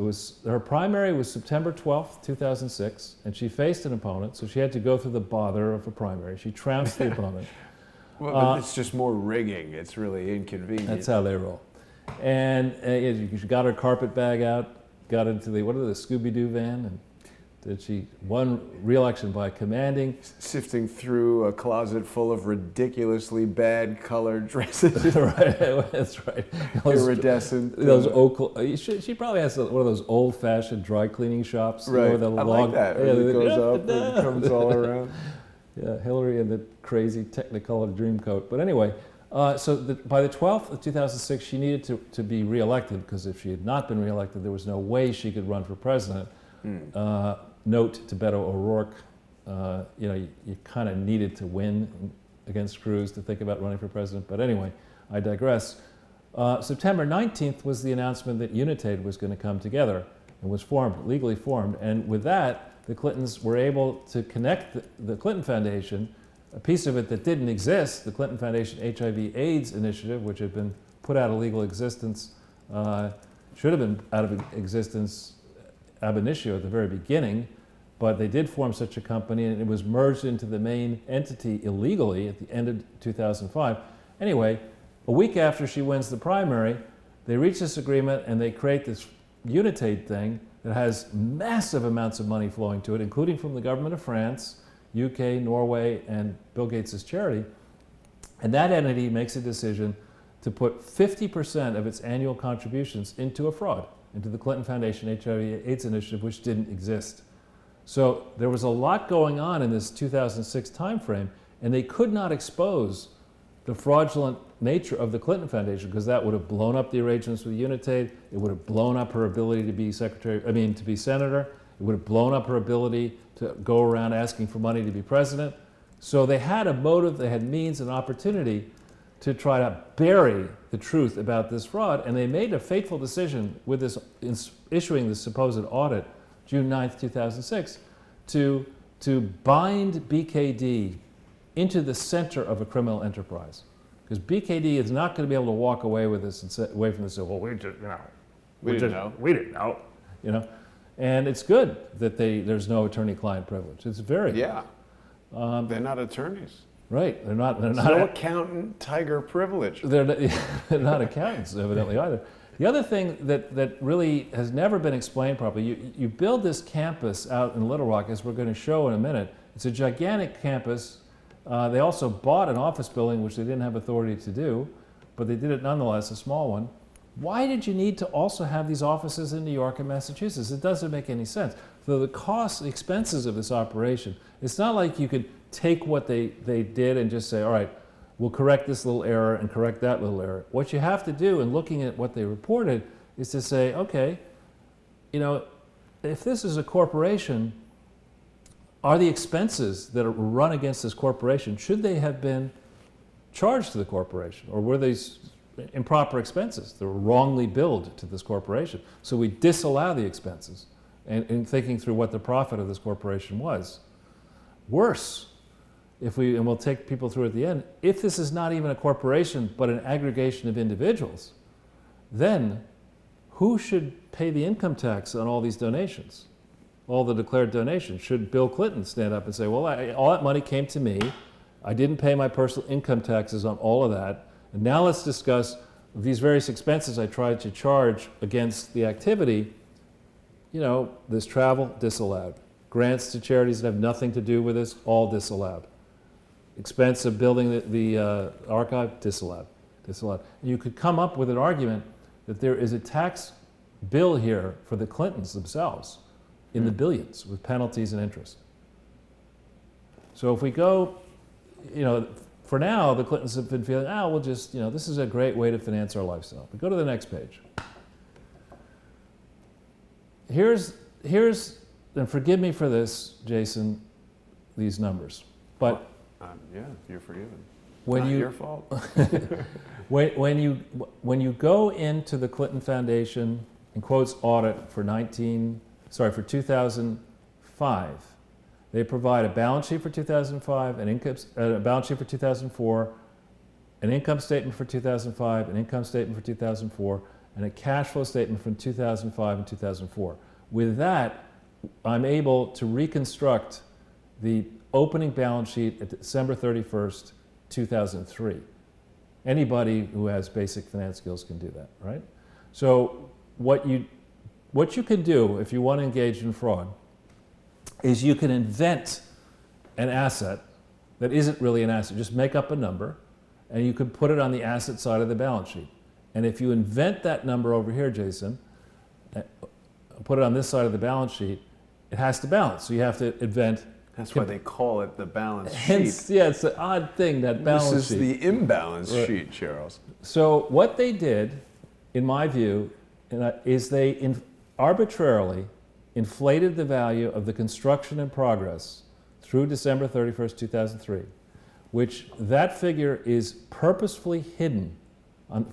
Her primary was September 12th, 2006, and she faced an opponent, so she had to go through the bother of a primary. She trounced the opponent. Well, but it's just more rigging. It's really inconvenient. That's how they roll. And she got her carpet bag out, got into the Scooby-Doo van, and she won re-election by commanding. Sifting through a closet full of ridiculously bad colored dresses. Right, that's right. Iridescent. She probably has one of those old-fashioned dry cleaning shops. Right, like that. It goes up and it comes all around. Yeah, Hillary in the crazy Technicolor dream coat. But anyway, by the 12th of 2006, she needed to be re-elected, because if she had not been re-elected, there was no way she could run for president. Note to Beto O'Rourke, you kind of needed to win against Cruz to think about running for president. But anyway, I digress. September 19th was the announcement that United was going to come together and was formed, legally formed. And with that, the Clintons were able to connect the Clinton Foundation, a piece of it that didn't exist, the Clinton Foundation HIV/AIDS initiative, which had been put out of legal existence, should have been out of existence ab initio at the very beginning, but they did form such a company, and it was merged into the main entity illegally at the end of 2005. Anyway, a week after she wins the primary, they reach this agreement and they create this Unitate thing that has massive amounts of money flowing to it, including from the government of France, UK, Norway, and Bill Gates' charity. And that entity makes a decision to put 50% of its annual contributions into a fraud, into the Clinton Foundation HIV/AIDS initiative, which didn't exist. So there was a lot going on in this 2006 timeframe, and they could not expose the fraudulent nature of the Clinton Foundation, because that would have blown up the arrangements with Unitate. It would have blown up her ability to be to be senator. It would have blown up her ability to go around asking for money to be president. So they had a motive, they had means and opportunity to try to bury the truth about this fraud, and they made a fateful decision with this, issuing this supposed audit, June 9th, 2006, to bind BKD into the center of a criminal enterprise. Because BKD is not going to be able to walk away with this and away from this and say, well, we didn't know. And it's good that there's no attorney-client privilege. It's very Yeah. They're not attorneys. right. They're not. No accountant tiger privilege. They're not accountants, evidently, either. The other thing that really has never been explained properly, you build this campus out in Little Rock, as we're going to show in a minute. It's a gigantic campus. They also bought an office building, which they didn't have authority to do, but they did it nonetheless, a small one. Why did you need to also have these offices in New York and Massachusetts? It doesn't make any sense. So the costs, the expenses of this operation, it's not like you could take what they did and just say, all right, we'll correct this little error and correct that little error. What you have to do in looking at what they reported is to say, okay, if this is a corporation, are the expenses that are run against this corporation, should they have been charged to the corporation? Or were these improper expenses that were wrongly billed to this corporation? So we disallow the expenses in thinking through what the profit of this corporation was. Worse, and we'll take people through at the end, if this is not even a corporation but an aggregation of individuals, then who should pay the income tax on all these donations? All the declared donations? Should Bill Clinton stand up and say, well, all that money came to me, I didn't pay my personal income taxes on all of that, and now let's discuss these various expenses I tried to charge against the activity. This travel, disallowed. Grants to charities that have nothing to do with this, all disallowed. Expense of building the archive, disallowed. And you could come up with an argument that there is a tax bill here for the Clintons themselves in the billions with penalties and interest. So if we go, for now, the Clintons have been feeling, we'll just, this is a great way to finance our lifestyle. But go to the next page. Here's, and forgive me for this, Jason, these numbers, but Yeah, you're forgiven. When Not you, your fault. when you go into the Clinton Foundation, in quotes, audit for 2005, they provide a balance sheet for 2005, a balance sheet for 2004, an income statement for 2005, an income statement for 2004, and a cash flow statement from 2005 and 2004. With that, I'm able to reconstruct the opening balance sheet at December 31st, 2003. Anybody who has basic finance skills can do that, right? So what you can do if you want to engage in fraud is you can invent an asset that isn't really an asset. Just make up a number, and you can put it on the asset side of the balance sheet. And if you invent that number over here, Jason, put it on this side of the balance sheet, it has to balance. So you have to invent. That's why they call it the balance Hence, sheet. yeah, it's an odd thing, that balance This is sheet. the imbalance sheet, Charles. So what they did, in my view, is they arbitrarily inflated the value of the construction in progress through December 31st, 2003, which that figure is purposefully hidden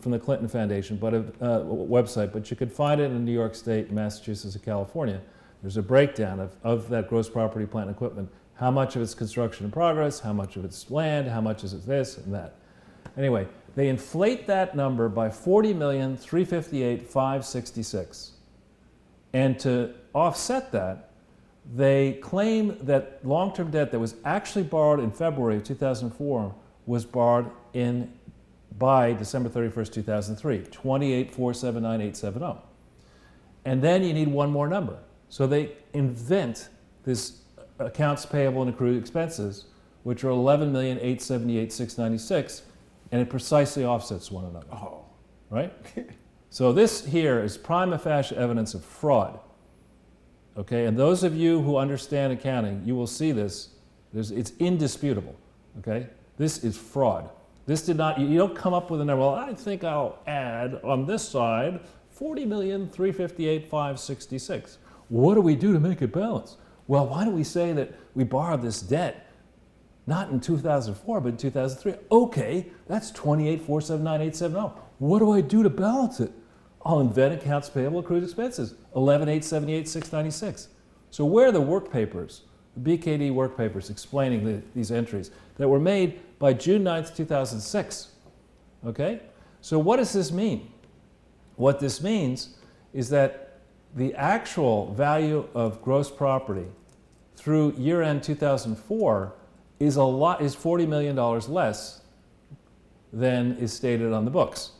from the Clinton Foundation website, but you could find it in New York State, Massachusetts, and California. There's a breakdown of that gross property, plant, and equipment. How much of it's construction in progress, how much of it's land, how much is it this and that. Anyway, they inflate that number by $40,358,566. And to offset that, they claim that long-term debt that was actually borrowed in February of 2004 was borrowed by December 31st, 2003, 28,479,870. And then you need one more number. So they invent this accounts payable and accrued expenses, which are 11,878,696, and it precisely offsets one another. Oh. Right? So this here is prima facie evidence of fraud. Okay, and those of you who understand accounting, you will see this. It's indisputable. Okay, this is fraud. This did not. You don't come up with a number. Well, I think I'll add on this side 40,358,566. What do we do to make it balance? Well, why don't we say that we borrowed this debt not in 2004 but in 2003? Okay, that's 28,479,870. What do I do to balance it? I'll invent accounts payable accrued expenses, 11,878,696. So where are the work papers, the BKD work papers explaining these entries that were made by June 9th, 2006? Okay? So what does this mean? What this means is that the actual value of gross property through year-end 2004 is $40 million less than is stated on the books.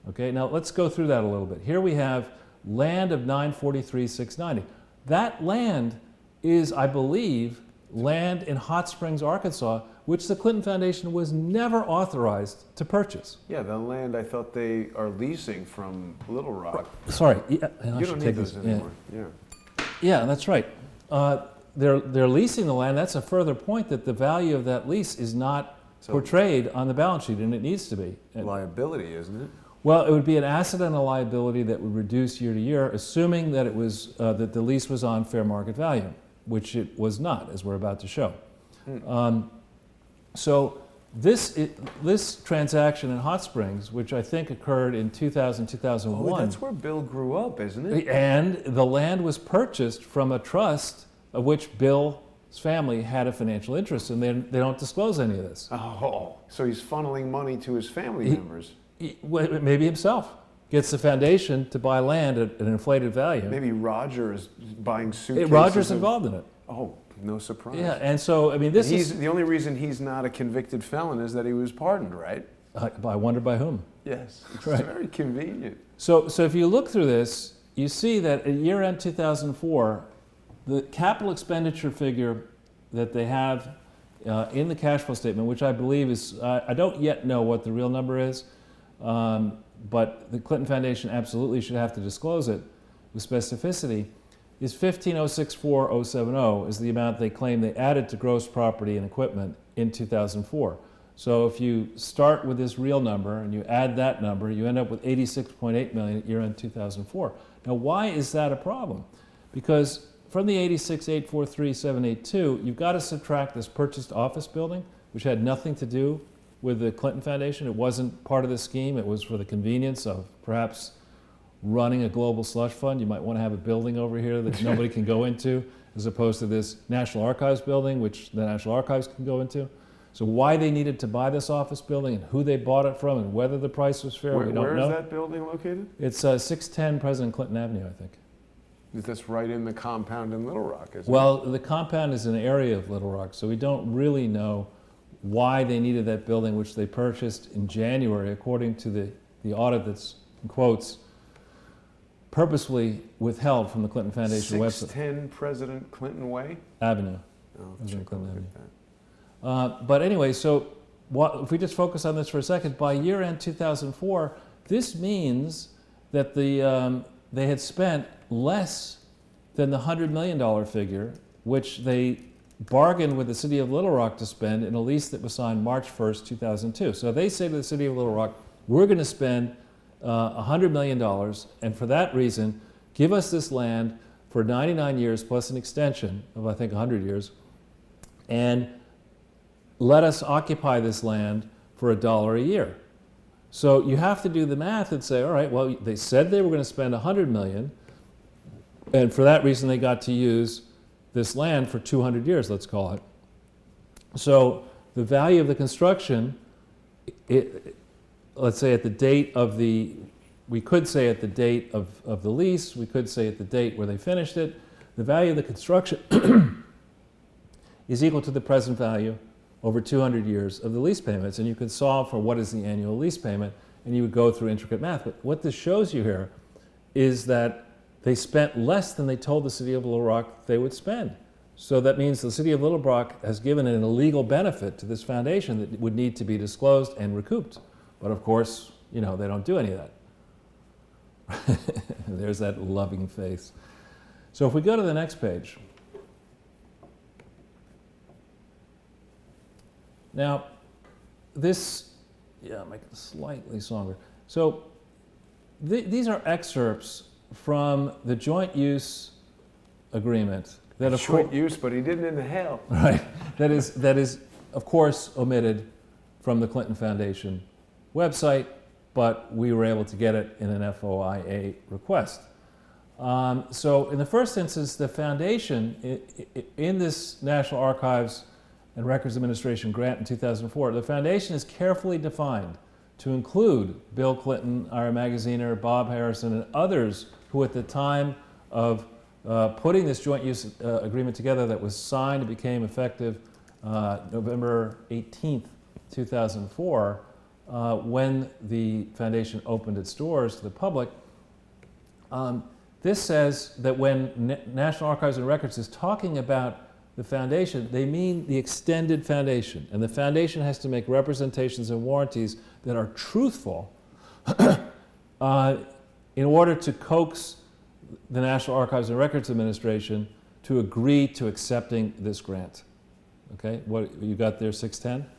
Okay, now let's go through that a little bit. Here we have land of $943,690. That land is, I believe, land in Hot Springs, Arkansas, which the Clinton Foundation was never authorized to purchase. Yeah, the land I thought they are leasing from Little Rock. Sorry, You don't need those anymore. Yeah, that's right. They're leasing the land. That's a further point that the value of that lease is not portrayed on the balance sheet, and it needs to be. Liability, isn't it? Well, it would be an asset and a liability that would reduce year to year, assuming that it was that the lease was on fair market value, which it was not, as we're about to show. So this transaction in Hot Springs, which I think occurred in 2000, 2001. Oh, that's where Bill grew up, isn't it? And the land was purchased from a trust of which Bill's family had a financial interest, and they don't disclose any of this. Oh, so he's funneling money to his family members. Maybe himself gets the foundation to buy land at an inflated value. Maybe Roger is buying suitcases. Roger's involved in it. Oh, no surprise. Yeah, and so, I mean, this is... The only reason he's not a convicted felon is that he was pardoned, right? I wonder by whom. Yes, it's right. very convenient. So if you look through this, you see that at year-end 2004, the capital expenditure figure that they have in the cash flow statement, which I believe is, I don't yet know what the real number is, but the Clinton Foundation absolutely should have to disclose it with specificity, is $15,064,070 is the amount they claim they added to gross property and equipment in 2004. So if you start with this real number and you add that number, you end up with $86.8 million at year-end 2004. Now, why is that a problem? Because from the $86,843,782, you've got to subtract this purchased office building, which had nothing to do with the Clinton Foundation. It wasn't part of the scheme. It was for the convenience of perhaps running a global slush fund. You might want to have a building over here that nobody can go into, as opposed to this National Archives building, which the National Archives can go into. So why they needed to buy this office building and who they bought it from and whether the price was fair, we don't know. Where is that building located? It's 610 President Clinton Avenue, I think. That's right in the compound in Little Rock, isn't it? Well, the compound is an area of Little Rock, so we don't really know why they needed that building, which they purchased in January, according to the audit that's, in quotes, purposely withheld from the Clinton Foundation website. 610 President Clinton Way? Avenue. Oh, President Clinton Avenue. that. But anyway, so if we just focus on this for a second, by year-end 2004, this means that they had spent less than the $100 million figure, which they bargained with the city of Little Rock to spend in a lease that was signed March 1st, 2002. So they say to the city of Little Rock, we're going to spend $100 million, and for that reason, give us this land for 99 years plus an extension of, I think, 100 years, and let us occupy this land for $1 a year. So you have to do the math and say, all right, well, they said they were going to spend $100 million, and for that reason they got to use this land for 200 years, let's call it. So the value of the construction, let's say at the date of the, we could say at the date of the lease, we could say at the date where they finished it, the value of the construction is equal to the present value over 200 years of the lease payments, and you could solve for what is the annual lease payment, and you would go through intricate math. But what this shows you here is that they spent less than they told the city of Little Rock they would spend. So that means the city of Little Rock has given an illegal benefit to this foundation that would need to be disclosed and recouped. But of course, you know, they don't do any of that. There's that loving face. So if we go to the next page. Now, this, yeah, make it slightly stronger. So these are excerpts from the joint use agreement that of Short use, but he didn't inhale. right, that is of course omitted from the Clinton Foundation website, but we were able to get it in an FOIA request. So in the first instance, the foundation, in this National Archives and Records Administration grant in 2004, the foundation is carefully defined to include Bill Clinton, Ira Magaziner, Bob Harrison, and others who at the time of putting this joint use agreement together that was signed and became effective November 18th, 2004, when the foundation opened its doors to the public. This says that when National Archives and Records is talking about the foundation, they mean the extended foundation. And the foundation has to make representations and warranties that are truthful in order to coax the National Archives and Records Administration to agree to accepting this grant. Okay, what you got there, 610?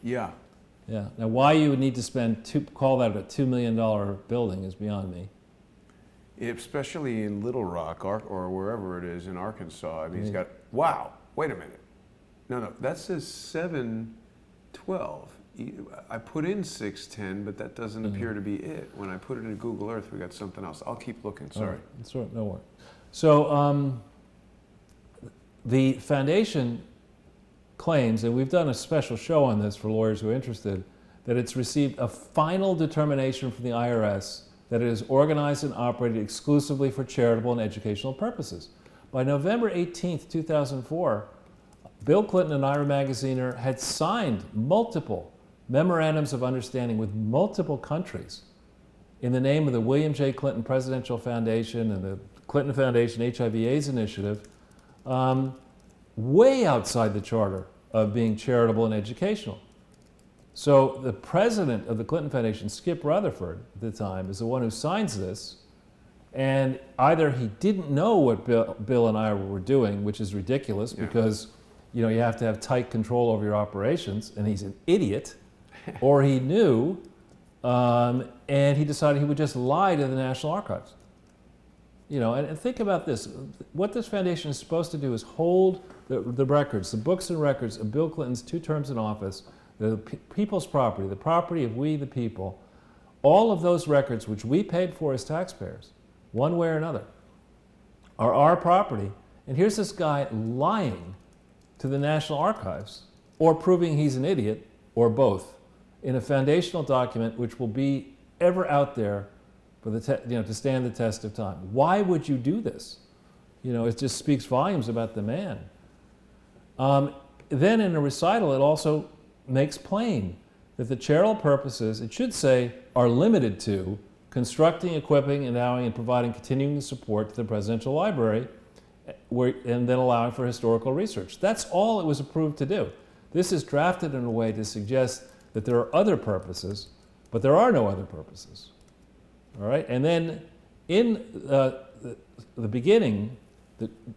Yeah. Yeah. Now, why you would need to spend call that a $2 million building is beyond me. Especially in Little Rock or wherever it is in Arkansas. I mean, it's got, wow, wait a minute. No, that says 712. I put in 610, but that doesn't appear to be it. When I put it in Google Earth, we got something else. I'll keep looking, sorry. That's right, no worries. So the foundation claims, and we've done a special show on this for lawyers who are interested, that it's received a final determination from the IRS that it is organized and operated exclusively for charitable and educational purposes. By November 18th, 2004, Bill Clinton and Ira Magaziner had signed multiple memorandums of understanding with multiple countries in the name of the William J. Clinton Presidential Foundation and the Clinton Foundation HIV/AIDS Initiative, way outside the charter of being charitable and educational. So the president of the Clinton Foundation, Skip Rutherford, at the time, is the one who signs this, and either he didn't know what Bill and Ira were doing, which is ridiculous because you know you have to have tight control over your operations, and he's an idiot, or he knew, and he decided he would just lie to the National Archives. You know, and think about this. What this foundation is supposed to do is hold the records, the books and records of Bill Clinton's 2 terms in office, the people's property, the property of we the people, all of those records which we paid for as taxpayers, one way or another, are our property. And here's this guy lying to the National Archives, or proving he's an idiot, or both, in a foundational document which will be ever out there for the to stand the test of time. Why would you do this? You know, it just speaks volumes about the man. Then in a recital, it also makes plain that the charitable purposes, it should say, are limited to constructing, equipping, endowing, and providing continuing support to the Presidential Library, and then allowing for historical research. That's all it was approved to do. This is drafted in a way to suggest that there are other purposes, but there are no other purposes. All right, and then in the beginning,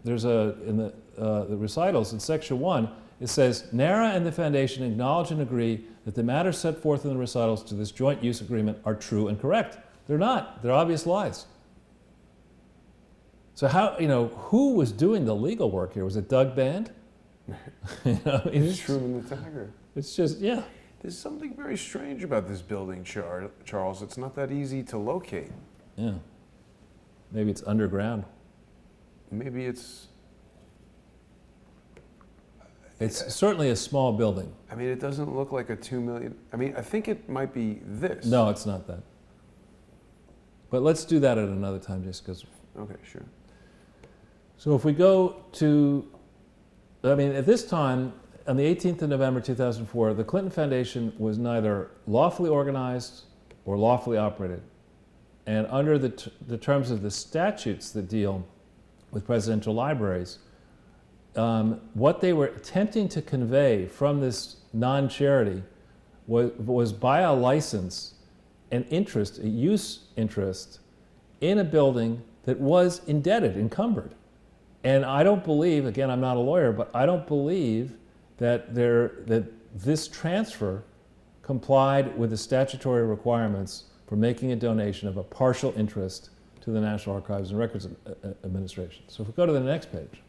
there's in the recitals in section 1, it says, NARA and the Foundation acknowledge and agree that the matters set forth in the recitals to this joint use agreement are true and correct. They're not. They're obvious lies. So how, you know, who was doing the legal work here? Was it Doug Band? It's Truman the Tiger. It's just, yeah. There's something very strange about this building, Charles. It's not that easy to locate. Yeah. Maybe it's underground. Maybe it's certainly a small building. I mean, it doesn't look like a 2 million. I mean, I think it might be this. No, it's not that. But let's do that at another time, just because. Okay, sure. So if we go to, I mean, at this time, on the 18th of November 2004, the Clinton Foundation was neither lawfully organized or lawfully operated. And under the terms of the statutes that deal with presidential libraries, what they were attempting to convey from this non-charity was by a license an interest, a use interest, in a building that was indebted, encumbered. And I don't believe, again, I'm not a lawyer, but I don't believe that this transfer complied with the statutory requirements for making a donation of a partial interest to the National Archives and Records Administration. So if we go to the next page.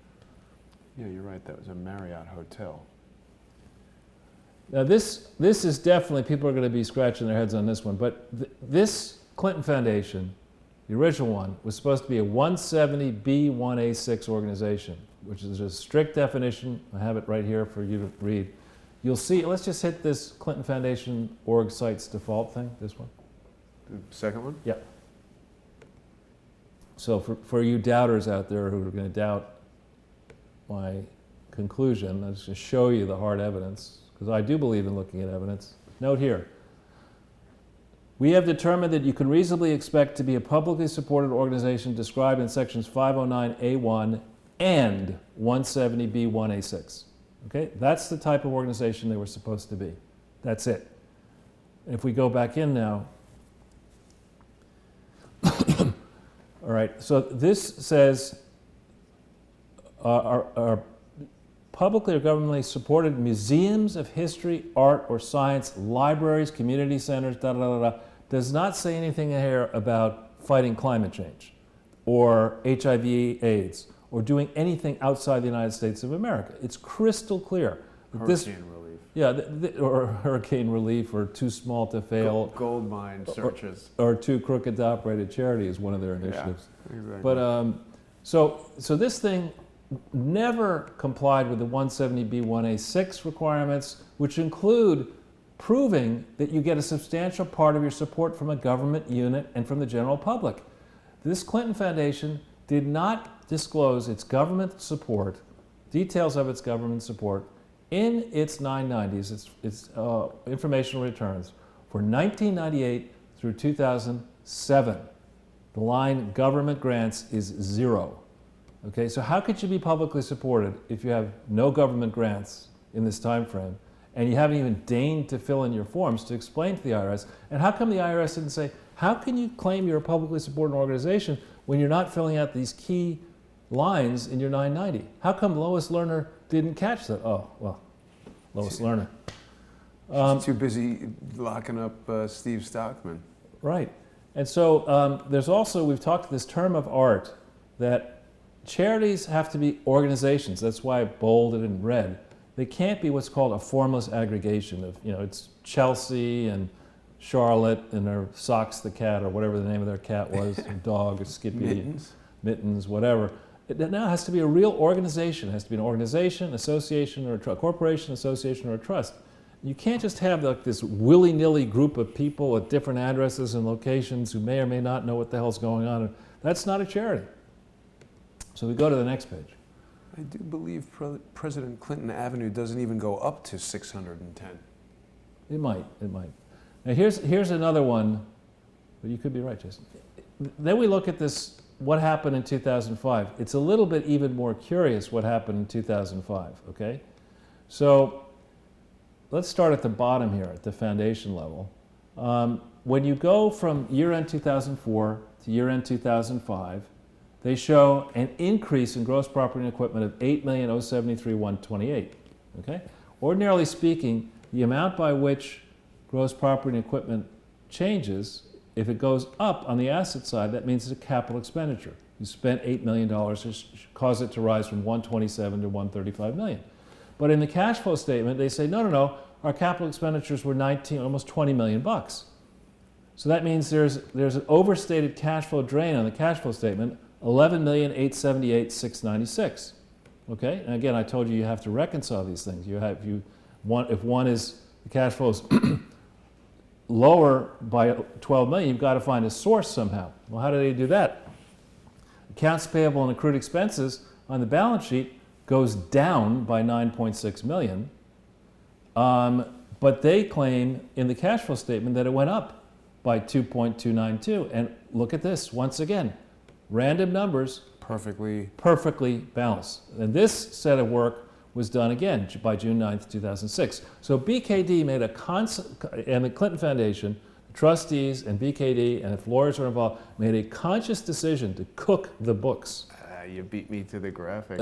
Yeah, you're right. That was a Marriott hotel. Now this is definitely, people are going to be scratching their heads on this one, but this Clinton Foundation, the original one, was supposed to be a 170B1A6 organization, which is a strict definition. I have it right here for you to read. You'll see, let's just hit this Clinton Foundation org sites default thing, this one. The second one? Yeah. So for you doubters out there who are going to doubt my conclusion, let's just show you the hard evidence, because I do believe in looking at evidence. Note here, we have determined that you can reasonably expect to be a publicly supported organization described in sections 509A1 and 170B1A6. Okay, that's the type of organization they were supposed to be. That's it. And if we go back in now, all right, so this says are publicly or governmentally supported museums of history, art, or science, libraries, community centers, does not say anything here about fighting climate change or HIV/AIDS or doing anything outside the United States of America. It's crystal clear. Hurricane relief. Yeah, or hurricane relief, or too small to fail. Gold mine searches. Or too crooked to operate a charity is one of their initiatives. Yeah, exactly. But so this thing never complied with the 170B1A6 requirements, which include proving that you get a substantial part of your support from a government unit and from the general public. This Clinton Foundation did not disclose its government support, details of its government support, in its 990s, its informational returns, for 1998 through 2007. The line government grants is 0. Okay, so how could you be publicly supported if you have no government grants in this time frame, and you haven't even deigned to fill in your forms to explain to the IRS? And how come the IRS didn't say, how can you claim you're a publicly supported organization when you're not filling out these key lines in your 990? How come Lois Lerner didn't catch that? Oh, well, Lois Lerner. She's too busy locking up Steve Stockman. Right. And so there's also, we've talked this term of art, that charities have to be organizations. That's why I bolded in red. They can't be what's called a formless aggregation of, it's Chelsea and Charlotte and their Socks the cat, or whatever the name of their cat was, or dog, or Skippy, Mittens, whatever. It now has to be a real organization. It has to be an organization, association, or a corporation, association, or a trust. You can't just have like this willy-nilly group of people at different addresses and locations who may or may not know what the hell's going on. That's not a charity. So we go to the next page. I do believe President Clinton Avenue doesn't even go up to 610. It might. Now here's another one, but you could be right, Jason. Then we look at this, what happened in 2005. It's a little bit even more curious what happened in 2005, okay? So let's start at the bottom here, at the foundation level. When you go from year-end 2004 to year-end 2005, they show an increase in gross property and equipment of $8,073,128. Okay? Ordinarily speaking, the amount by which gross property and equipment changes, if it goes up on the asset side, that means it's a capital expenditure. You spent $8 million, to cause it to rise from $127 to $135 million. But in the cash flow statement, they say, no, no, no, our capital expenditures were 19, almost 20 million bucks. So that means there's an overstated cash flow drain on the cash flow statement, 11,878,696. Okay, and again, I told you have to reconcile these things. If one is the cash flow is lower by 12 million, you've got to find a source somehow. Well, how do they do that? Accounts payable and accrued expenses on the balance sheet goes down by 9.6 million, but they claim in the cash flow statement that it went up by 2.292. And look at this once again, random numbers. Perfectly balanced. And this set of work was done again by June 9th, 2006. So BKD made and the Clinton Foundation, the trustees and BKD, and if lawyers were involved, made a conscious decision to cook the books. You beat me to the graphic.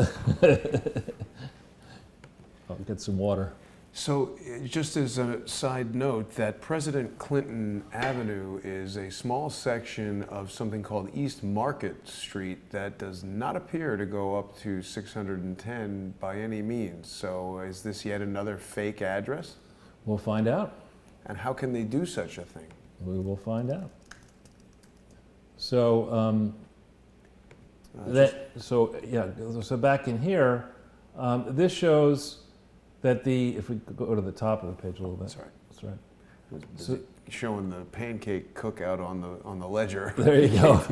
I'll get some water. So, just as a side note, that President Clinton Avenue is a small section of something called East Market Street that does not appear to go up to 610 by any means. So, is this yet another fake address? We'll find out. And how can they do such a thing? We will find out. So, so back in here, this shows that if we go to the top of the page a little bit. That's right. That's right. So, showing the pancake cookout on the ledger. There you go.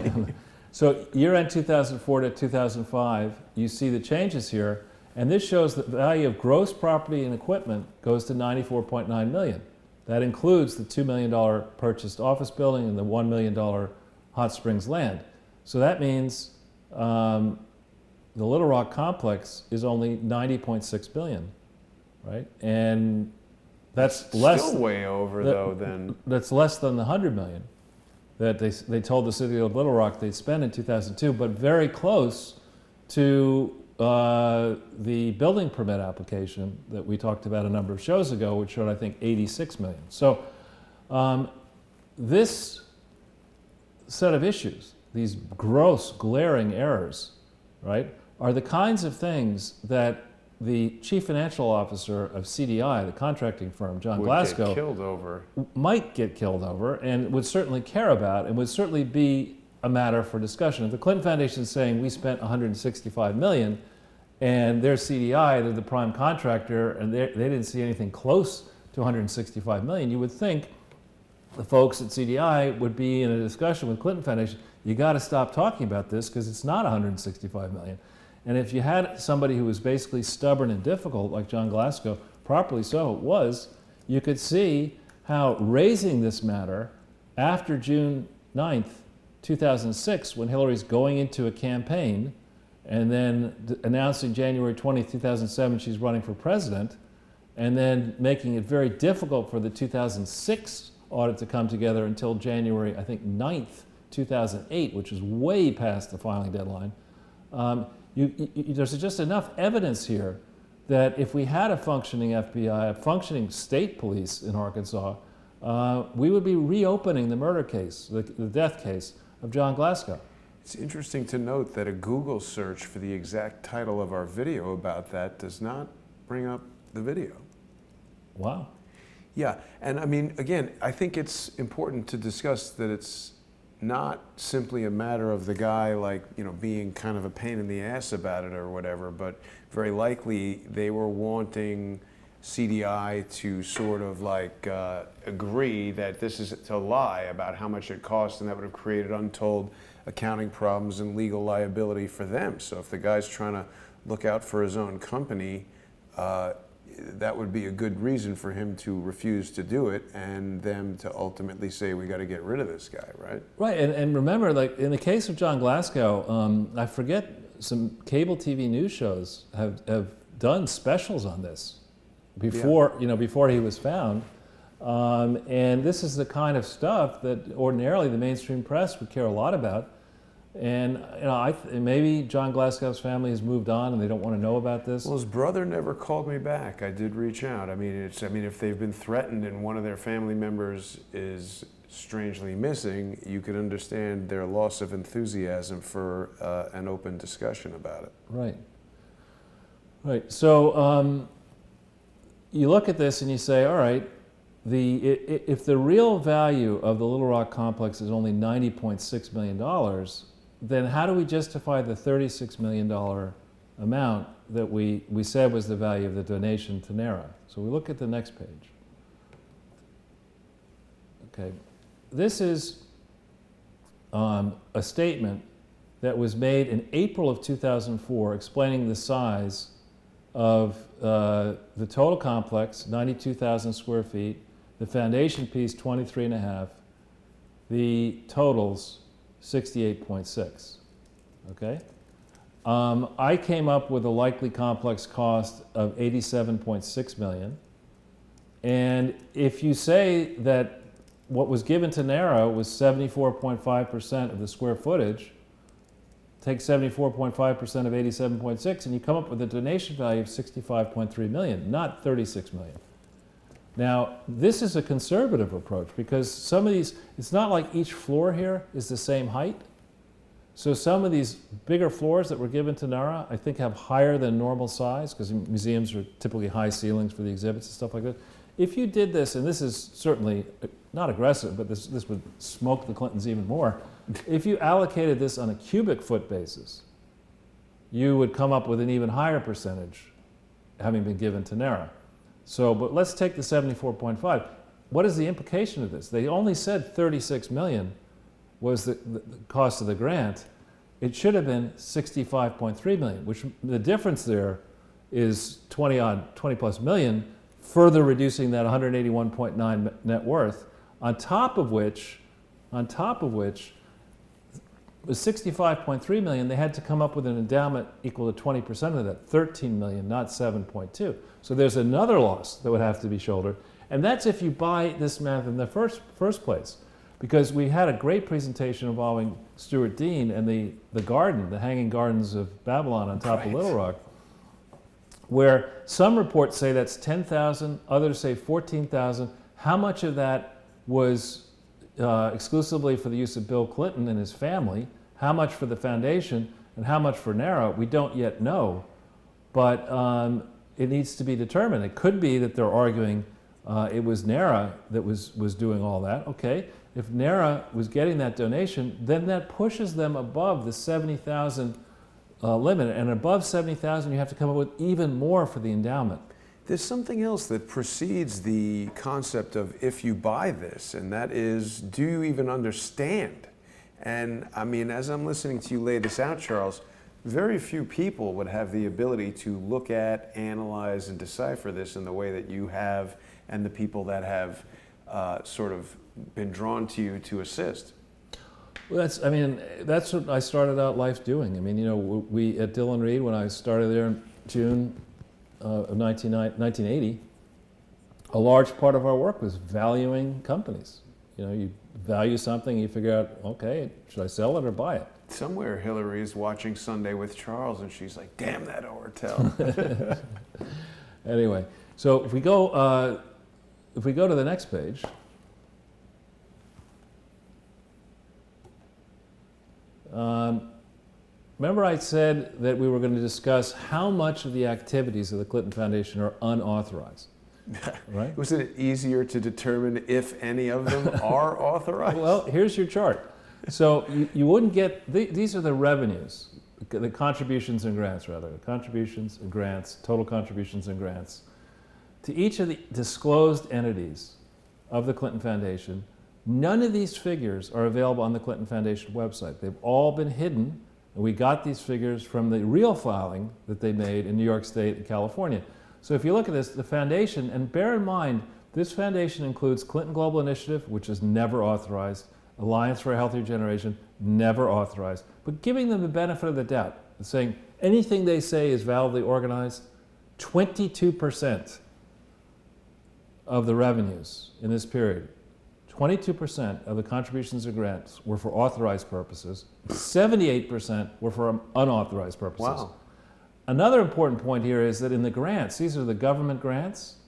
So year-end 2004 to 2005, you see the changes here, and this shows that the value of gross property and equipment goes to 94.9 million. That includes the $2 million purchased office building and the $1 million Hot Springs land. So that means the Little Rock complex is only 90.6 billion. Right, and that's less. Still way over though. Then that's less than the 100 million that they told the city of Little Rock they'd spend in 2002, but very close to the building permit application that we talked about a number of shows ago, which showed I think 86 million. So this set of issues, these gross, glaring errors, right, are the kinds of things that the chief financial officer of CDI, the contracting firm, John Glasgow, might get killed over and would certainly care about and would certainly be a matter for discussion. If the Clinton Foundation is saying we spent 165 million and they're CDI, they're the prime contractor, and they didn't see anything close to 165 million, you would think the folks at CDI would be in a discussion with Clinton Foundation, you got to stop talking about this because it's not 165 million. And if you had somebody who was basically stubborn and difficult, like John Glasgow, properly so it was, you could see how raising this matter after June 9th, 2006, when Hillary's going into a campaign, and then announcing January 20th, 2007, she's running for president, and then making it very difficult for the 2006 audit to come together until January, I think, 9th, 2008, which is way past the filing deadline. There's just enough evidence here that if we had a functioning FBI, a functioning state police in Arkansas, we would be reopening the murder case, the death case of John Glasgow. It's interesting to note that a Google search for the exact title of our video about that does not bring up the video. Wow. Yeah, and I mean, again, I think it's important to discuss that it's not simply a matter of the guy being kind of a pain in the ass about it or whatever, but very likely they were wanting CDI to sort of agree that this is to lie about how much it costs, and that would have created untold accounting problems and legal liability for them. So if the guy's trying to look out for his own company, that would be a good reason for him to refuse to do it and them to ultimately say, we got to get rid of this guy, right? Right, and remember, in the case of John Glasgow, I forget, some cable TV news shows have done specials on this before, before he was found. And this is the kind of stuff that ordinarily the mainstream press would care a lot about. And maybe John Glasgow's family has moved on and they don't want to know about this. Well, his brother never called me back. I did reach out. I mean, if they've been threatened and one of their family members is strangely missing, you could understand their loss of enthusiasm for an open discussion about it. Right. Right. So you look at this and you say, all right, if the real value of the Little Rock complex is only $90.6 million, then how do we justify the $36 million amount that we said was the value of the donation to NARA? So we look at the next page. Okay, this is a statement that was made in April of 2004 explaining the size of the total complex, 92,000 square feet, the foundation piece, 23.5, the totals, 68.6, okay? I came up with a likely complex cost of 87.6 million. And if you say that what was given to NARA was 74.5% of the square footage, take 74.5% of 87.6 and you come up with a donation value of 65.3 million, not 36 million. Now, this is a conservative approach because some of these, it's not like each floor here is the same height. So some of these bigger floors that were given to NARA, I think have higher than normal size because museums are typically high ceilings for the exhibits and stuff like that. If you did this, and this is certainly not aggressive, but this would smoke the Clintons even more. If you allocated this on a cubic foot basis, you would come up with an even higher percentage having been given to NARA. So, but let's take the 74.5. What is the implication of this? They only said 36 million was the cost of the grant. It should have been 65.3 million, which the difference there is 20 plus million, further reducing that 181.9 net worth, on top of which was 65.3 million. They had to come up with an endowment equal to 20% of that, 13 million, not 7.2. So there's another loss that would have to be shouldered. And that's if you buy this math in the first place. Because we had a great presentation involving Stuart Dean and the garden, the Hanging Gardens of Babylon on top of Little Rock, where some reports say that's 10,000, others say 14,000. How much of that was exclusively for the use of Bill Clinton and his family, how much for the foundation, and how much for NARA, we don't yet know. But it needs to be determined. It could be that they're arguing it was NARA that was doing all that. Okay, if NARA was getting that donation, then that pushes them above the 70,000 limit, and above 70,000 you have to come up with even more for the endowment. There's something else that precedes the concept of if you buy this, and that is, do you even understand? And I mean, as I'm listening to you lay this out, Charles, very few people would have the ability to look at, analyze, and decipher this in the way that you have, and the people that have sort of been drawn to you to assist. Well, that's what I started out life doing. I mean, you know, we at Dillon Read, when I started there in June of 1980, a large part of our work was valuing companies. You know, you value something, you figure out, okay, should I sell it or buy it? Somewhere Hillary is watching Sunday with Charles, and she's like, "Damn that Ortel." Anyway, so if we go to the next page. Remember I said that we were going to discuss how much of the activities of the Clinton Foundation are unauthorized, right? Wasn't it easier to determine if any of them are authorized? Well, here's your chart. So you wouldn't get, these are the revenues, the contributions and grants rather, the contributions and grants, total contributions and grants, to each of the disclosed entities of the Clinton Foundation. None of these figures are available on the Clinton Foundation website. They've all been hidden, and we got these figures from the real filing that they made in New York State and California. So if you look at this, the foundation, and bear in mind, this foundation includes Clinton Global Initiative, which is never authorized, Alliance for a Healthier Generation, never authorized, but giving them the benefit of the doubt, saying anything they say is validly organized. 22% of the revenues in this period, 22% of the contributions and grants were for authorized purposes, 78% were for unauthorized purposes. Wow. Another important point here is that in the grants, these are the government grants,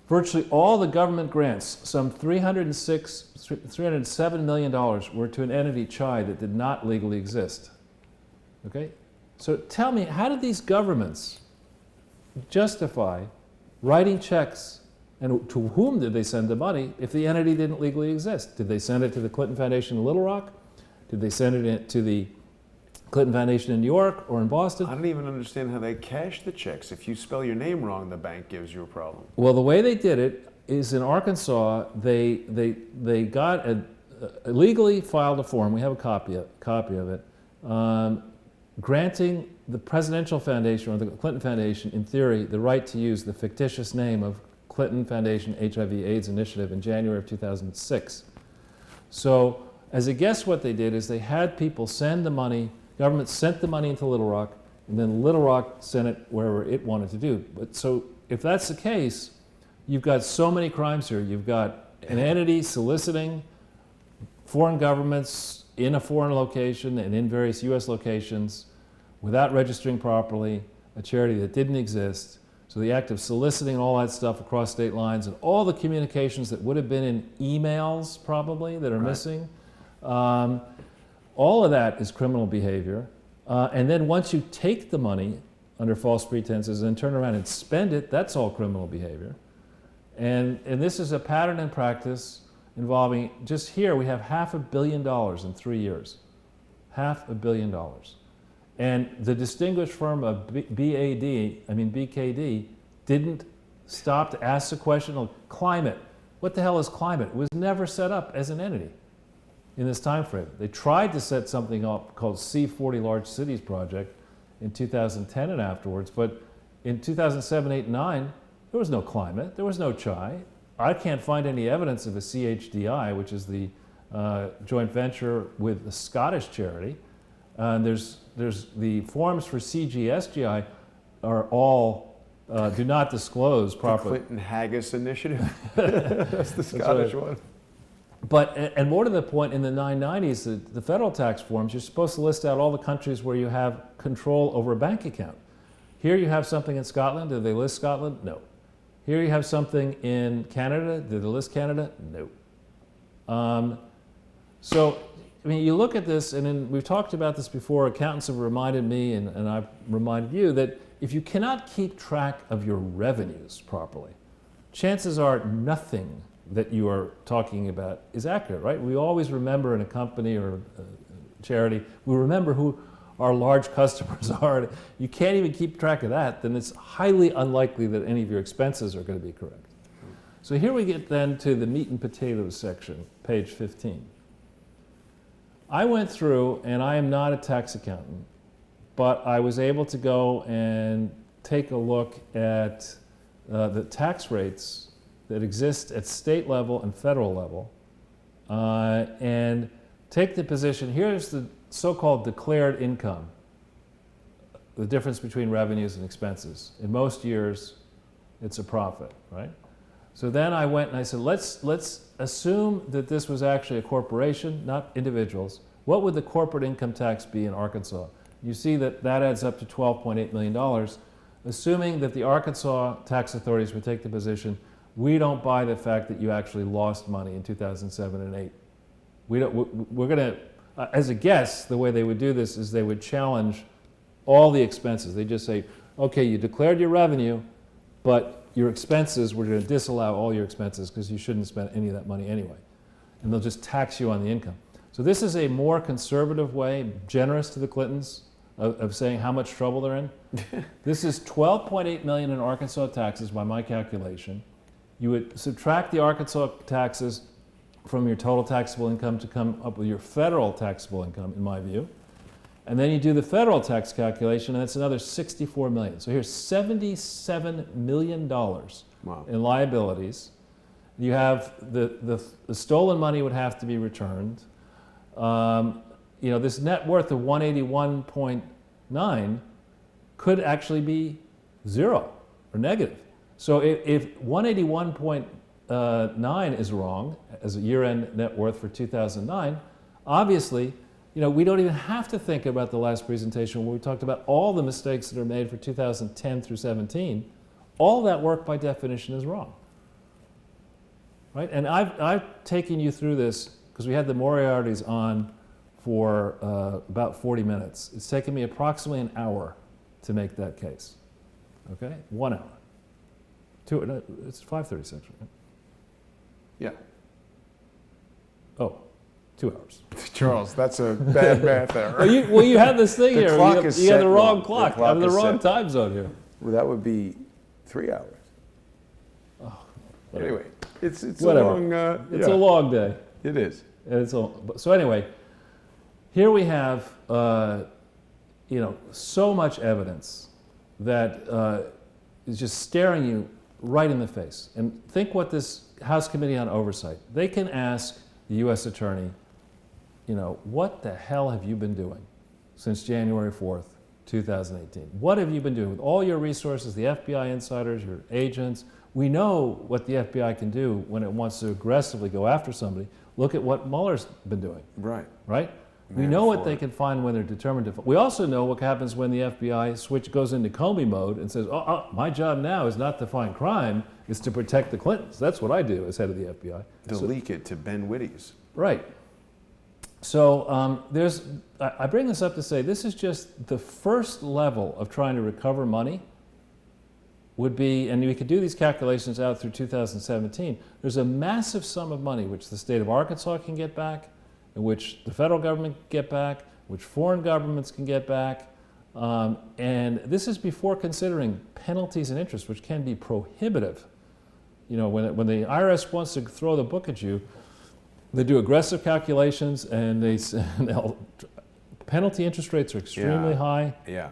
virtually all the government grants, some $307 million were to an entity, CHI, that did not legally exist. Okay? So tell me, how did these governments justify writing checks, and to whom did they send the money if the entity didn't legally exist? Did they send it to the Clinton Foundation in Little Rock? Did they send it to the Clinton Foundation in New York or in Boston? I don't even understand how they cash the checks. If you spell your name wrong, the bank gives you a problem. Well, the way they did it is in Arkansas, they got legally filed a form. We have a copy of it, granting the Presidential Foundation or the Clinton Foundation, in theory, the right to use the fictitious name of Clinton Foundation HIV/AIDS Initiative in January of 2006. So, as a guess, what they did is they had people send the money. Government sent the money into Little Rock, and then Little Rock sent it wherever it wanted to do. But so, if that's the case, you've got so many crimes here. You've got an entity soliciting foreign governments in a foreign location and in various U.S. locations without registering properly, a charity that didn't exist. So the act of soliciting all that stuff across state lines and all the communications that would have been in emails probably that are missing, all of that is criminal behavior. And then once you take the money under false pretenses and turn around and spend it, that's all criminal behavior. And this is a pattern and practice involving, just here we have $500 million in 3 years. $500 million. And the distinguished firm of BKD didn't stop to ask the question of climate. What the hell is climate? It was never set up as an entity in this time frame. They tried to set something up called C40 Large Cities Project in 2010 and afterwards, but in 2007, 8, and 9, there was no climate, there was no CHI. I can't find any evidence of a CHDI, which is the joint venture with the Scottish charity. There's the forms for CGSGI are all do not disclose properly. The Clinton Haggis Initiative. That's the Scottish one. But, and more to the point, in the 990s, the federal tax forms, you're supposed to list out all the countries where you have control over a bank account. Here you have something in Scotland. Did they list Scotland? No. Here you have something in Canada. Did they list Canada? No. So, I mean, you look at this, and we've talked about this before. Accountants have reminded me, and I've reminded you, that if you cannot keep track of your revenues properly, chances are nothing that you are talking about is accurate, right? We always remember in a company or a charity, we remember who our large customers are. You can't even keep track of that, then it's highly unlikely that any of your expenses are going to be correct. So here we get then to the meat and potatoes section, page 15. I went through, and I am not a tax accountant, but I was able to go and take a look at the tax rates that exist at state level and federal level, and take the position, here's the so-called declared income, the difference between revenues and expenses. In most years, it's a profit, right? So then I went and I said, let's assume that this was actually a corporation, not individuals. What would the corporate income tax be in Arkansas? You see that that adds up to $12.8 million, assuming that the Arkansas tax authorities would take the position, we don't buy the fact that you actually lost money in 2007 and 8. We're going to, as a guess, the way they would do this is they would challenge all the expenses. They just say, okay, you declared your revenue, but your expenses, we're going to disallow all your expenses because you shouldn't spend any of that money anyway. And they'll just tax you on the income. So this is a more conservative way, generous to the Clintons, of saying how much trouble they're in. This is $12.8 million in Arkansas taxes by my calculation. You would subtract the Arkansas taxes from your total taxable income to come up with your federal taxable income, in my view. And then you do the federal tax calculation, and that's another $64 million. So here's $77 million in liabilities. You have the stolen money would have to be returned. You know, this net worth of 181.9 could actually be zero or negative. So if 181.9 is wrong as a year-end net worth for 2009, obviously, you know, we don't even have to think about the last presentation where we talked about all the mistakes that are made for 2010 through 17. All that work by definition is wrong, right? And I've taken you through this because we had the Moriartys on for about 40 minutes. It's taken me approximately an hour to make that case. Okay, 1 hour. It's 5:30 Central, right? Yeah. Oh, 2 hours. Charles, that's a bad math error. Well, you have this thing The here. clock You is have set the wrong wrong. The clock. clock I'm in the is wrong set. time zone here. Well, that would be 3 hours. Whatever. Anyway, it's Whatever. a long. It's a long day. It is. So anyway, here we have so much evidence that is just staring you right in the face. And think what this House Committee on Oversight, they can ask the U.S. Attorney, what the hell have you been doing since January 4th, 2018? What have you been doing with all your resources, the FBI insiders, your agents? We know what the FBI can do when it wants to aggressively go after somebody. Look at what Mueller's been doing. Right. Right? We know what they can find when they're determined to. We also know what happens when the FBI goes into Comey mode and says, my job now is not to find crime, it's to protect the Clintons. That's what I do as head of the FBI. To leak it to Ben Wittes. Right. So I bring this up to say this is just the first level of trying to recover money would be, and we could do these calculations out through 2017, there's a massive sum of money which the state of Arkansas can get back, in which the federal government can get back, which foreign governments can get back. And this is before considering penalties and interest, which can be prohibitive. When the IRS wants to throw the book at you, they do aggressive calculations, and penalty interest rates are extremely high. Yeah.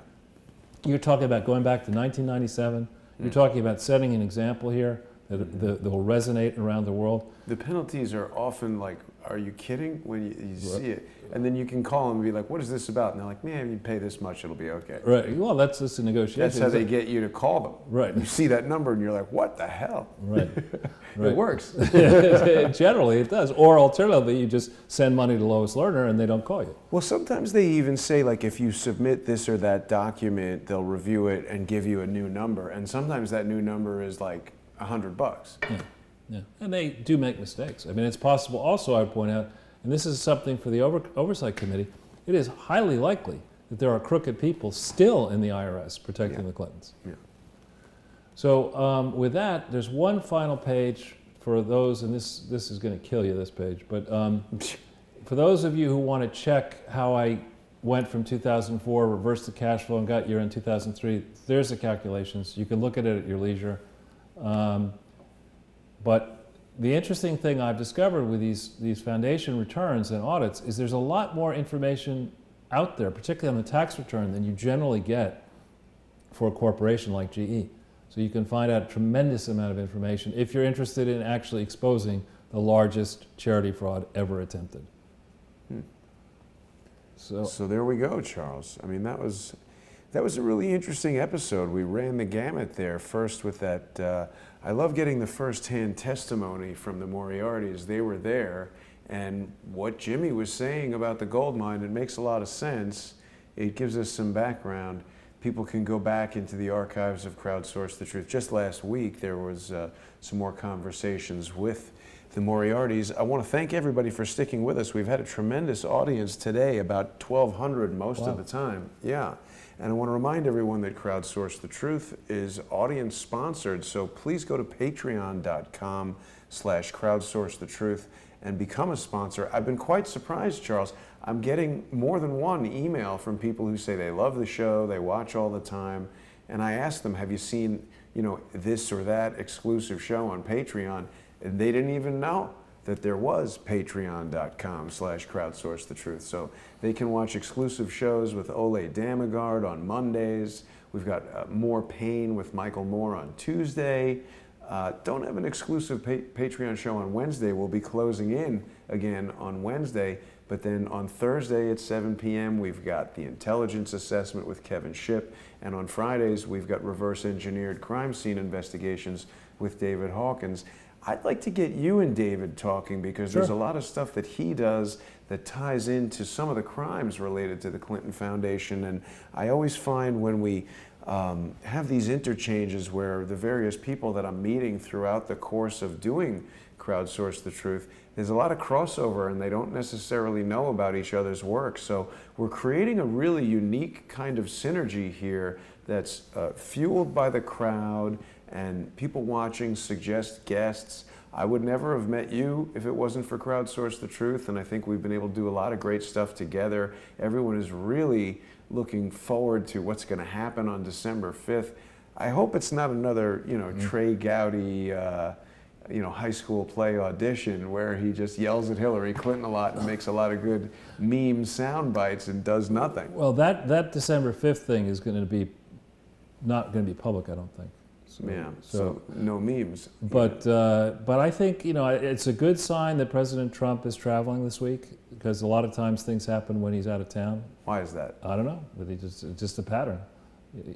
You're talking about going back to 1997. You're talking about setting an example here that will resonate around the world. The penalties are often like, are you kidding? When you see it. And then you can call them and be like, what is this about? And they're like, man, you pay this much, it'll be okay. Right. Well, that's just a negotiation. That's how they get you to call them. Right. You see that number and you're like, what the hell? Right. It works. Generally, it does. Or alternatively, you just send money to Lois Lerner and they don't call you. Well, sometimes they even say, like, if you submit this or that document, they'll review it and give you a new number. And sometimes that new number is like $100. Yeah. And they do make mistakes. I mean, it's possible also, I would point out, and this is something for the Oversight Committee, it is highly likely that there are crooked people still in the IRS protecting the Clintons. Yeah. So with that, there's one final page for those, and this is going to kill you, this page, but for those of you who want to check how I went from 2004, reversed the cash flow, and got year-end 2003, there's the calculations. You can look at it at your leisure. But the interesting thing I've discovered with these foundation returns and audits is there's a lot more information out there, particularly on the tax return, than you generally get for a corporation like GE. So you can find out a tremendous amount of information if you're interested in actually exposing the largest charity fraud ever attempted. So there we go, Charles. I mean, that was a really interesting episode. We ran the gamut there, first with that. I love getting the first-hand testimony from the Moriartys. They were there, and what Jimmy was saying about the gold mine, it makes a lot of sense. It gives us some background. People can go back into the archives of Crowdsource the Truth. Just last week, there was some more conversations with the Moriartys. I want to thank everybody for sticking with us. We've had a tremendous audience today, about 1,200 most of the time. Yeah. And I want to remind everyone that Crowdsource the Truth is audience sponsored, so please go to patreon.com/crowdsourcethetruth and become a sponsor. I've been quite surprised, Charles. I'm getting more than one email from people who say they love the show, they watch all the time, and I ask them, have you seen, this or that exclusive show on Patreon? And they didn't even know that there was patreon.com/crowdsourcethetruth. So they can watch exclusive shows with Ole Damagard on Mondays. We've got More Pain with Michael Moore on Tuesday. Don't have an exclusive Patreon show on Wednesday. We'll be closing in again on Wednesday. But then on Thursday at 7 p.m., we've got the intelligence assessment with Kevin Shipp. And on Fridays, we've got reverse engineered crime scene investigations with David Hawkins. I'd like to get you and David talking because there's a lot of stuff that he does that ties into some of the crimes related to the Clinton Foundation. And I always find when we have these interchanges where the various people that I'm meeting throughout the course of doing Crowdsource the Truth, there's a lot of crossover and they don't necessarily know about each other's work. So we're creating a really unique kind of synergy here that's fueled by the crowd and people watching suggest guests. I would never have met you if it wasn't for Crowdsource the Truth, and I think we've been able to do a lot of great stuff together. Everyone is really looking forward to what's going to happen on December 5th. I hope it's not another, Trey Gowdy, high school play audition where he just yells at Hillary Clinton a lot and makes a lot of good meme sound bites and does nothing. Well, that December 5th thing is going to be not going to be public, I don't think. So no memes. But I think it's a good sign that President Trump is traveling this week, because a lot of times things happen when he's out of town. Why is that? I don't know, but it's just a pattern.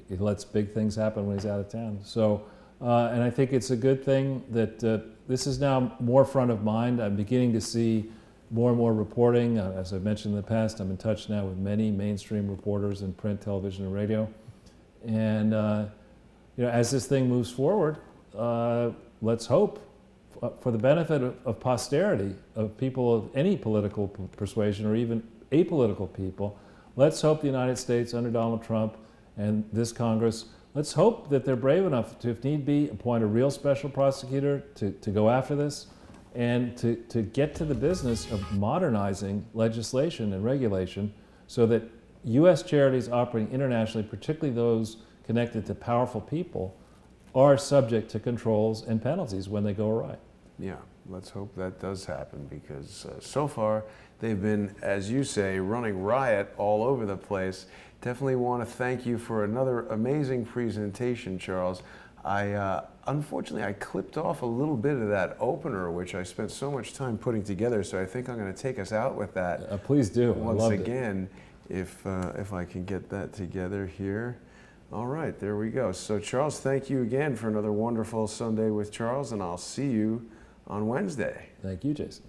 He lets big things happen when he's out of town. So, and I think it's a good thing that this is now more front of mind. I'm beginning to see more and more reporting. As I've mentioned in the past, I'm in touch now with many mainstream reporters in print, television, and radio. And as this thing moves forward, let's hope, for the benefit of posterity, of people of any political persuasion or even apolitical people, let's hope the United States under Donald Trump and this Congress, let's hope that they're brave enough to, if need be, appoint a real special prosecutor to go after this and to get to the business of modernizing legislation and regulation so that U.S. charities operating internationally, particularly those connected to powerful people, are subject to controls and penalties when they go awry. Yeah, let's hope that does happen, because so far they've been, as you say, running riot all over the place. Definitely want to thank you for another amazing presentation, Charles. Unfortunately, I clipped off a little bit of that opener, which I spent so much time putting together, so I think I'm going to take us out with that. Please do. Once again, if I can get that together here. All right, there we go. So Charles, thank you again for another wonderful Sunday with Charles, and I'll see you on Wednesday. Thank you, Jason.